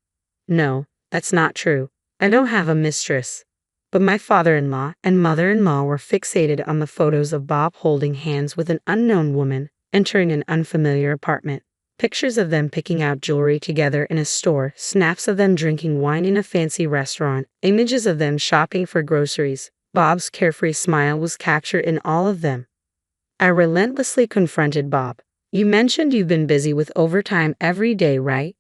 "No, that's not true. I don't have a mistress." But my father-in-law and mother-in-law were fixated on the photos of Bob holding hands with an unknown woman. entering an unfamiliar apartment. Pictures of them picking out jewelry together in a store, snaps of them drinking wine in a fancy restaurant, images of them shopping for groceries. Bob's carefree smile was captured in all of them. I relentlessly confronted Bob. You mentioned you've been busy with overtime every day, right?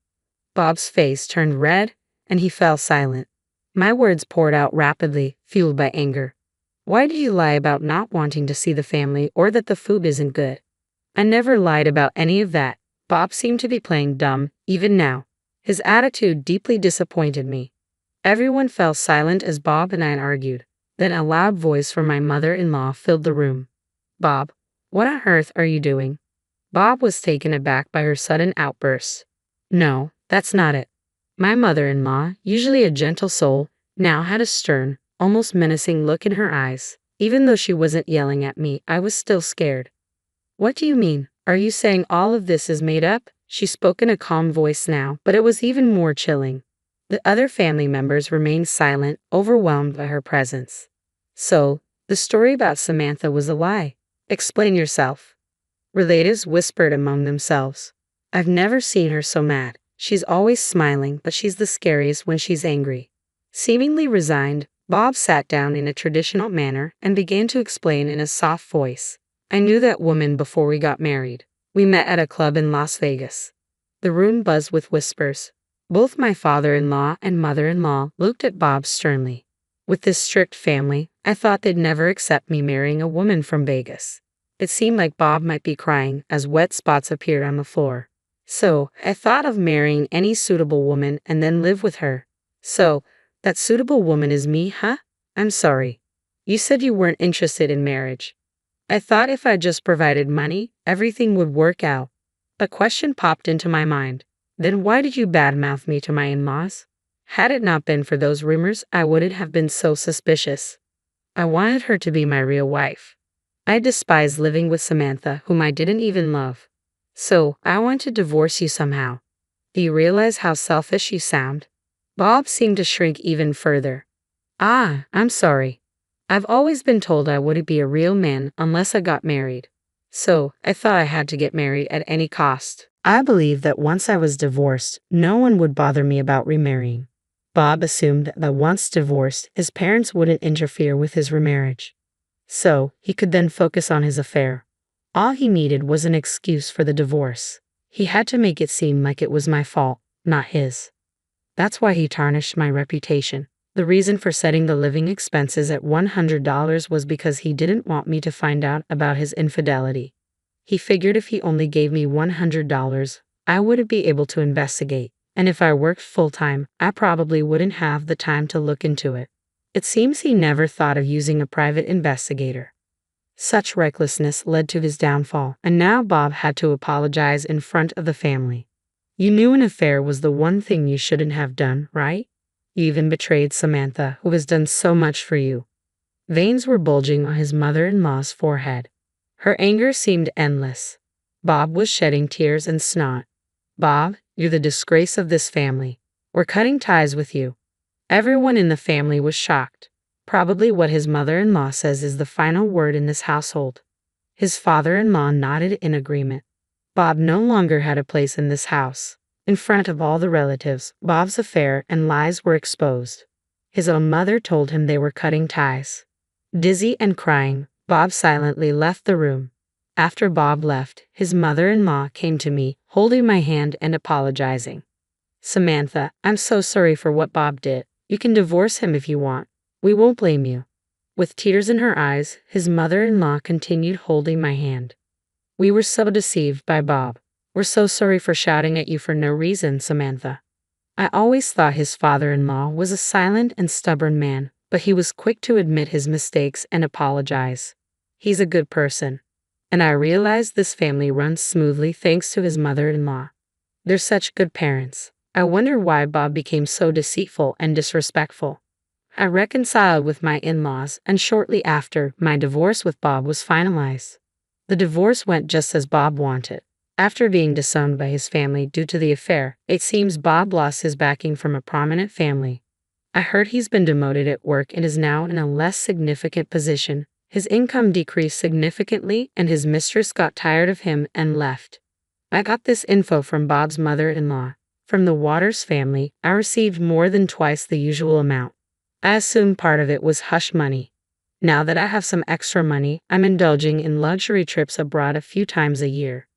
Bob's face turned red, and he fell silent. My words poured out rapidly, fueled by anger. Why did you lie about not wanting to see the family or that the food isn't good? I never lied about any of that. Bob seemed to be playing dumb, even now. His attitude deeply disappointed me. Everyone fell silent as Bob and I argued. Then a loud voice from my mother-in-law filled the room. Bob, what on earth are you doing? Bob was taken aback by her sudden outburst. No, that's not it. My mother-in-law, usually a gentle soul, now had a stern, almost menacing look in her eyes. Even though she wasn't yelling at me, I was still scared. What do you mean? Are you saying all of this is made up? She spoke in a calm voice now, but it was even more chilling. The other family members remained silent, overwhelmed by her presence. So, the story about Samantha was a lie. Explain yourself. Relatives whispered among themselves. I've never seen her so mad. She's always smiling, but she's the scariest when she's angry. Seemingly resigned, Bob sat down in a traditional manner and began to explain in a soft voice. I knew that woman before we got married. We met at a club in Las Vegas. The room buzzed with whispers. Both my father-in-law and mother-in-law looked at Bob sternly. With this strict family, I thought they'd never accept me marrying a woman from Vegas. It seemed like Bob might be crying as wet spots appeared on the floor. So, I thought of marrying any suitable woman and then live with her. So, that suitable woman is me, huh? I'm sorry. You said you weren't interested in marriage. I thought if I just provided money, everything would work out. A question popped into my mind. Then why did you badmouth me to my in-laws? Had it not been for those rumors, I wouldn't have been so suspicious. I wanted her to be my real wife. I despised living with Samantha, whom I didn't even love. So, I want to divorce you somehow. Do you realize how selfish you sound? Bob seemed to shrink even further. I'm sorry. I've always been told I wouldn't be a real man unless I got married. So, I thought I had to get married at any cost. I believed that once I was divorced, no one would bother me about remarrying. Bob assumed that once divorced, his parents wouldn't interfere with his remarriage. So, he could then focus on his affair. All he needed was an excuse for the divorce. He had to make it seem like it was my fault, not his. That's why he tarnished my reputation. The reason for setting the living expenses at $100 was because he didn't want me to find out about his infidelity. He figured if he only gave me $100, I wouldn't be able to investigate, and if I worked full-time, I probably wouldn't have the time to look into it. It seems he never thought of using a private investigator. Such recklessness led to his downfall, and now Bob had to apologize in front of the family. You knew an affair was the one thing you shouldn't have done, right? You even betrayed Samantha, who has done so much for you. Veins were bulging on his mother-in-law's forehead. Her anger seemed endless. Bob was shedding tears and snot. Bob, you're the disgrace of this family. We're cutting ties with you. Everyone in the family was shocked. Probably what his mother-in-law says is the final word in this household. His father-in-law nodded in agreement. Bob no longer had a place in this house. In front of all the relatives, Bob's affair and lies were exposed. His own mother told him they were cutting ties. Dizzy and crying, Bob silently left the room. After Bob left, his mother-in-law came to me, holding my hand and apologizing. Samantha, I'm so sorry for what Bob did. You can divorce him if you want. We won't blame you. With tears in her eyes, his mother-in-law continued holding my hand. We were so deceived by Bob. We're so sorry for shouting at you for no reason, Samantha. I always thought his father-in-law was a silent and stubborn man, but he was quick to admit his mistakes and apologize. He's a good person. And I realized this family runs smoothly thanks to his mother-in-law. They're such good parents. I wonder why Bob became so deceitful and disrespectful. I reconciled with my in-laws, and shortly after, my divorce with Bob was finalized. The divorce went just as Bob wanted. After being disowned by his family due to the affair, it seems Bob lost his backing from a prominent family. I heard he's been demoted at work and is now in a less significant position, His income decreased significantly and his mistress got tired of him and left. I got this info from Bob's mother-in-law. From the Waters family, I received more than twice the usual amount. I assumed part of it was hush money. Now that I have some extra money, I'm indulging in luxury trips abroad a few times a year.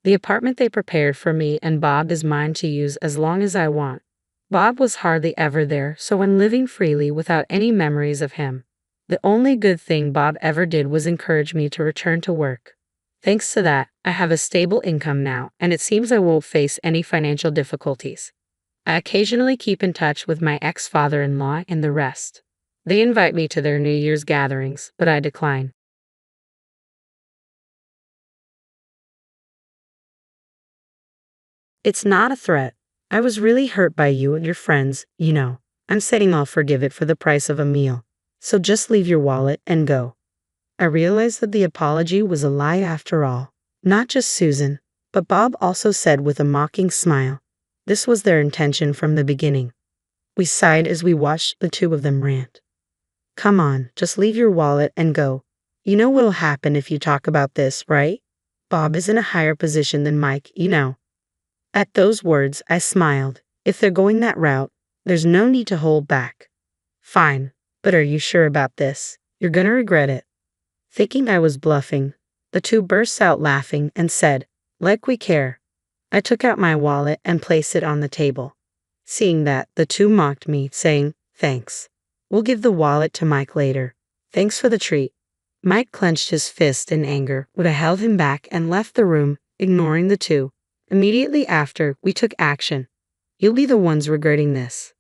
The apartment they prepared for me and Bob is mine to use as long as I want. Bob was hardly ever there, so I'm living freely without any memories of him. The only good thing Bob ever did was encourage me to return to work. Thanks to that, I have a stable income now, and it seems I won't face any financial difficulties. I occasionally keep in touch with my ex-father-in-law and the rest. They invite me to their New Year's gatherings, but I decline. It's not a threat. I was really hurt by you and your friends, you know. I'm saying I'll forgive it for the price of a meal. So just leave your wallet and go. I realized that the apology was a lie after all. Not just Susan, but Bob also said with a mocking smile. This was their intention from the beginning. We sighed as we watched the two of them rant. Come on, just leave your wallet and go. You know what'll happen if you talk about this, right? Bob is in a higher position than Mike, you know. At those words, I smiled. If they're going that route, there's no need to hold back. Fine, but are you sure about this? You're gonna regret it. Thinking I was bluffing, the two burst out laughing and said, like we care. I took out my wallet and placed it on the table. Seeing that, the two mocked me, saying, thanks. We'll give the wallet to Mike later. Thanks for the treat. Mike clenched his fist in anger, but I held him back and left the room, ignoring the two. Immediately after, we took action. You'll be the ones regretting this.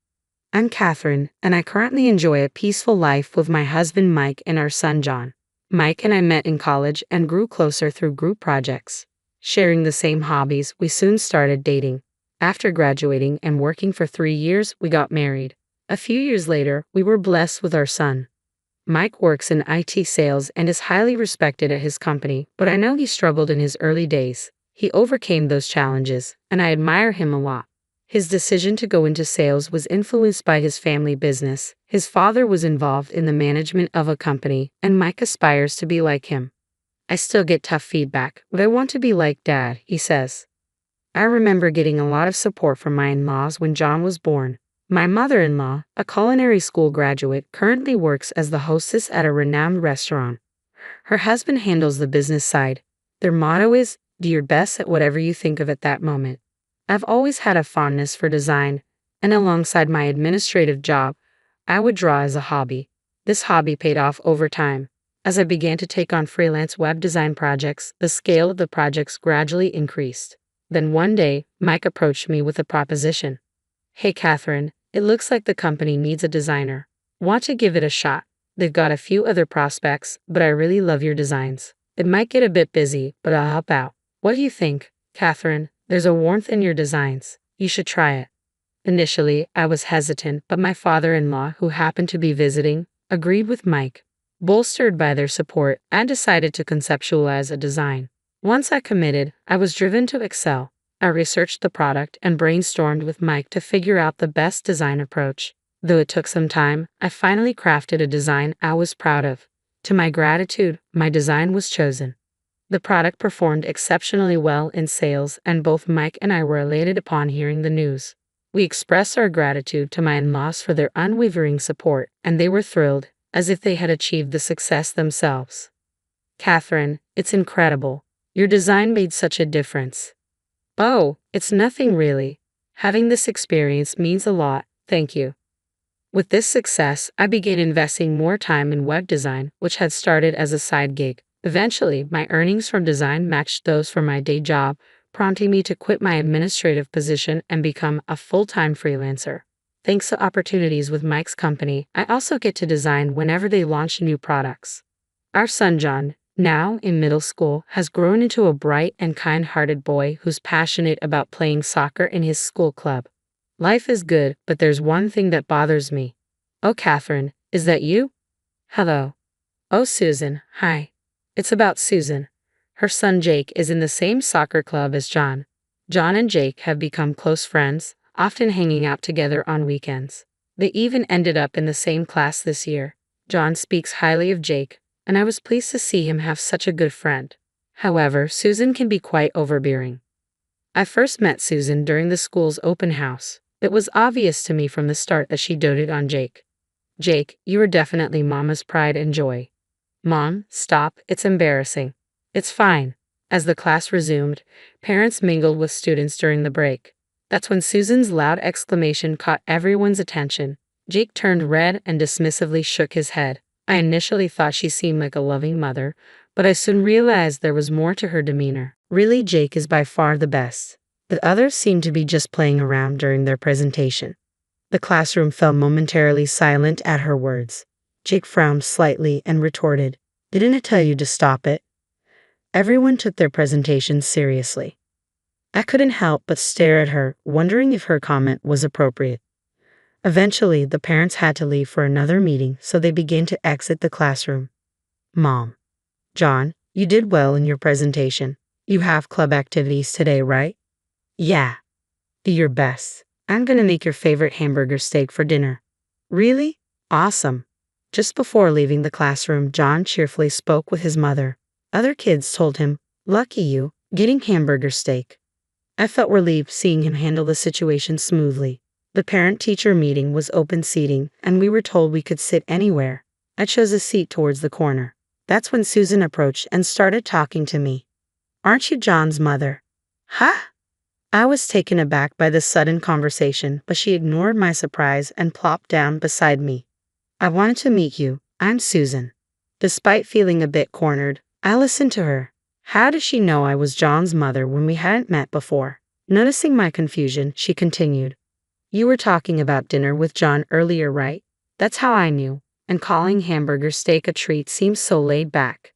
I'm Catherine, and I currently enjoy a peaceful life with my husband Mike and our son John. Mike and I met in college and grew closer through group projects. Sharing the same hobbies, we soon started dating. After graduating and working for 3 years, we got married. A few years later, we were blessed with our son. Mike works in IT sales and is highly respected at his company, but I know he struggled in his early days. He overcame those challenges, and I admire him a lot. His decision to go into sales was influenced by his family business. His father was involved in the management of a company, and Mike aspires to be like him. I still get tough feedback, but I want to be like Dad, he says. I remember getting a lot of support from my in-laws when John was born. My mother-in-law, a culinary school graduate, currently works as the hostess at a renowned restaurant. Her husband handles the business side. Their motto is, do your best at whatever you think of at that moment. I've always had a fondness for design, and alongside my administrative job, I would draw as a hobby. This hobby paid off over time. As I began to take on freelance web design projects, the scale of the projects gradually increased. Then one day, Mike approached me with a proposition. Hey Catherine, it looks like the company needs a designer. Want to give it a shot? They've got a few other prospects, but I really love your designs. It might get a bit busy, but I'll help out. What do you think, Catherine? There's a warmth in your designs. You should try it. Initially, I was hesitant, but my father-in-law, who happened to be visiting, agreed with Mike. Bolstered by their support, I decided to conceptualize a design. Once I committed, I was driven to excel. I researched the product and brainstormed with Mike to figure out the best design approach. Though it took some time, I finally crafted a design I was proud of. To my gratitude, my design was chosen. The product performed exceptionally well in sales, and both Mike and I were elated upon hearing the news. We expressed our gratitude to my in-laws for their unwavering support, and they were thrilled, as if they had achieved the success themselves. Catherine, it's incredible. Your design made such a difference. Oh, it's nothing really. Having this experience means a lot, thank you. With this success, I began investing more time in web design, which had started as a side gig. Eventually, my earnings from design matched those from my day job, prompting me to quit my administrative position and become a full-time freelancer. Thanks to opportunities with Mike's company, I also get to design whenever they launch new products. Our son John, now in middle school, has grown into a bright and kind-hearted boy who's passionate about playing soccer in his school club. Life is good, but there's one thing that bothers me. Oh, Catherine, is that you? Hello. Oh, Susan, hi. It's about Susan. Her son Jake is in the same soccer club as John. John and Jake have become close friends, often hanging out together on weekends. They even ended up in the same class this year. John speaks highly of Jake, and I was pleased to see him have such a good friend. However, Susan can be quite overbearing. I first met Susan during the school's open house. It was obvious to me from the start that she doted on Jake. Jake, you are definitely Mama's pride and joy. Mom, stop, it's embarrassing. It's fine. As the class resumed, parents mingled with students during the break. That's when Susan's loud exclamation caught everyone's attention. Jake turned red and dismissively shook his head. I initially thought she seemed like a loving mother, but I soon realized there was more to her demeanor. Really, Jake is by far the best. The others seemed to be just playing around during their presentation. The classroom fell momentarily silent at her words. Jake frowned slightly and retorted, "Didn't I tell you to stop it?" Everyone took their presentation seriously. I couldn't help but stare at her, wondering if her comment was appropriate. Eventually, the parents had to leave for another meeting, so they began to exit the classroom. Mom. John, you did well in your presentation. You have club activities today, right? Yeah. Do your best. I'm gonna make your favorite hamburger steak for dinner. Really? Awesome. Just before leaving the classroom, John cheerfully spoke with his mother. Other kids told him, "Lucky you, getting hamburger steak." I felt relieved seeing him handle the situation smoothly. The parent-teacher meeting was open seating, and we were told we could sit anywhere. I chose a seat towards the corner. That's when Susan approached and started talking to me. "Aren't you John's mother?" Huh? I was taken aback by this sudden conversation, but she ignored my surprise and plopped down beside me. "I wanted to meet you. I'm Susan." Despite feeling a bit cornered, I listened to her. How did she know I was John's mother when we hadn't met before? Noticing my confusion, she continued, "You were talking about dinner with John earlier, right? That's how I knew. And calling hamburger steak a treat seems so laid back."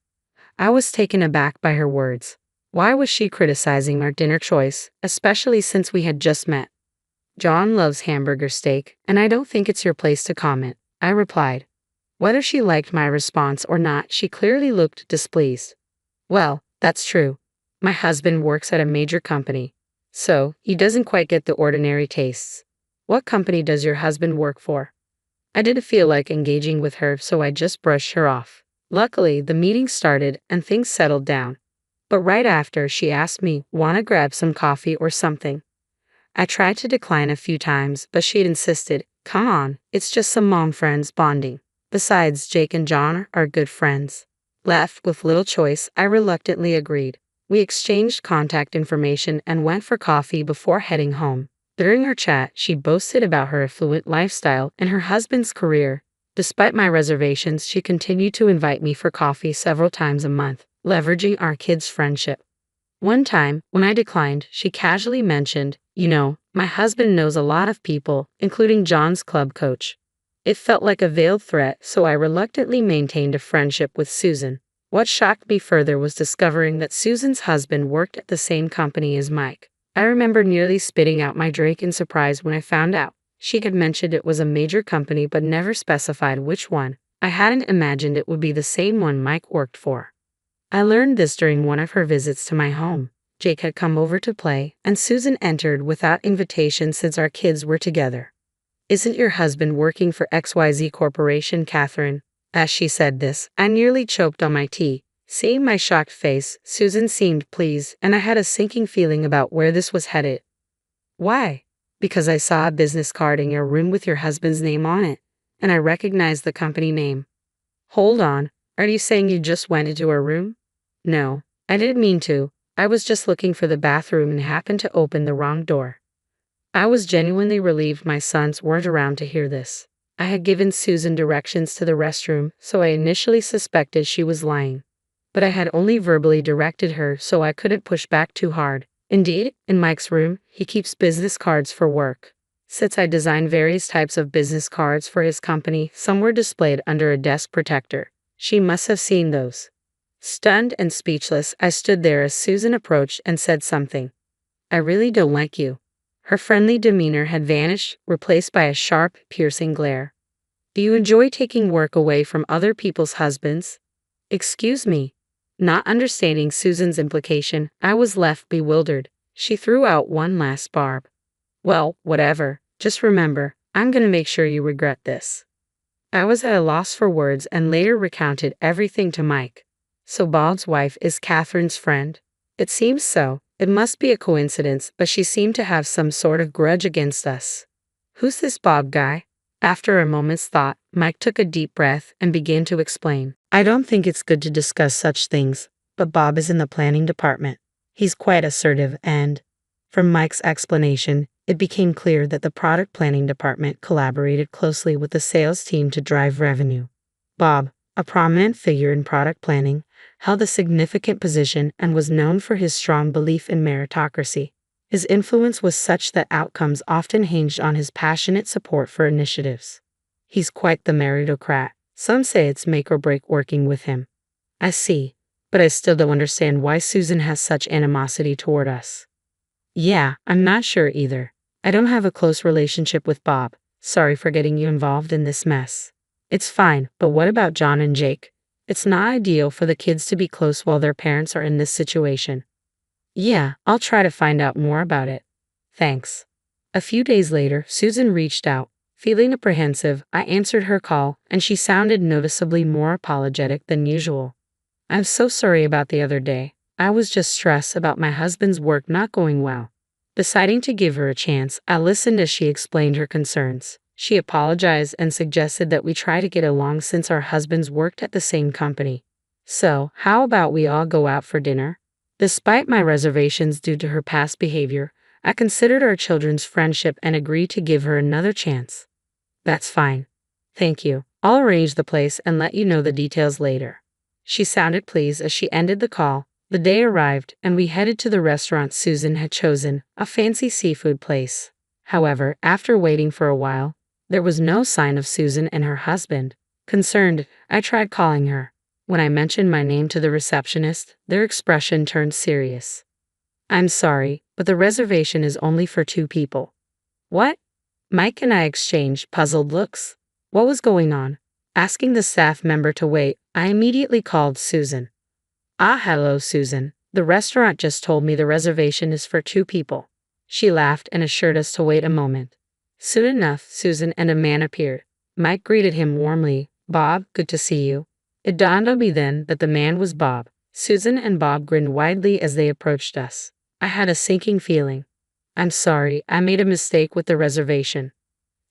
I was taken aback by her words. Why was she criticizing our dinner choice, especially since we had just met? "John loves hamburger steak, and I don't think it's your place to comment," I replied. Whether she liked my response or not, she clearly looked displeased. "Well, that's true. My husband works at a major company, so he doesn't quite get the ordinary tastes." "What company does your husband work for?" I didn't feel like engaging with her, so I just brushed her off. Luckily, the meeting started and things settled down. But right after, she asked me, "Wanna grab some coffee or something?" I tried to decline a few times, but she'd insisted, "Come on, it's just some mom friends bonding. Besides, Jake and John are good friends." Left with little choice, I reluctantly agreed. We exchanged contact information and went for coffee before heading home. During our chat, she boasted about her affluent lifestyle and her husband's career. Despite my reservations, she continued to invite me for coffee several times a month, leveraging our kids' friendship. One time, when I declined, she casually mentioned, "My husband knows a lot of people, including John's club coach." It felt like a veiled threat, so I reluctantly maintained a friendship with Susan. What shocked me further was discovering that Susan's husband worked at the same company as Mike. I remember nearly spitting out my drink in surprise when I found out. She had mentioned it was a major company but never specified which one. I hadn't imagined it would be the same one Mike worked for. I learned this during one of her visits to my home. Jake had come over to play, and Susan entered without invitation since our kids were together. "Isn't your husband working for XYZ Corporation, Catherine?" As she said this, I nearly choked on my tea. Seeing my shocked face, Susan seemed pleased, and I had a sinking feeling about where this was headed. "Why?" "Because I saw a business card in your room with your husband's name on it, and I recognized the company name." "Hold on, are you saying you just went into her room?" "No, I didn't mean to. I was just looking for the bathroom and happened to open the wrong door." I was genuinely relieved my sons weren't around to hear this. I had given Susan directions to the restroom, so I initially suspected she was lying. But I had only verbally directed her, so I couldn't push back too hard. Indeed, in Mike's room, he keeps business cards for work. Since I designed various types of business cards for his company, some were displayed under a desk protector. She must have seen those. Stunned and speechless, I stood there as Susan approached and said something. "I really don't like you." Her friendly demeanor had vanished, replaced by a sharp, piercing glare. "Do you enjoy taking work away from other people's husbands?" "Excuse me." Not understanding Susan's implication, I was left bewildered. She threw out one last barb. "Well, whatever. Just remember, I'm gonna make sure you regret this." I was at a loss for words and later recounted everything to Mike. So Bob's wife is Catherine's friend? It seems so. It must be a coincidence, but she seemed to have some sort of grudge against us. Who's this Bob guy? After a moment's thought, Mike took a deep breath and began to explain. I don't think it's good to discuss such things, but Bob is in the planning department. He's quite assertive and, from Mike's explanation, it became clear that the product planning department collaborated closely with the sales team to drive revenue. Bob, a prominent figure in product planning, held a significant position and was known for his strong belief in meritocracy. His influence was such that outcomes often hinged on his passionate support for initiatives. He's quite the meritocrat. Some say it's make or break working with him. I see, but I still don't understand why Susan has such animosity toward us. Yeah, I'm not sure either. I don't have a close relationship with Bob. Sorry for getting you involved in this mess. It's fine, but what about John and Jake? It's not ideal for the kids to be close while their parents are in this situation. Yeah, I'll try to find out more about it. Thanks. A few days later, Susan reached out. Feeling apprehensive, I answered her call, and she sounded noticeably more apologetic than usual. I'm so sorry about the other day. I was just stressed about my husband's work not going well. Deciding to give her a chance, I listened as she explained her concerns. She apologized and suggested that we try to get along since our husbands worked at the same company. So, how about we all go out for dinner? Despite my reservations due to her past behavior, I considered our children's friendship and agreed to give her another chance. That's fine. Thank you. I'll arrange the place and let you know the details later. She sounded pleased as she ended the call. The day arrived, and we headed to the restaurant Susan had chosen, a fancy seafood place. However, after waiting for a while, there was no sign of Susan and her husband. Concerned, I tried calling her. When I mentioned my name to the receptionist, their expression turned serious. I'm sorry, but the reservation is only for 2 people. What? Mike and I exchanged puzzled looks. What was going on? Asking the staff member to wait, I immediately called Susan. Hello, Susan. The restaurant just told me the reservation is for 2 people. She laughed and assured us to wait a moment. Soon enough, Susan and a man appeared. Mike greeted him warmly. Bob, good to see you. It dawned on me then that the man was Bob. Susan and Bob grinned widely as they approached us. I had a sinking feeling. I'm sorry, I made a mistake with the reservation.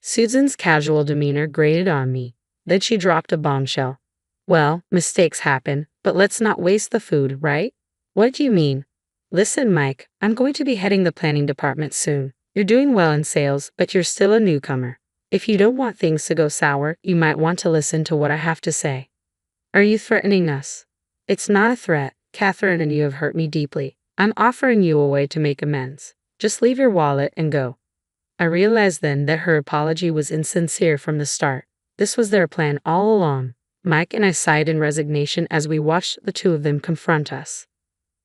Susan's casual demeanor grated on me. Then she dropped a bombshell. Well, mistakes happen, but let's not waste the food, right? What do you mean? Listen, Mike, I'm going to be heading the planning department soon. You're doing well in sales, but you're still a newcomer. If you don't want things to go sour, you might want to listen to what I have to say. Are you threatening us? It's not a threat. Catherine and you have hurt me deeply. I'm offering you a way to make amends. Just leave your wallet and go. I realized then that her apology was insincere from the start. This was their plan all along. Mike and I sighed in resignation as we watched the 2 of them confront us.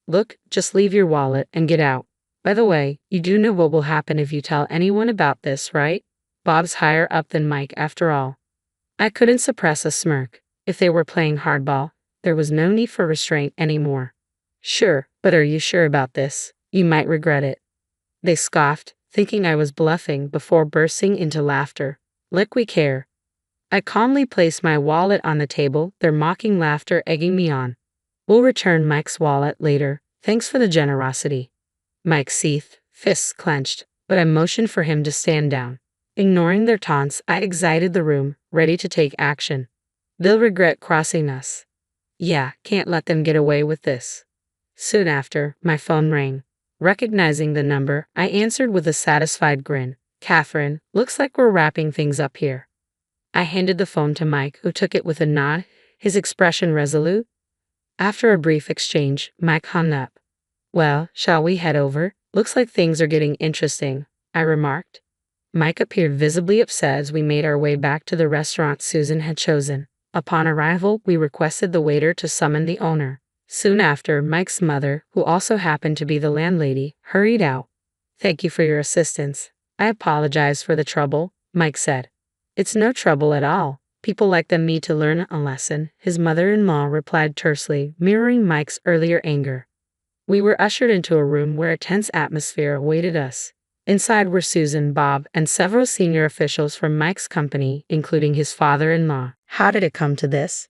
Look, just leave your wallet and get out. By the way, you do know what will happen if you tell anyone about this, right? Bob's higher up than Mike after all. I couldn't suppress a smirk. If they were playing hardball, there was no need for restraint anymore. Sure, but are you sure about this? You might regret it. They scoffed, thinking I was bluffing before bursting into laughter. Like we care. I calmly placed my wallet on the table, their mocking laughter egging me on. We'll return Mike's wallet later. Thanks for the generosity. Mike seethed, fists clenched, but I motioned for him to stand down. Ignoring their taunts, I exited the room, ready to take action. They'll regret crossing us. Yeah, can't let them get away with this. Soon after, my phone rang. Recognizing the number, I answered with a satisfied grin. Catherine, looks like we're wrapping things up here. I handed the phone to Mike, who took it with a nod, his expression resolute. After a brief exchange, Mike hung up. Well, shall we head over? Looks like things are getting interesting, I remarked. Mike appeared visibly upset as we made our way back to the restaurant Susan had chosen. Upon arrival, we requested the waiter to summon the owner. Soon after, Mike's mother, who also happened to be the landlady, hurried out. Thank you for your assistance. I apologize for the trouble, Mike said. It's no trouble at all. People like them need to learn a lesson, his mother-in-law replied tersely, mirroring Mike's earlier anger. We were ushered into a room where a tense atmosphere awaited us. Inside were Susan, Bob, and several senior officials from Mike's company, including his father-in-law. How did it come to this?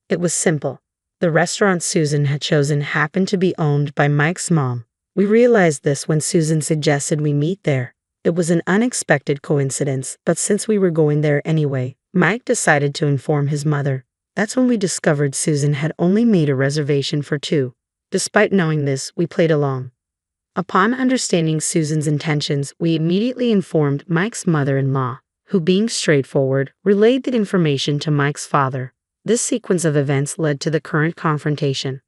It was simple. The restaurant Susan had chosen happened to be owned by Mike's mom. We realized this when Susan suggested we meet there. It was an unexpected coincidence, but since we were going there anyway, Mike decided to inform his mother. That's when we discovered Susan had only made a reservation for two. Despite knowing this, we played along. Upon understanding Susan's intentions, we immediately informed Mike's mother-in-law, who, being straightforward, relayed the information to Mike's father. This sequence of events led to the current confrontation.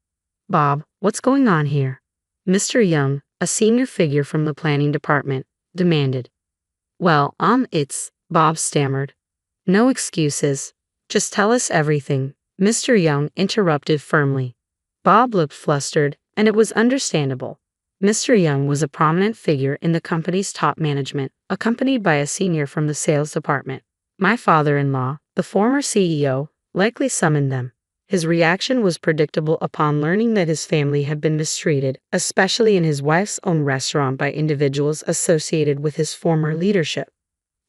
"Bob, what's going on here?" Mr. Young, a senior figure from the planning department, demanded. "Well, Bob stammered. "No excuses. Just tell us everything," Mr. Young interrupted firmly. Bob looked flustered, and it was understandable. Mr. Young was a prominent figure in the company's top management, accompanied by a senior from the sales department. My father-in-law, the former CEO, likely summoned them. His reaction was predictable upon learning that his family had been mistreated, especially in his wife's own restaurant, by individuals associated with his former leadership.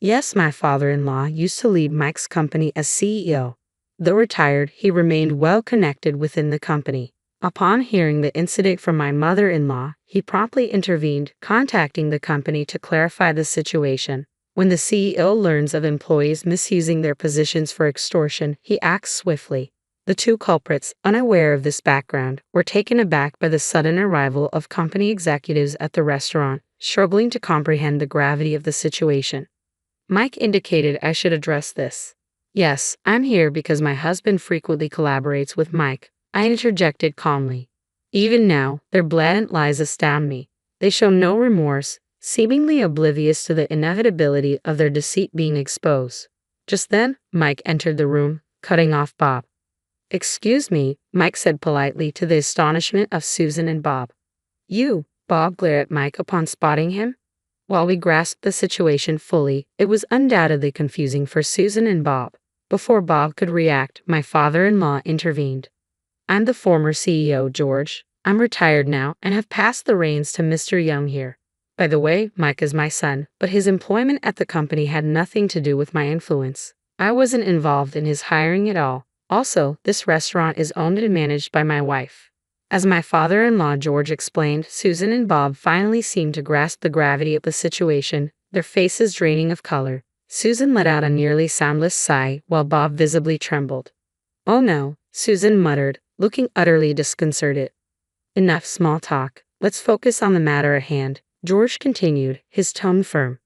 Yes, my father-in-law used to lead Mike's company as CEO. Though retired, he remained well connected within the company. Upon hearing the incident from my mother-in-law, he promptly intervened, contacting the company to clarify the situation. When the CEO learns of employees misusing their positions for extortion, he acts swiftly. The two culprits, unaware of this background, were taken aback by the sudden arrival of company executives at the restaurant, struggling to comprehend the gravity of the situation. Mike indicated I should address this. "Yes, I'm here because my husband frequently collaborates with Mike," I interjected calmly. "Even now, their blatant lies astound me. They show no remorse, seemingly oblivious to the inevitability of their deceit being exposed." Just then, Mike entered the room, cutting off Bob. "Excuse me," Mike said politely, to the astonishment of Susan and Bob. "You," Bob glared at Mike upon spotting him. While we grasped the situation fully, it was undoubtedly confusing for Susan and Bob. Before Bob could react, my father-in-law intervened. "I'm the former CEO, George. I'm retired now and have passed the reins to Mr. Young here. By the way, Mike is my son, but his employment at the company had nothing to do with my influence. I wasn't involved in his hiring at all. Also, this restaurant is owned and managed by my wife." As my father-in-law George explained, Susan and Bob finally seemed to grasp the gravity of the situation, their faces draining of color. Susan let out a nearly soundless sigh, while Bob visibly trembled. "Oh no," Susan muttered, looking utterly disconcerted. "Enough small talk. Let's focus on the matter at hand," George continued, his tone firm.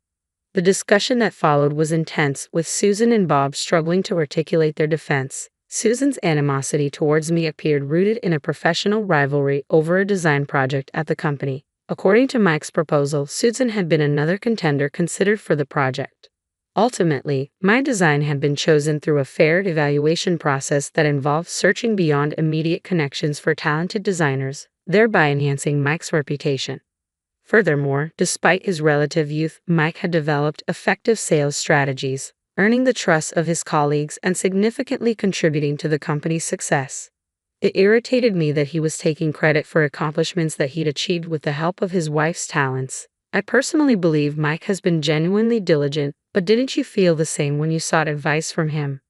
The discussion that followed was intense, with Susan and Bob struggling to articulate their defense. Susan's animosity towards me appeared rooted in a professional rivalry over a design project at the company. According to Mike's proposal, Susan had been another contender considered for the project. Ultimately, my design had been chosen through a fair evaluation process that involved searching beyond immediate connections for talented designers, thereby enhancing Mike's reputation. Furthermore, despite his relative youth, Mike had developed effective sales strategies, earning the trust of his colleagues and significantly contributing to the company's success. It irritated me that he was taking credit for accomplishments that he'd achieved with the help of his wife's talents. I personally believe Mike has been genuinely diligent, but didn't you feel the same when you sought advice from him?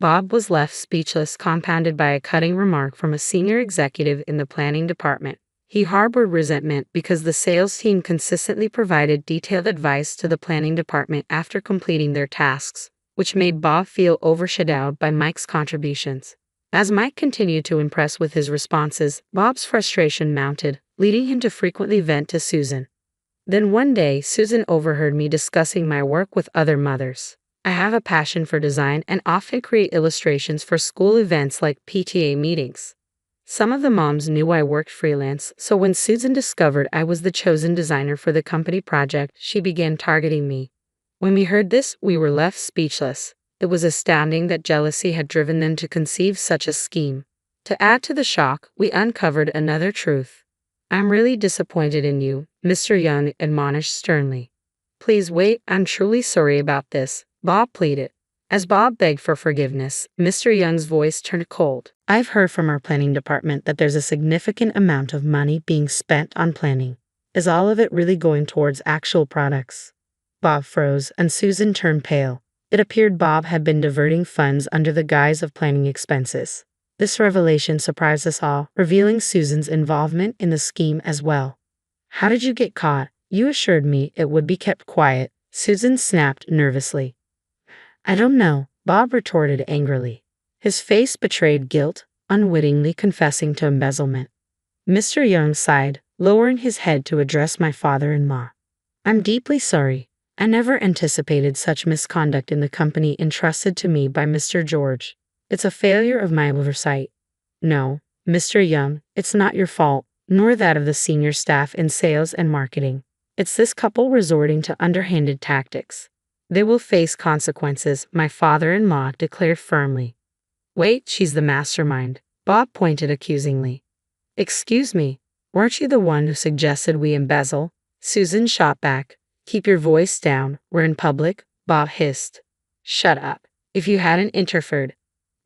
Bob was left speechless, compounded by a cutting remark from a senior executive in the planning department. He harbored resentment because the sales team consistently provided detailed advice to the planning department after completing their tasks, which made Bob feel overshadowed by Mike's contributions. As Mike continued to impress with his responses, Bob's frustration mounted, leading him to frequently vent to Susan. Then one day, Susan overheard me discussing my work with other mothers. "I have a passion for design and often create illustrations for school events like PTA meetings." Some of the moms knew I worked freelance, so when Susan discovered I was the chosen designer for the company project, she began targeting me. When we heard this, we were left speechless. It was astounding that jealousy had driven them to conceive such a scheme. To add to the shock, we uncovered another truth. "I'm really disappointed in you," Mr. Young admonished sternly. "Please wait, I'm truly sorry about this," Bob pleaded. As Bob begged for forgiveness, Mr. Young's voice turned cold. "I've heard from our planning department that there's a significant amount of money being spent on planning. Is all of it really going towards actual products? Bob froze, and Susan turned pale. It appeared Bob had been diverting funds under the guise of planning expenses. This revelation surprised us all, revealing Susan's involvement in the scheme as well. How did you get caught? You assured me it would be kept quiet, Susan snapped nervously. I don't know, Bob retorted angrily. His face betrayed guilt, unwittingly confessing to embezzlement. Mr. Young sighed, lowering his head to address my father-in-law. I'm deeply sorry. I never anticipated such misconduct in the company entrusted to me by Mr. George. It's a failure of my oversight. No, Mr. Young, it's not your fault, nor that of the senior staff in sales and marketing. It's this couple resorting to underhanded tactics. They will face consequences, my father-in-law declared firmly. Wait, she's the mastermind, Bob pointed accusingly. Excuse me, weren't you the one who suggested we embezzle? Susan shot back. Keep your voice down, we're in public, Bob hissed. Shut up. If you hadn't interfered.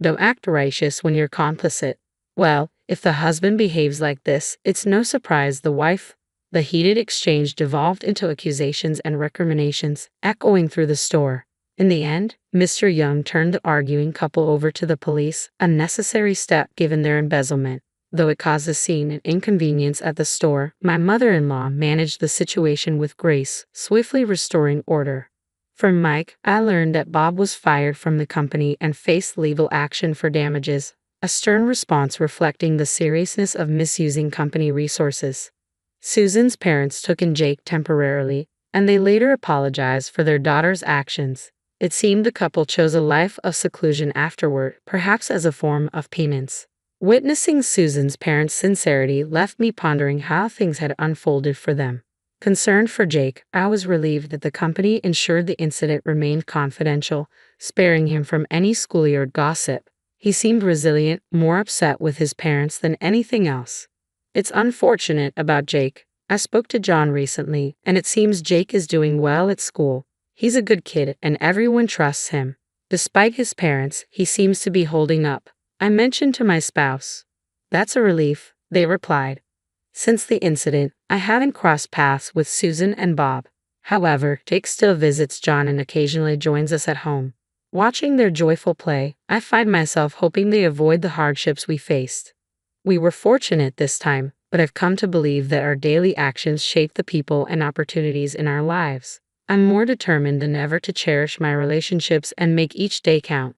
Don't act righteous when you're complicit. Well, if the husband behaves like this, it's no surprise the wife. The heated exchange devolved into accusations and recriminations, echoing through the store. In the end, Mr. Young turned the arguing couple over to the police, a necessary step given their embezzlement. Though it caused a scene and inconvenience at the store, my mother-in-law managed the situation with grace, swiftly restoring order. From Mike, I learned that Bob was fired from the company and faced legal action for damages, a stern response reflecting the seriousness of misusing company resources. Susan's parents took in Jake temporarily, and they later apologized for their daughter's actions. It seemed the couple chose a life of seclusion afterward, perhaps as a form of penance. Witnessing Susan's parents' sincerity left me pondering how things had unfolded for them. Concerned for Jake, I was relieved that the company ensured the incident remained confidential, sparing him from any schoolyard gossip. He seemed resilient, more upset with his parents than anything else. It's unfortunate about Jake. I spoke to John recently, and it seems Jake is doing well at school. He's a good kid, and everyone trusts him. Despite his parents, he seems to be holding up. I mentioned to my spouse. That's a relief, they replied. Since the incident, I haven't crossed paths with Susan and Bob. However, Jake still visits John and occasionally joins us at home. Watching their joyful play, I find myself hoping they avoid the hardships we faced. We were fortunate this time, but I've come to believe that our daily actions shape the people and opportunities in our lives. I'm more determined than ever to cherish my relationships and make each day count.